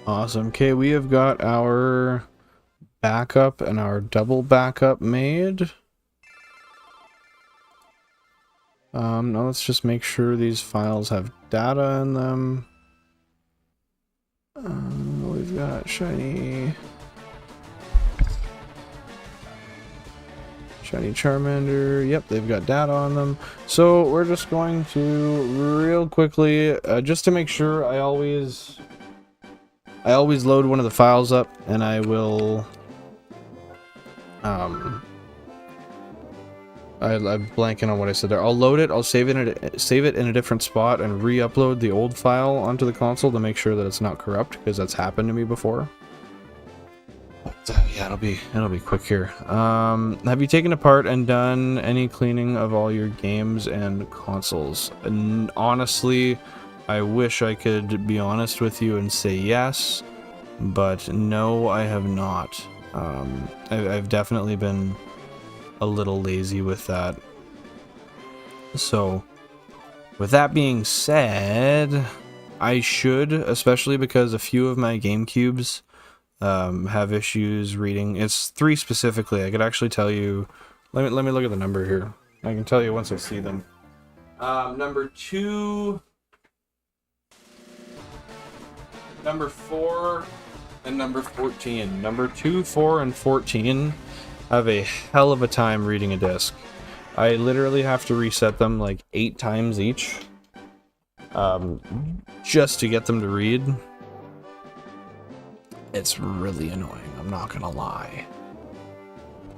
Awesome. Okay, we have got our backup and our double backup made. Now let's just make sure these files have data in them. We've got Shiny Charmander. Yep, they've got data on them. So we're just going to real quickly, just to make sure, I always load one of the files up, and I will I'm blanking on what I said there. I'll load it, I'll save it in a different spot, and re-upload the old file onto the console to make sure that it's not corrupt, because that's happened to me before. But, yeah, it'll be quick here. Have you taken apart and done any cleaning of all your games and consoles? And honestly, I wish I could be honest with you and say yes, but no, I have not. I've definitely been a little lazy with that. So, with that being said, I should, especially because a few of my Gamecubes have issues reading. It's 3 specifically. I could actually tell you. Let me look at the number here. I can tell you once I see them. Number 2, number 4, and number 14. Number 2, 4, and 14 have a hell of a time reading a disc. I literally have to reset them like 8 times each, just to get them to read. It's really annoying, I'm not gonna lie.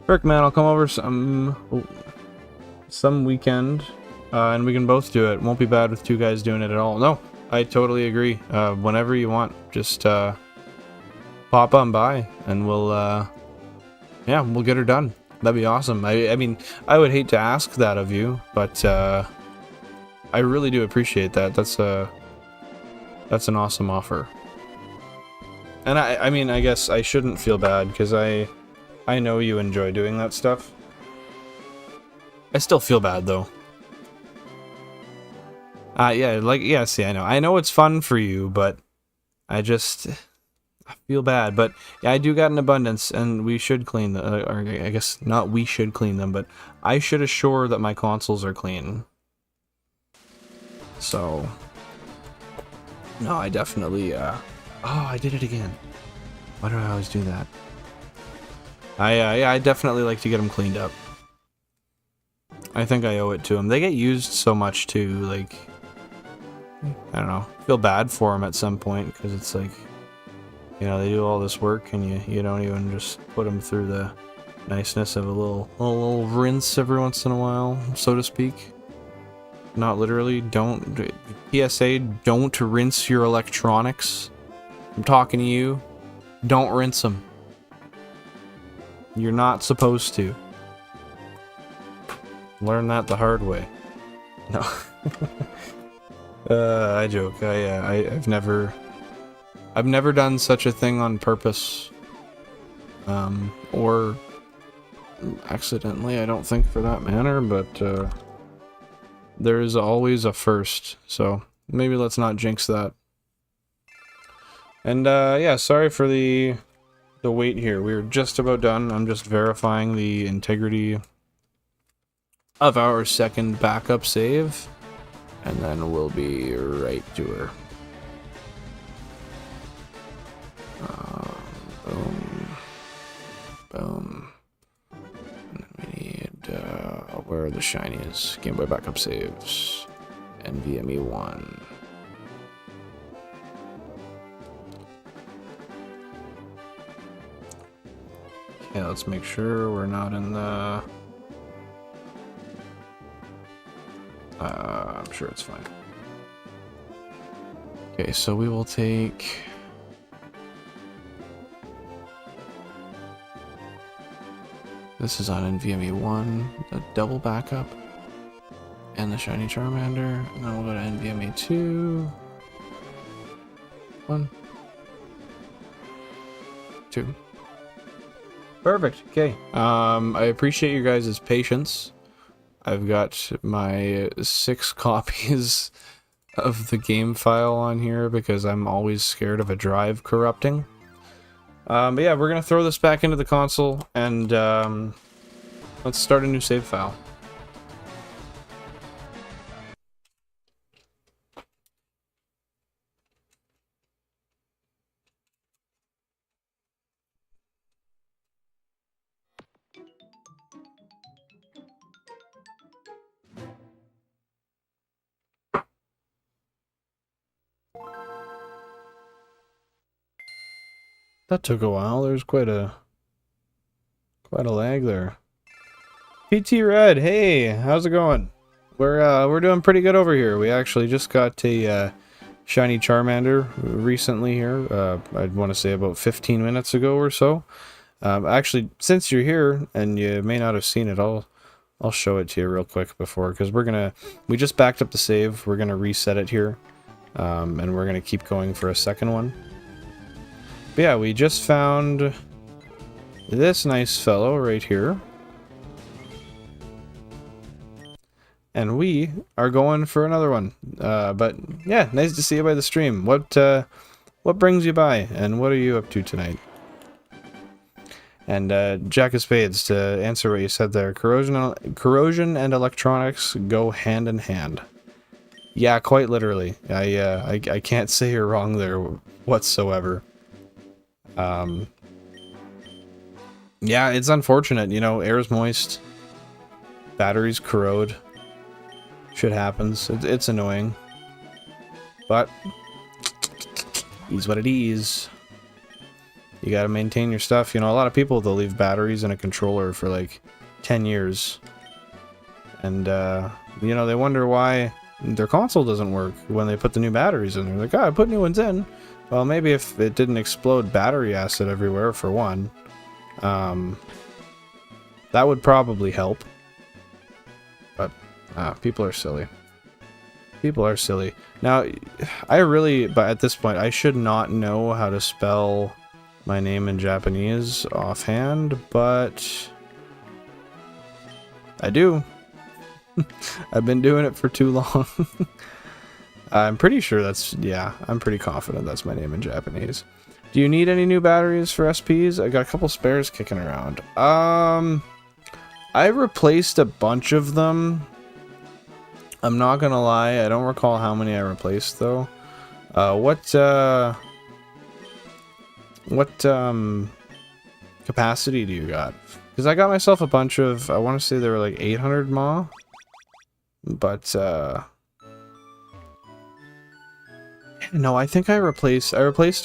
Frick, man, I'll come over some weekend, and we can both do it. Won't be bad with 2 guys doing it at all. No, I totally agree. Whenever you want, just pop on by, and we'll get her done. That'd be awesome. I mean, I would hate to ask that of you, but I really do appreciate that. That's That's an awesome offer. And I mean, I guess I shouldn't feel bad, because I know you enjoy doing that stuff. I still feel bad, though. Yeah, like, yeah, see, I know it's fun for you, but I feel bad. But yeah, I do got an abundance, and we should clean the, or I guess not we should clean them, but I should assure that my consoles are clean. So, no, I definitely, oh, I did it again. Why do I always do that? Yeah, I definitely like to get them cleaned up. I think I owe it to them. They get used so much too, like, I don't know, feel bad for them at some point, because it's like, you know, they do all this work and you don't even just put them through the niceness of a little rinse every once in a while, so to speak. Not literally, don't, PSA, don't rinse your electronics. I'm talking to you. Don't rinse them. You're not supposed to. Learn that the hard way. No. I joke. I've never done such a thing on purpose. Or accidentally, I don't think, for that matter, but there is always a first, so maybe let's not jinx that. And yeah, sorry for the wait here. We're just about done. I'm just verifying the integrity of our second backup save, and then we'll be right to her. Boom. Boom. And then we need, where are the shinies? Game Boy backup saves. NVMe 1. Okay, let's make sure we're not in the... I'm sure it's fine. Okay, so we will take... This is on NVMe 1, the double backup, and the Shiny Charmander, and then we'll go to NVMe 2. 1. 2. Perfect, okay. I appreciate you guys' patience. I've got my 6 copies of the game file on here because I'm always scared of a drive corrupting. But yeah, we're gonna throw this back into the console and let's start a new save file. That took a while. There's quite a lag there. PT Red, hey, how's it going? We're doing pretty good over here. We actually just got a Shiny Charmander recently here. I'd want to say about 15 minutes ago or so. Actually, since you're here and you may not have seen it, I'll show it to you real quick before, because we just backed up the save. We're gonna reset it here, and we're gonna keep going for a second one. But yeah, we just found this nice fellow right here. And we are going for another one. But yeah, nice to see you by the stream. What brings you by, and what are you up to tonight? And Jack of Spades, to answer what you said there, corrosion and electronics go hand in hand. Yeah, quite literally. I can't say you're wrong there whatsoever. Yeah, it's unfortunate, you know, air's moist, batteries corrode. Shit happens. It's annoying. But is what it is. You gotta maintain your stuff. You know, a lot of people, they'll leave batteries in a controller for like 10 years. And, you know, they wonder why their console doesn't work when they put the new batteries in. They're like, oh, I put new ones in. Well, maybe if it didn't explode battery acid everywhere, for one. That would probably help. But, people are silly. People are silly. Now, I really, but at this point, I should not know how to spell my name in Japanese offhand, but I do. I've been doing it for too long. I'm pretty sure that's, yeah, I'm pretty confident that's my name in Japanese. Do you need any new batteries for SPs? I got a couple spares kicking around. I replaced a bunch of them. I'm not gonna lie, I don't recall how many I replaced though. What capacity do you got? Because I got myself a bunch of, I want to say they were like 800 mAh, but no, I think I replaced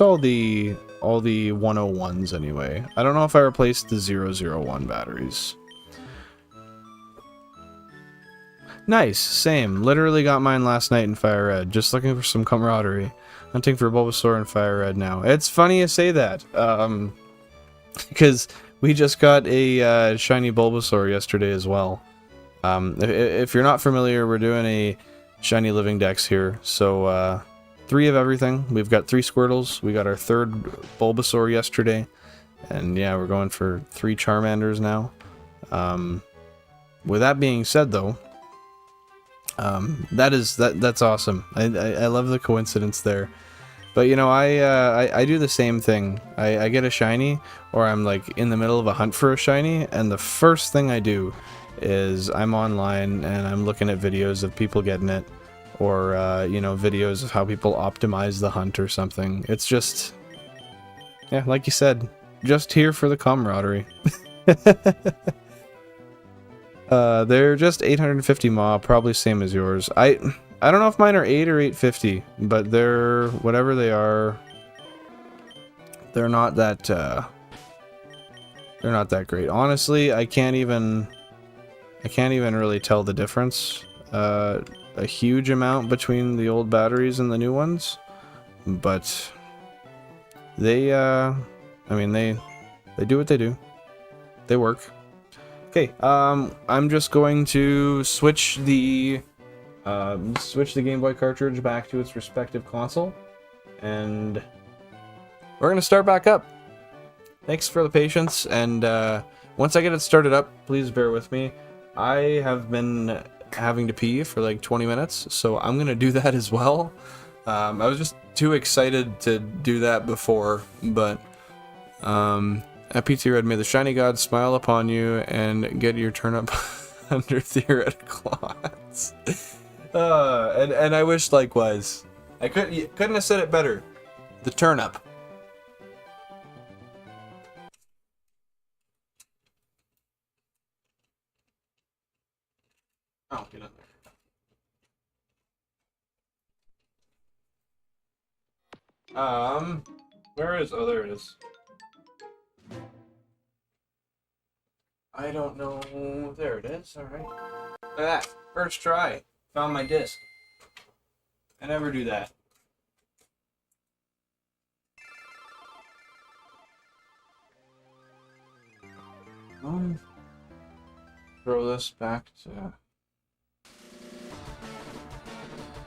all the 101s anyway. I don't know if I replaced the 001 batteries. Nice, same. Literally got mine last night in Firered. Just looking for some camaraderie. Hunting for Bulbasaur in Firered now. It's funny you say that. Because we just got a shiny Bulbasaur yesterday as well. If you're not familiar, we're doing a Shiny Living Dex here. So, 3 of everything. We've got 3 Squirtles. We got our 3rd Bulbasaur yesterday. And yeah, we're going for 3 Charmanders now. With that being said though, that's awesome. I love the coincidence there. But you know, I do the same thing. I get a shiny, or I'm like in the middle of a hunt for a shiny, and the first thing I do is I'm online and I'm looking at videos of people getting it, or you know, videos of how people optimize the hunt or something. It's just, yeah, like you said, just here for the camaraderie. They're just 850 mAh, probably same as yours. I don't know if mine are 8 or 850, but they're whatever they are. They're not that great. Honestly, I can't even really tell the difference a huge amount between the old batteries and the new ones, but they I mean they do what they do. They work. Okay, I'm just going to switch the Game Boy cartridge back to its respective console, and we're gonna start back up. Thanks for the patience, and once I get it started up, please bear with me. I have been having to pee for like 20 minutes, so I'm gonna do that as well. I was just too excited to do that before, but at PT Red, may the shiny gods smile upon you and get your turnip under theoretical odds. And I wish likewise. I couldn't have said it better. The turnip. Oh, get up there. Where is? Oh, there it is. I don't know. There it is. Alright. Look at that. First try. Found my disc. I never do that. Throw this back to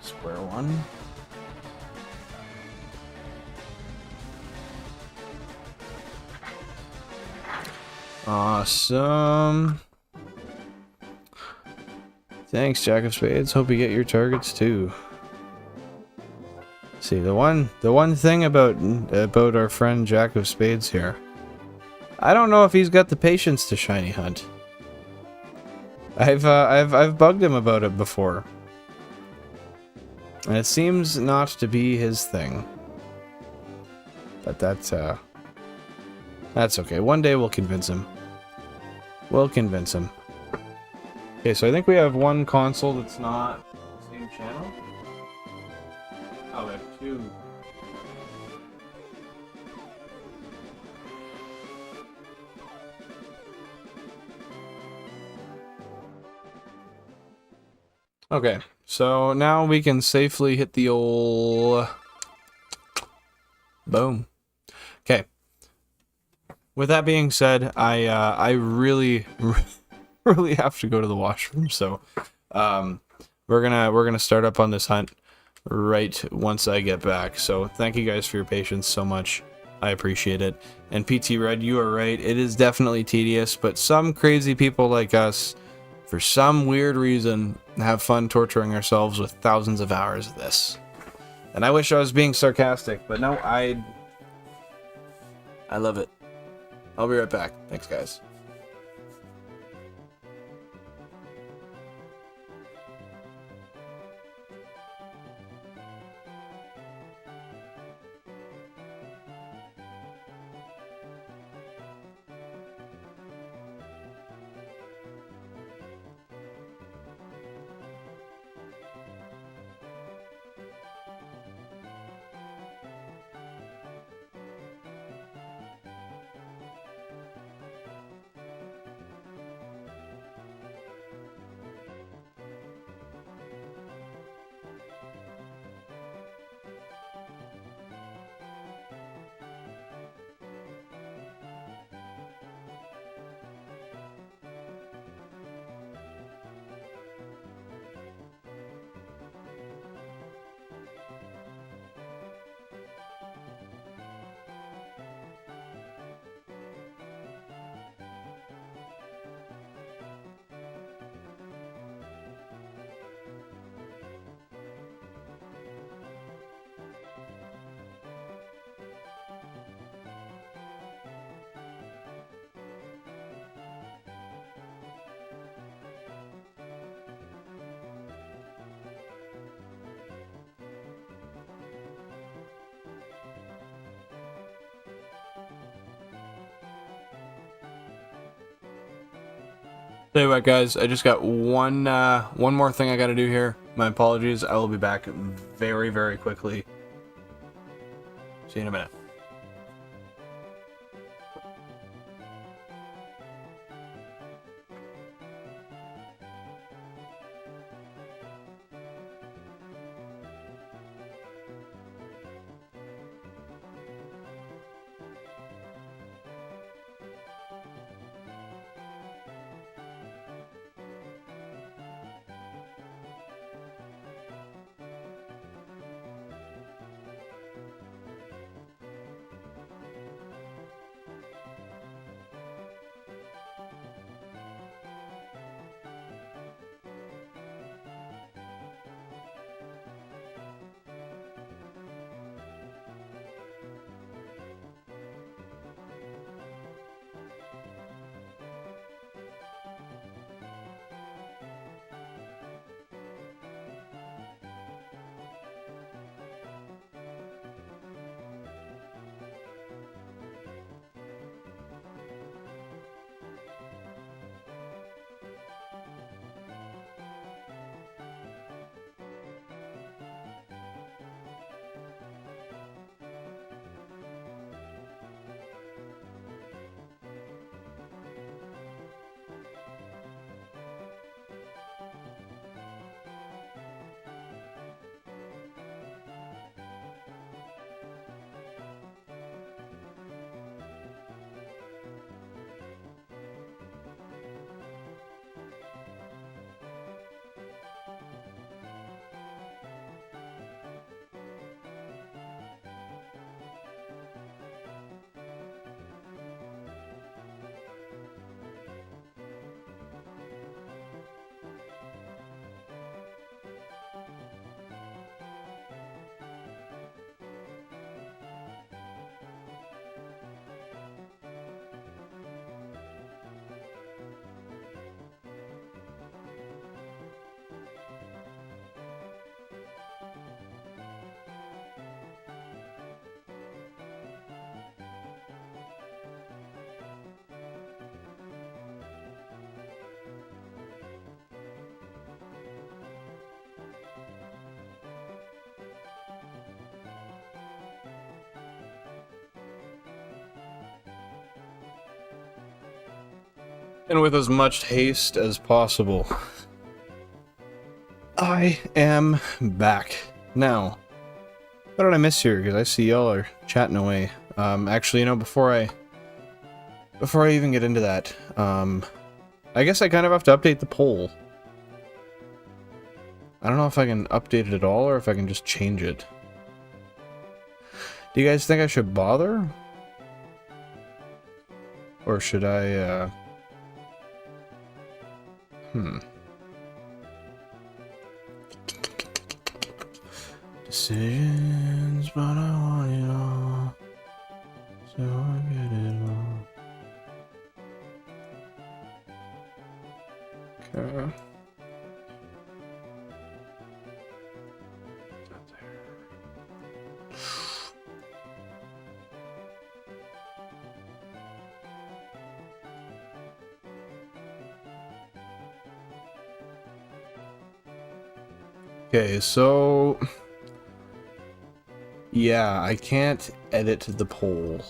square one. Awesome. Thanks, Jack of Spades. Hope you get your targets too. See, the one thing about our friend Jack of Spades here, I don't know if he's got the patience to shiny hunt. I've bugged him about it before, and it seems not to be his thing. But that's okay. One day we'll convince him. We'll convince him. Okay, so I think we have one console that's not the same channel. Oh, we have 2. Okay, so now we can safely hit the old boom. Okay. With that being said, I really really have to go to the washroom, so we're gonna start up on this hunt right once I get back. So thank you guys for your patience so much. I appreciate it. And PT Red, you are right. It is definitely tedious, but some crazy people like us, for some weird reason, have fun torturing ourselves with thousands of hours of this. And I wish I was being sarcastic, but no, I love it. I'll be right back. Thanks, guys. Tell you what, guys, I just got one more thing I gotta do here. My apologies. I will be back very, very quickly. See you in a minute. And with as much haste as possible, I am back. Now, what did I miss here? Because I see y'all are chatting away. Actually, you know, before I even get into that, I guess I kind of have to update the poll. I don't know if I can update it at all or if I can just change it. Do you guys think I should bother? Or should I, Decisions, but I want it all. So I get it all. Okay. Okay, so yeah, I can't edit the poll,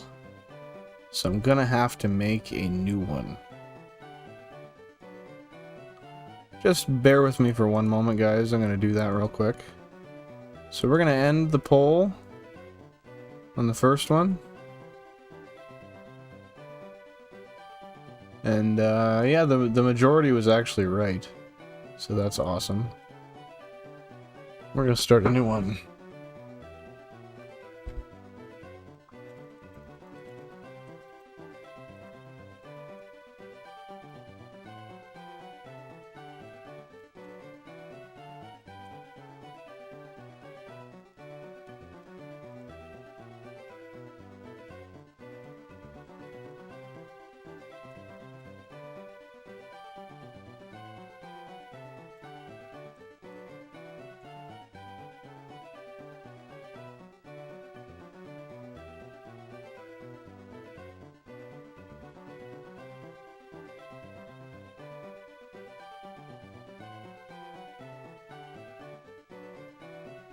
so I'm gonna have to make a new one. Just bear with me for one moment, guys. I'm gonna do that real quick. So we're gonna end the poll on the first one. And yeah, the majority was actually right. So that's awesome. We're gonna start a new one.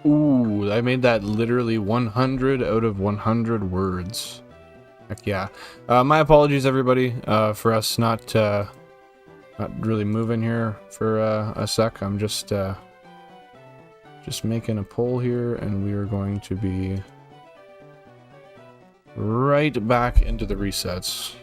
Ooh, I made that literally 100 out of 100 words. Heck yeah. My apologies, everybody, for us not really moving here for a sec. I'm just making a poll here, and we are going to be right back into the resets.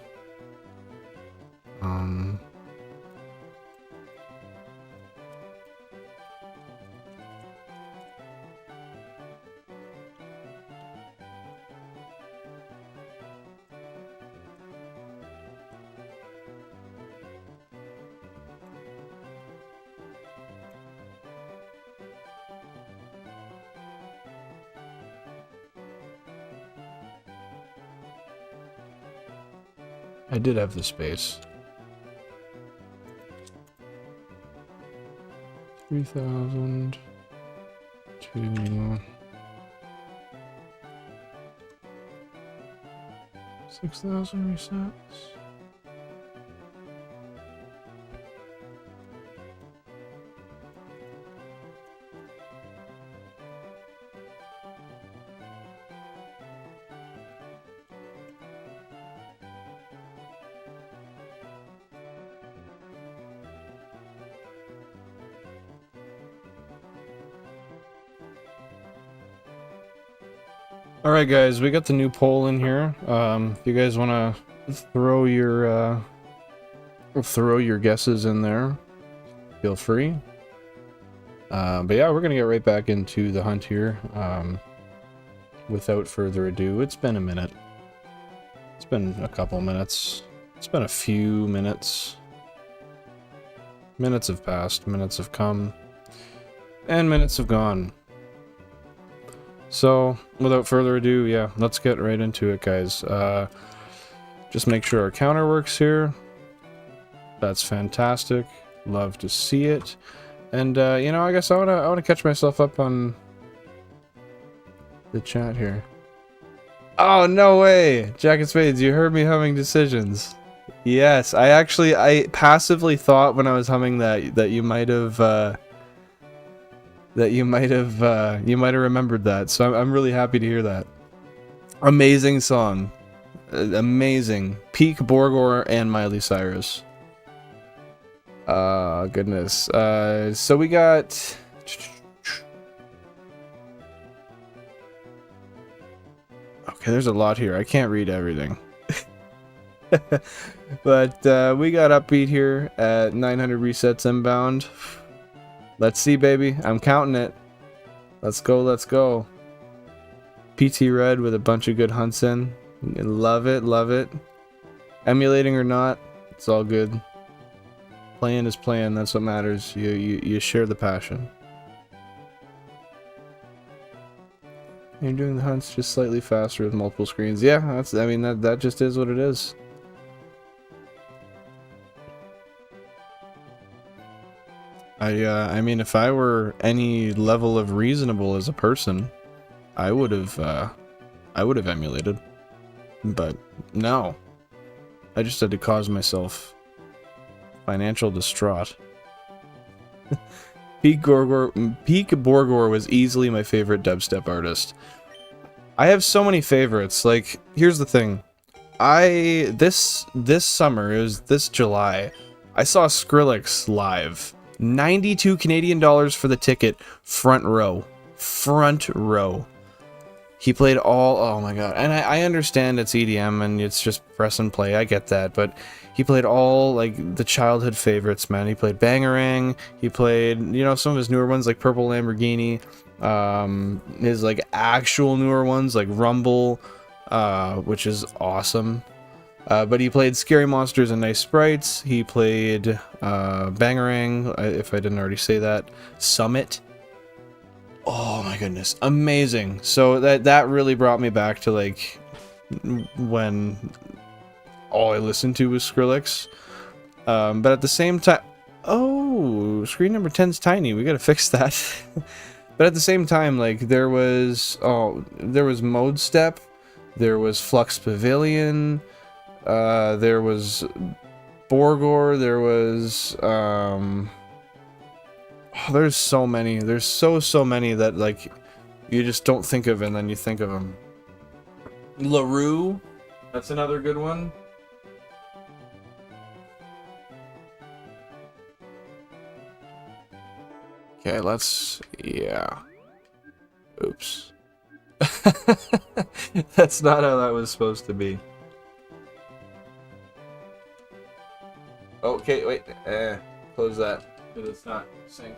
I did have the space. 3,000 to 6,000 resets. Alright guys, we got the new poll in here. If you guys want to throw your guesses in there, feel free. But yeah, we're gonna get right back into the hunt here. Without further ado, it's been a minute. It's been a couple minutes. It's been a few minutes. Minutes have passed, minutes have come, and minutes have gone. So, without further ado, yeah, let's get right into it, guys. Just make sure our counter works here. That's fantastic. Love to see it. And, you know, I guess I wanna catch myself up on the chat here. Oh, no way! Jack and Spades, you heard me humming Decisions. Yes, I passively thought when I was humming that you might have, you might have remembered that, so I'm really happy to hear that. Amazing song. Amazing. Peak Borgor and Miley Cyrus. Goodness. So we got... Okay, there's a lot here. I can't read everything. But we got Upbeat here at 900 resets inbound. Let's see, baby. I'm counting it. Let's go, let's go. PT Red with a bunch of good hunts in. Love it, love it. Emulating or not, it's all good. Playing is playing, that's what matters. You share the passion. You're doing the hunts just slightly faster with multiple screens. Yeah, I mean that just is what it is. I mean, if I were any level of reasonable as a person, I would have emulated. But no. I just had to cause myself financial distraught. Peak Borgor was easily my favorite dubstep artist. I have so many favorites. Like, here's the thing. This summer, it was this July, I saw Skrillex live. 92 Canadian dollars for the ticket, front row. Front row. He played all, oh my god, and I understand it's EDM and it's just press and play, I get that, but he played all, like, the childhood favorites, man. He played Bangarang, he played, you know, some of his newer ones, like Purple Lamborghini, his, like, actual newer ones, like Rumble, which is awesome. But he played Scary Monsters and Nice Sprites, he played, Bangarang, if I didn't already say that, Summit. Oh my goodness, amazing. So that really brought me back to, like, when all I listened to was Skrillex. But at the same time, oh, screen number 10's tiny, we gotta fix that. But at the same time, like, there was Mode Step, there was Flux Pavilion, there was Borgor, there was, oh, there's so many. There's so many that, like, you just don't think of and then you think of them. LaRue, that's another good one. Okay, yeah. Oops. That's not how that was supposed to be. Okay, wait. Close that. It's not synced.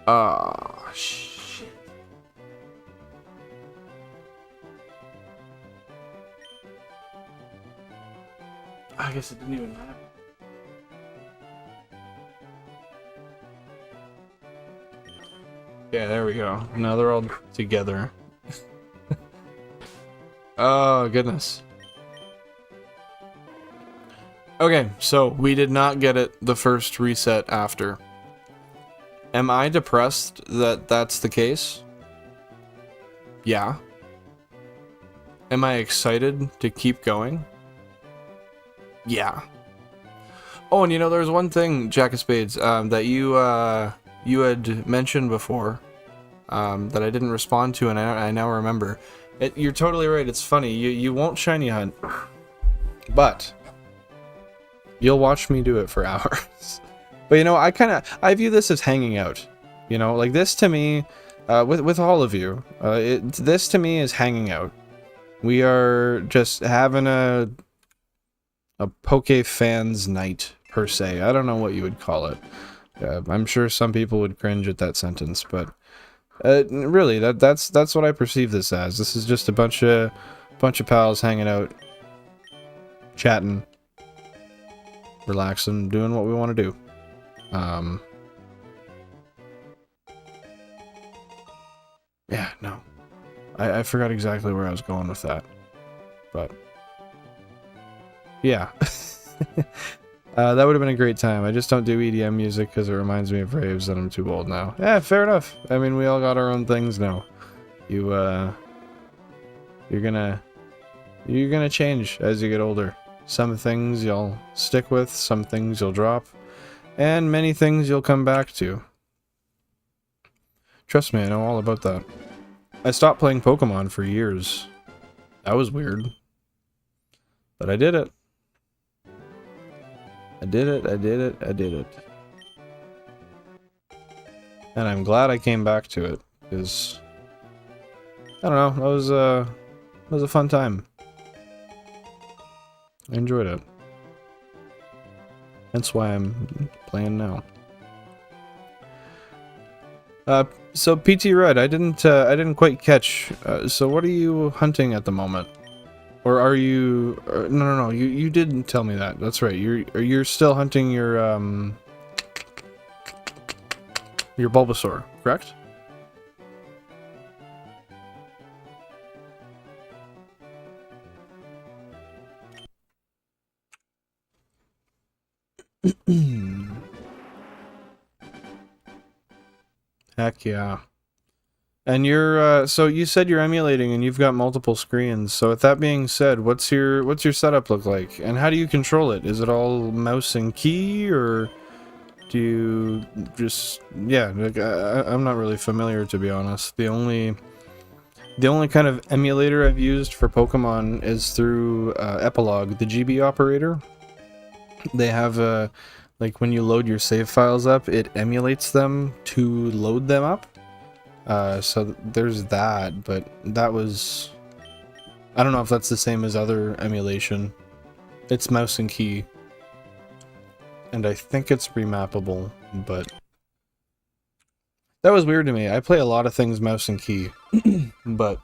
Oh, shit. I guess it didn't even matter. Yeah, there we go. Now they're all together. Oh, goodness. Okay, so we did not get it the first reset after. Am I depressed that that's the case? Yeah. Am I excited to keep going? Yeah. Oh, and you know, there's one thing, Jack of Spades, that you had mentioned before, that I didn't respond to, and I now remember. You're totally right, it's funny, you won't shiny hunt, but you'll watch me do it for hours. But you know, I view this as hanging out. You know, like this to me, with all of you, this to me is hanging out. We are just having a Poke fans night, per se. I don't know what you would call it. I'm sure some people would cringe at that sentence, but really, that's what I perceive this as. This is just a bunch of pals hanging out, chatting, relaxing, doing what we want to do. Yeah, no. I forgot exactly where I was going with that. But yeah. That would have been a great time. I just don't do EDM music because it reminds me of raves and I'm too old now. Yeah, fair enough. I mean, we all got our own things now. You're gonna change as you get older. Some things you'll stick with, some things you'll drop, and many things you'll come back to. Trust me, I know all about that. I stopped playing Pokemon for years. That was weird. But I did it. I did it. And I'm glad I came back to it, because I don't know, that was a fun time. I enjoyed it. That's why I'm playing now. So PT Red, I didn't quite catch. So what are you hunting at the moment? Or are you? No. You didn't tell me that. That's right. You're still hunting your Bulbasaur, correct? Heck yeah. And you're so you said you're emulating and you've got multiple screens. So with that being said, what's your setup look like? And how do you control it? Is it all mouse and key, or do you just like, I'm not really familiar, to be honest. The only kind of emulator I've used for Pokemon is through Epilogue, the GB operator. They have a like when you load your save files up, it emulates them to load them up. So there's that, but that was... I don't know if that's the same as other emulation. It's mouse and key. And I think it's remappable, but... That was weird to me. I play a lot of things mouse and key, but...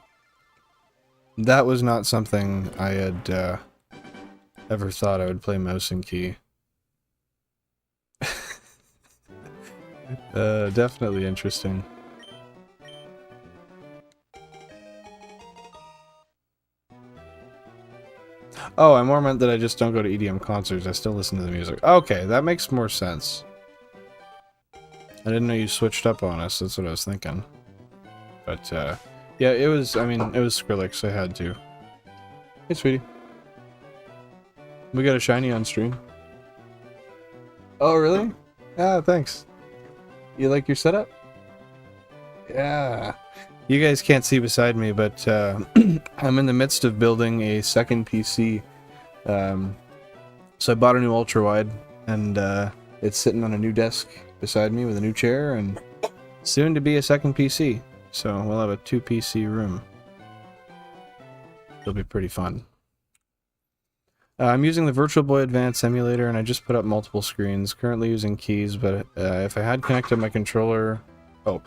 That was not something I had ever thought I would play mouse and key. Definitely interesting. Oh, I more meant that I just don't go to EDM concerts. I still listen to the music. Okay, that makes more sense. I didn't know you switched up on us. That's what I was thinking. But, yeah, it was, I mean, it was Skrillex. I had to. Hey, sweetie. We got a shiny on stream. Oh, really? Ah, thanks. You like your setup? Yeah. You guys can't see beside me, but I'm in the midst of building a second PC. So I bought a new ultra-wide, and it's sitting on a new desk beside me with a new chair, and soon to be a second PC. So we'll have a 2-PC room. It'll be pretty fun. I'm using the Virtual Boy Advance emulator, and I just put up multiple screens. Currently using keys, but if I had connected my controller... Oh,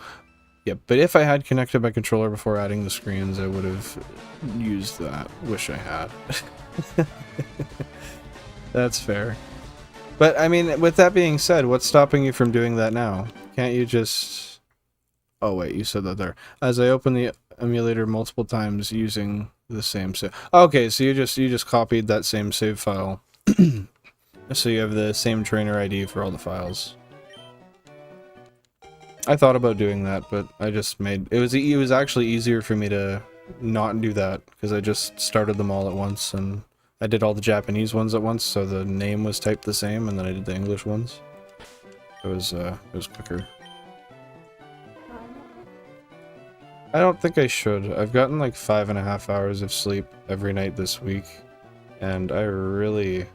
yeah, but if I had connected my controller before adding the screens, I would have used that. Wish I had. That's fair. But, I mean, with that being said, what's stopping you from doing that now? Can't you just... Oh, wait, you said that there. As I open the emulator multiple times using the same save... Okay, so you just copied that same save file. So you have the same trainer ID for all the files. I thought about doing that, but I just made... It was actually easier for me to not do that, because I just started them all at once, and I did all the Japanese ones at once, so the name was typed the same, and then I did the English ones. It was quicker. I don't think I should. I've gotten like 5.5 hours of sleep every night this week, and I really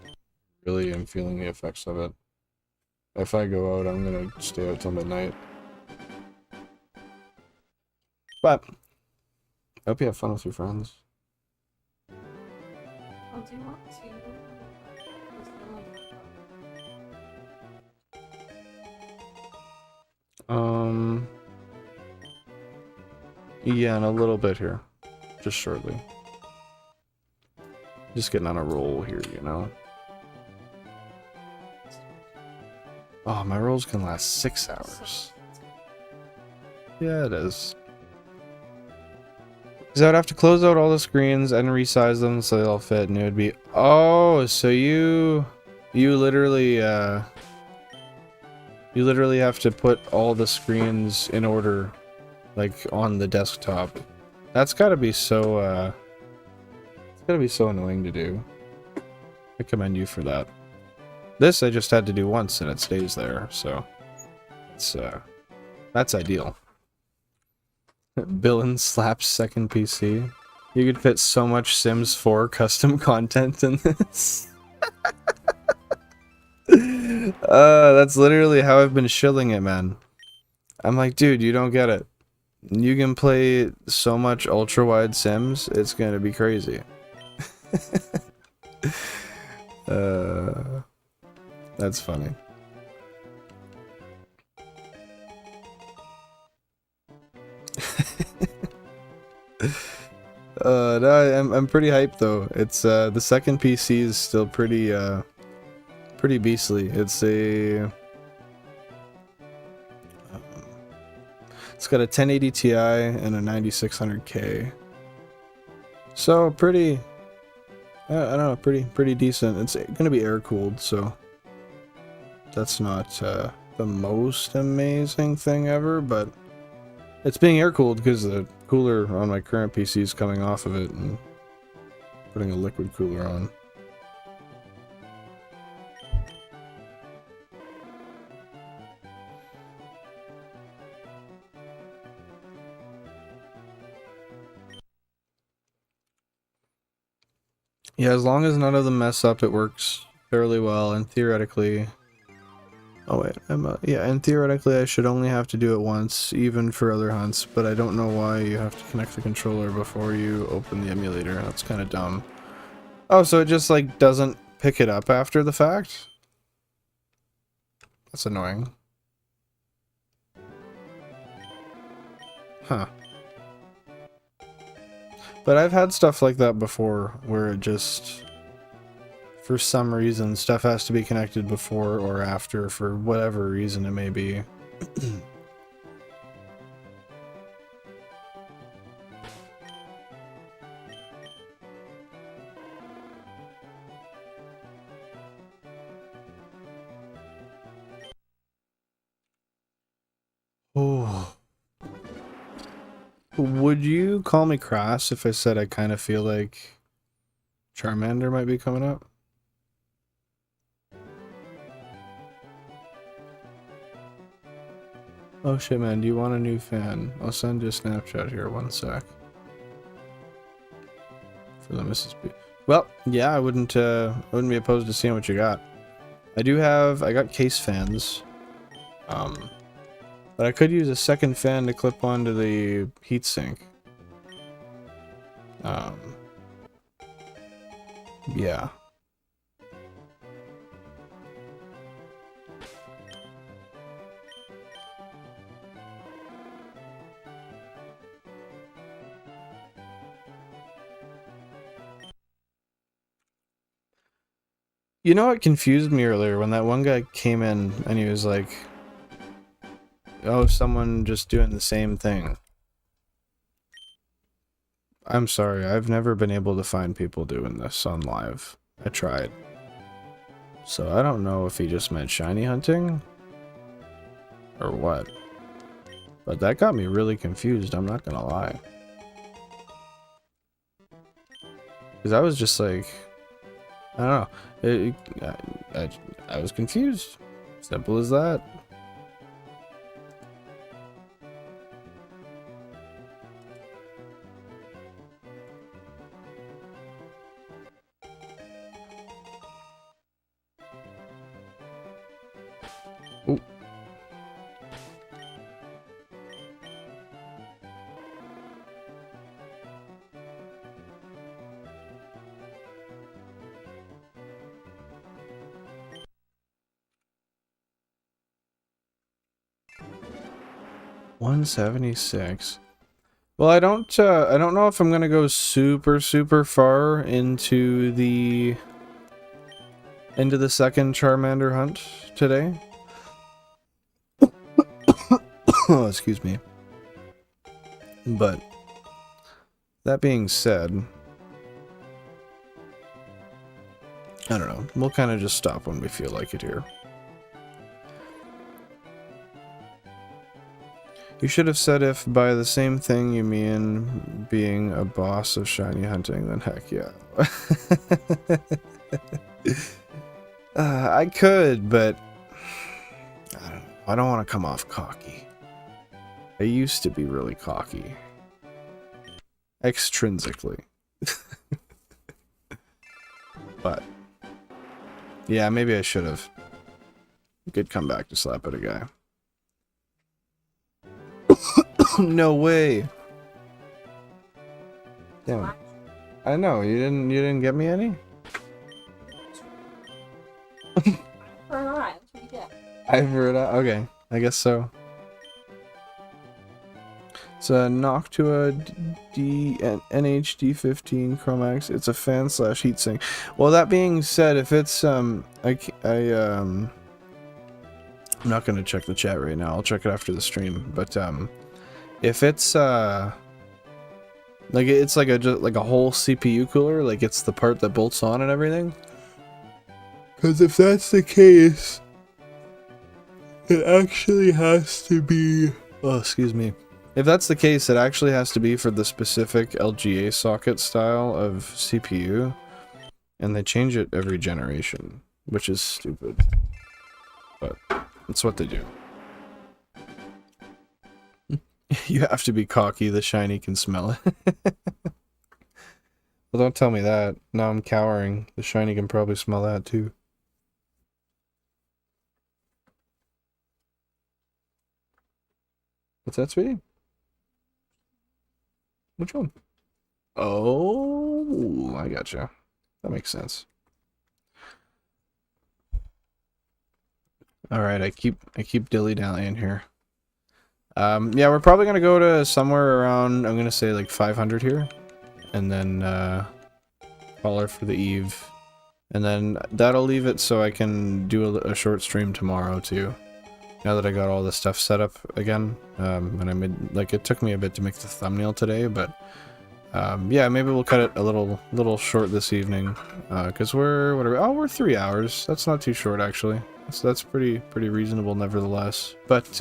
am feeling the effects of it. If I go out, I'm gonna stay out till midnight. But I hope you have fun with your friends. Oh, do you want to? Yeah, in a little bit here. Just shortly. Just getting on a roll here, you know? Oh, my rolls can last 6 hours. Yeah, it is. Because I would have to close out all the screens and resize them so they all fit, and it would be... Oh, so you literally, you literally have to put all the screens in order, like, on the desktop. That's gotta be so, it's gotta be so annoying to do. I commend you for that. This I just had to do once and it stays there, so... It's, that's ideal. Billin slaps second PC. You could fit so much Sims 4 custom content in this. That's literally how I've been shilling it, man. I'm like, dude, you don't get it. You can play so much ultra-wide Sims, it's gonna be crazy. That's funny. No, I'm pretty hyped though. It's the second PC is still pretty pretty beastly. It's got a 1080 Ti and a 9600K. So pretty, I don't know, pretty decent. It's gonna be air cooled, so that's not the most amazing thing ever, but it's being air cooled because the cooler on my current PC is coming off of it and putting a liquid cooler on. Yeah, as long as none of them mess up, it works fairly well, and theoretically... Oh wait, yeah, and theoretically I should only have to do it once, even for other hunts, but I don't know why you have to connect the controller before you open the emulator. That's kind of dumb. Oh, so it just, like, doesn't pick it up after the fact? That's annoying. Huh. But I've had stuff like that before, where it just... For some reason, stuff has to be connected before or after, for whatever reason it may be. Oh. Would you call me crass if I said I kind of feel like Charmander might be coming up? Oh shit, man, do you want a new fan? I'll send you a Snapchat here, one sec. For the Mrs. B. Well, yeah, I wouldn't be opposed to seeing what you got. I got case fans. But I could use a second fan to clip onto the heatsink. Yeah. You know what confused me earlier when that one guy came in and he was like, oh, someone just doing the same thing. I'm sorry, I've never been able to find people doing this on live. I tried. So I don't know if he just meant shiny hunting or what. But that got me really confused, I'm not gonna lie. Because I was just like, I don't know. I was confused. Simple as that. Ooh. $176. Well, I don't know if I'm gonna go super far into the second Charmander hunt today. Oh, excuse me. But that being said, I don't know. We'll kind of just stop when we feel like it here. You should have said if by the same thing you mean being a boss of shiny hunting, then heck yeah. I could, but I don't know. I don't want to come off cocky. I used to be really cocky. Extrinsically. But yeah, maybe I should have. Good comeback to slap at a guy. No way. Damn it. I know, you didn't get me any? for an eye. That's what you get. Eye for an eye. Okay, I guess so. It's a 𝐬𝐡𝐢𝐧𝐲 NHD15 Chromax. It's a fan / heatsink. Well, that being said, if it's I'm not gonna check the chat right now. I'll check it after the stream. But if it's like it's like a whole CPU cooler, like it's the part that bolts on and everything. Because if that's the case, it actually has to be. Oh, excuse me. If that's the case, it actually has to be for the specific LGA socket style of CPU, and they change it every generation, which is stupid. But that's what they do. You have to be cocky, the shiny can smell it. Well, don't tell me that. Now I'm cowering. The shiny can probably smell that too. What's that, sweetie? Which one? Oh, I gotcha. That makes sense. All right, I keep dilly-dallying here. Yeah, we're probably gonna go to somewhere around, I'm gonna say like 500 here, and then call her for the eve, and then that'll leave it so I can do a short stream tomorrow too. Now that I got all this stuff set up again, and I made, like, it took me a bit to make the thumbnail today, but yeah, maybe we'll cut it a little short this evening, because we're 3 hours. That's not too short actually. That's pretty reasonable nevertheless. But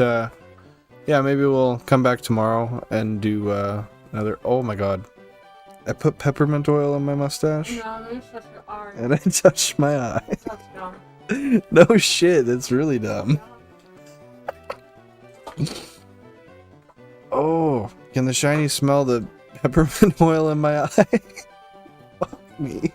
yeah, maybe we'll come back tomorrow and do another. Oh my god, I put peppermint oil on my mustache. No, you touched your arm. And I touched my eye. That's dumb. No shit, that's really dumb. Oh, can the shiny smell the peppermint oil in my eye? Fuck me.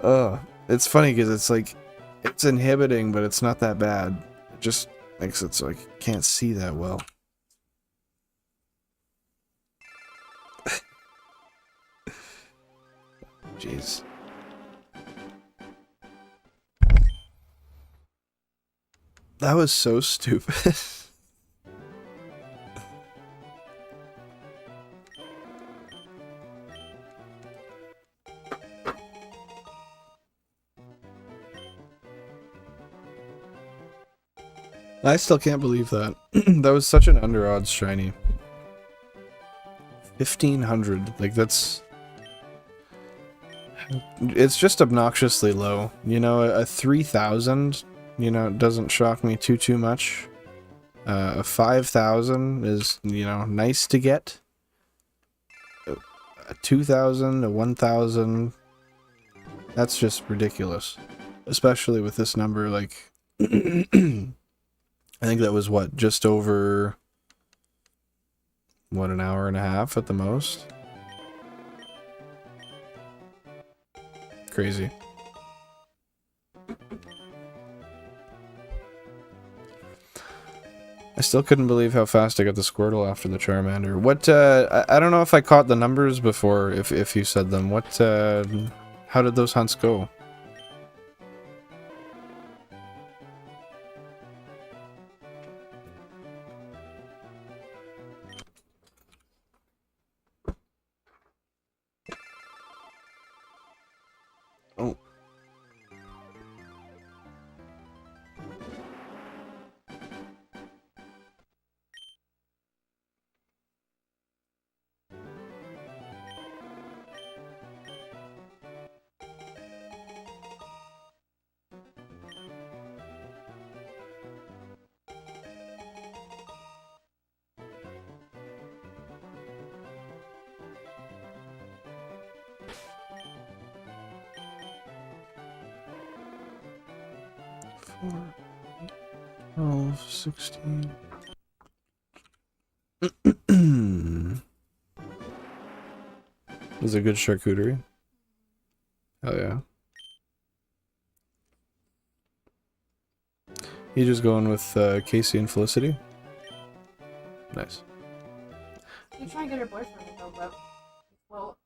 Oh, it's funny because it's like, it's inhibiting, but it's not that bad. It just makes it so I can't see that well. Jeez. That was so stupid. I still can't believe that. That was such an under odds shiny. 1500, like that's... It's just obnoxiously low. You know, a 3000, you know, doesn't shock me too much. A 5000 is, you know, nice to get. A 2000, a 1000, that's just ridiculous. Especially with this number, like... I think that was, what, just over... what, an hour and a half at the most? Crazy. I still couldn't believe how fast I got the Squirtle after the Charmander. What, I don't know if I caught the numbers before, if you said them. What, how did those hunts go? Oh. Four, 12, 16. Was it a good charcuterie? Hell yeah. You just going with Casey and Felicity? Nice. You try and get her boyfriend to go, but, well,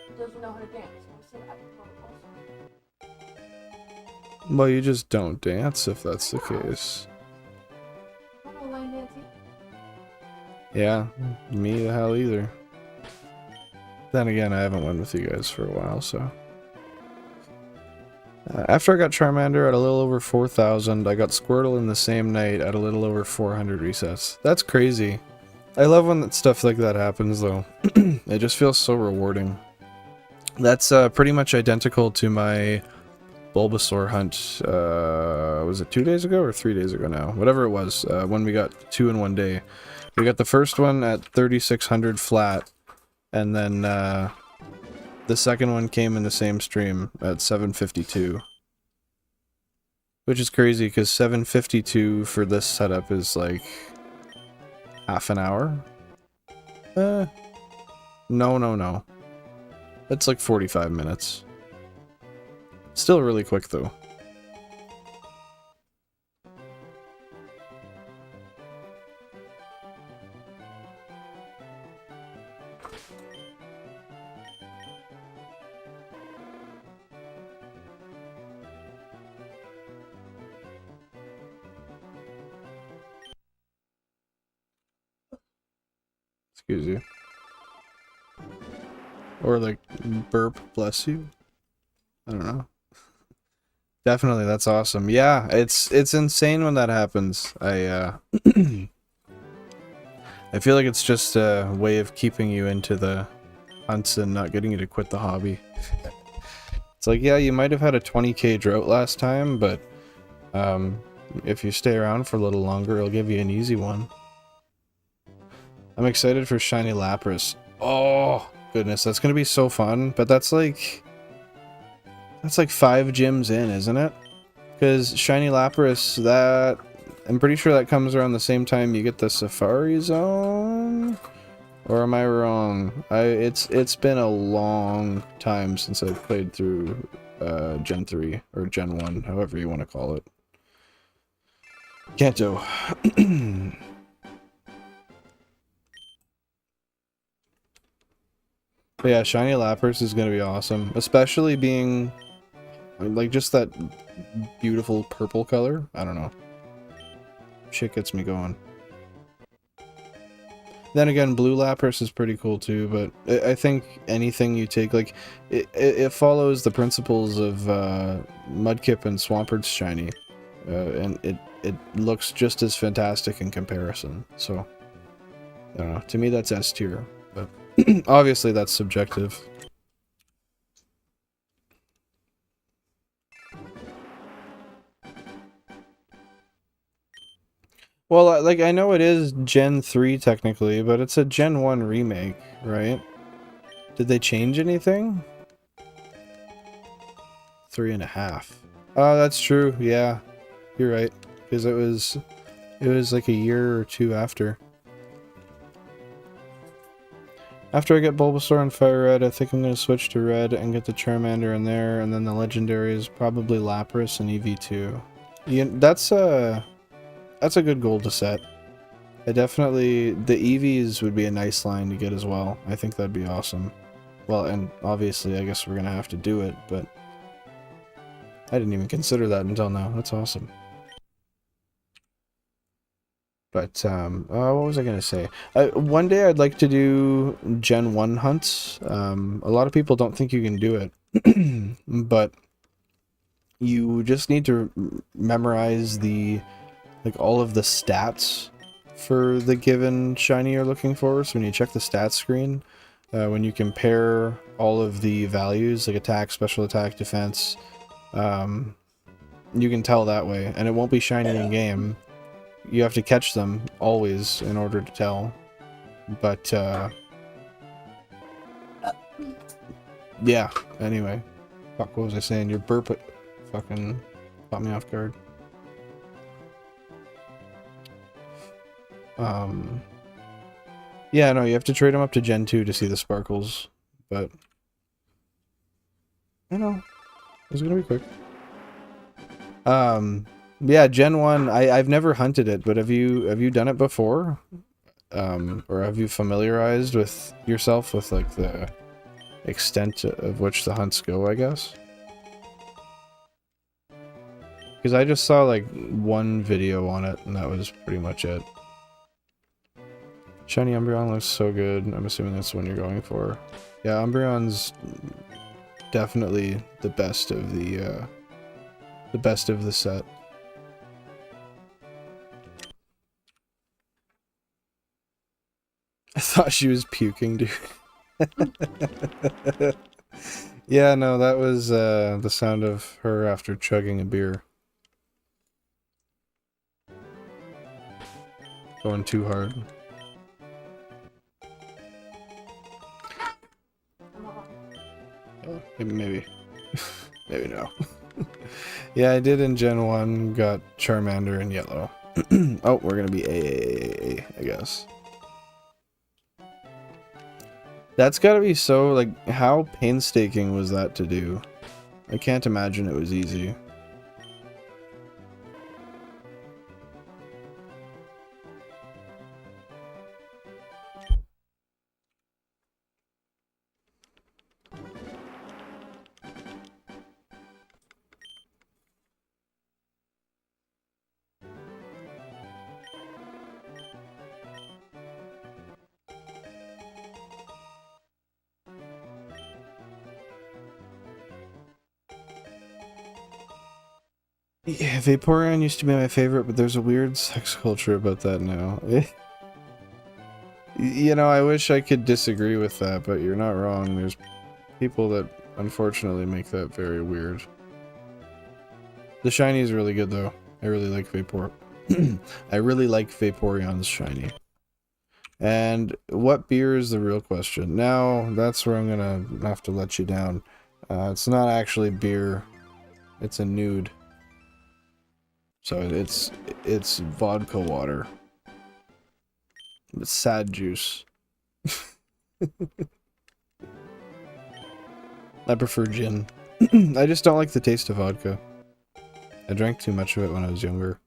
he doesn't know how to dance. So I said I could go also. Well, you just don't dance if that's the case. I don't know line dancing. Yeah, me the hell either. Then again, I haven't went with you guys for a while, so. After I got Charmander at a little over 4,000, I got Squirtle in the same night at a little over 400 resets. That's crazy. I love when stuff like that happens, though. It just feels so rewarding. That's pretty much identical to my Bulbasaur hunt, was it 2 days ago or 3 days ago now? Whatever it was, when we got 2 in one day. We got the first one at 3,600 flat, and then the second one came in the same stream at 752. Which is crazy, because 752 for this setup is like half an hour? No. It's like 45 minutes. Still really quick, though. Excuse you. Or like, burp, bless you. I don't know. Definitely, that's awesome. Yeah, it's insane when that happens. I I feel like it's just a way of keeping you into the hunts and not getting you to quit the hobby. It's like, yeah, you might have had a 20k drought last time, but if you stay around for a little longer, it'll give you an easy one. I'm excited for Shiny Lapras. Oh, goodness, that's gonna be so fun, but that's like 5 gyms in, isn't it? Because Shiny Lapras, that... I'm pretty sure that comes around the same time you get the Safari Zone? Or am I wrong? It's been a long time since I've played through Gen 3, or Gen 1, however you want to call it. Kanto. But yeah, Shiny Lapras is going to be awesome. Especially being... like, just that beautiful purple color. I don't know. Shit gets me going. Then again, Blue Lapras is pretty cool too, but I think anything you take, like, it follows the principles of Mudkip and Swampert Shiny. And it looks just as fantastic in comparison. So, I don't know. To me, that's S tier. But obviously, that's subjective. Well, like, I know it is Gen 3 technically, but it's a Gen 1 remake, right? Did they change anything? 3.5. Oh, that's true, yeah. You're right. Because it was like a year or two after. After I get Bulbasaur and Firered, I think I'm going to switch to Red and get the Charmander in there, and then the Legendary is probably Lapras and EV2. Yeah, that's a good goal to set. I definitely... the EVs would be a nice line to get as well. I think that'd be awesome. Well, and obviously I guess we're going to have to do it, but... I didn't even consider that until now. That's awesome. But, what was I going to say? One day I'd like to do Gen 1 hunts. A lot of people don't think you can do it. But you just need to memorize the... like, all of the stats for the given shiny you're looking for. So when you check the stats screen, when you compare all of the values, like attack, special attack, defense, you can tell that way. And it won't be shiny in game. You have to catch them always in order to tell. But, yeah, anyway. Fuck, what was I saying? Your burp fucking caught me off guard. Yeah, no, you have to trade them up to Gen 2 to see the sparkles, but... I know. It's gonna be quick. Yeah, Gen 1, I've never hunted it, but have you done it before? Or have you familiarized with yourself with, like, the extent of which the hunts go, I guess? Because I just saw like one video on it, and that was pretty much it. Shiny Umbreon looks so good. I'm assuming that's the one you're going for. Yeah, Umbreon's definitely the best of the set. I thought she was puking, dude. Yeah, no, that was the sound of her after chugging a beer. Going too hard. Oh, maybe. Maybe no. Yeah, I did in Gen 1, got Charmander in yellow. Oh, we're gonna be A, I guess. That's gotta be so, like, how painstaking was that to do? I can't imagine it was easy. Yeah, Vaporeon used to be my favorite, but there's a weird sex culture about that now. You know, I wish I could disagree with that, but you're not wrong. There's people that unfortunately make that very weird. The shiny is really good though. I really like I really like Vaporeon's shiny. And what beer is the real question? Now, that's where I'm gonna have to let you down. It's not actually beer. It's a nude. So it's vodka water. It's sad juice. I prefer gin. I just don't like the taste of vodka. I drank too much of it when I was younger.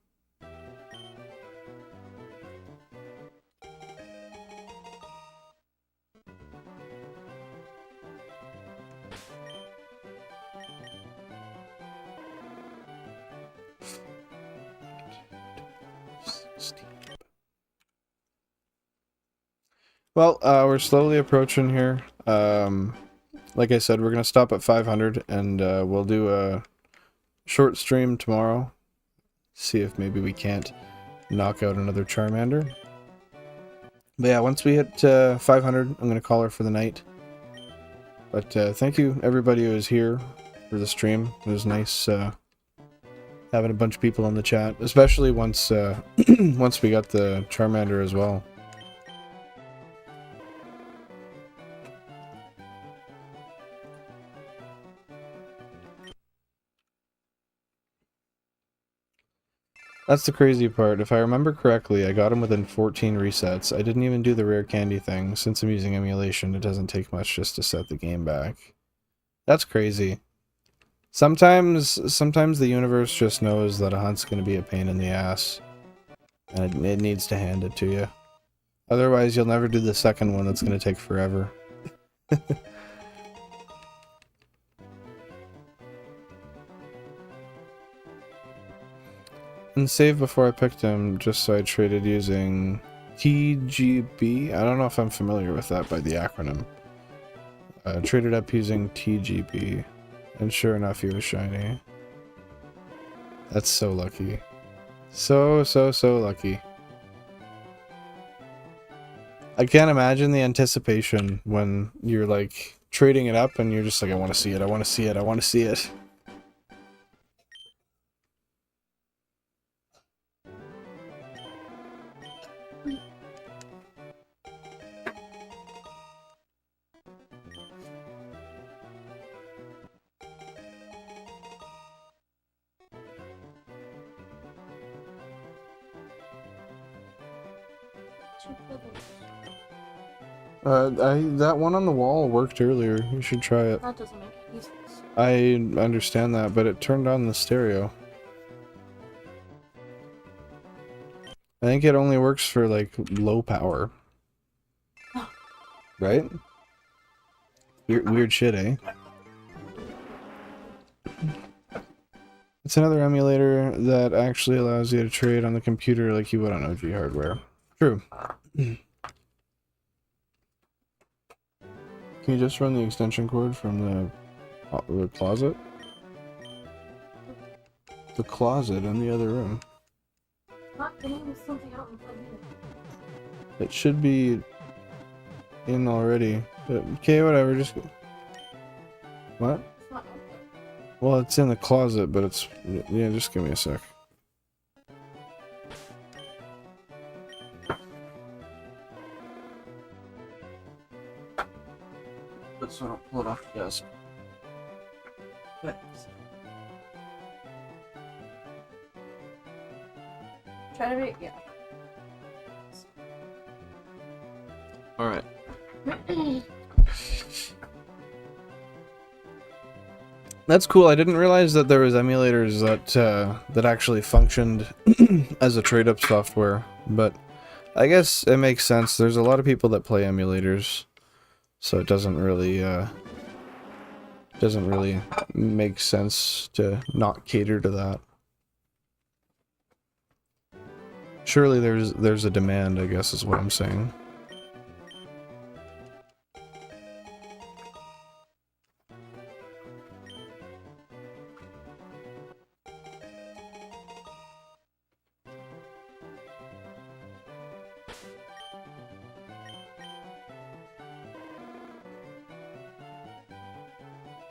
Well, we're slowly approaching here. Like I said, we're gonna stop at 500, and we'll do a short stream tomorrow. See if maybe we can't knock out another Charmander. But yeah, once we hit 500, I'm gonna call her for the night. But thank you everybody who was here for the stream. It was nice having a bunch of people in the chat, especially once once we got the Charmander as well. That's the crazy part. If I remember correctly, I got him within 14 resets. I didn't even do the rare candy thing. Since I'm using emulation, it doesn't take much just to set the game back. That's crazy. Sometimes the universe just knows that a hunt's going to be a pain in the ass. And it needs to hand it to you. Otherwise, you'll never do the second one. That's going to take forever. And save before I picked him, just so I traded using TGB. I don't know if I'm familiar with that by the acronym. Traded up using TGB. And sure enough, he was shiny. That's so lucky. So lucky. I can't imagine the anticipation when you're like trading it up and you're just like, I want to see it, I want to see it, I want to see it. That one on the wall worked earlier. You should try it. That doesn't make any sense. I understand that, but it turned on the stereo. I think it only works for, like, low power. Right? Weird shit, eh? It's another emulator that actually allows you to trade on the computer like you would on OG hardware. True. Can you just run the extension cord from the closet? The closet in the other room. Not getting something out and plug in. It should be in already. But, okay, whatever, just... What? It's not out there. Well, it's in the closet, but it's... Yeah, just give me a sec. But so I don't pull it off the desk. Thanks. Try to make, yeah. Alright. That's cool. I didn't realize that there was emulators that actually functioned as a trade-up software, but I guess it makes sense. There's a lot of people that play emulators, so it doesn't really make sense to not cater to that. Surely there's a demand, I guess is what I'm saying.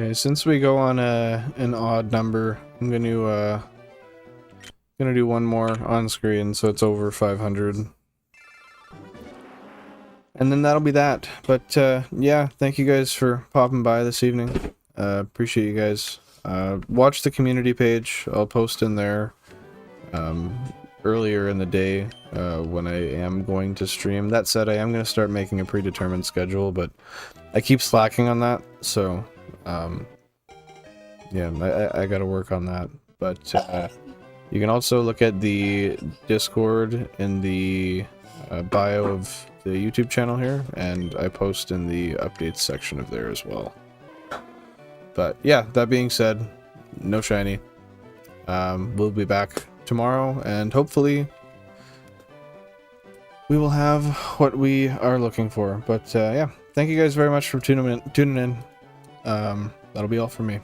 Okay, since we go on an odd number, I'm gonna do one more on screen, so it's over 500. And then that'll be that. But yeah, thank you guys for popping by this evening. Appreciate you guys. Watch the community page. I'll post in there earlier in the day when I am going to stream. That said, I am going to start making a predetermined schedule, but I keep slacking on that, so yeah, I gotta work on that. But you can also look at the Discord in the bio of the YouTube channel here, and I post in the updates section of there as well. But yeah, that being said, no shiny. We'll be back tomorrow, and hopefully we will have what we are looking for. But yeah, thank you guys very much for tuning in. That'll be all from me.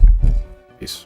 Peace.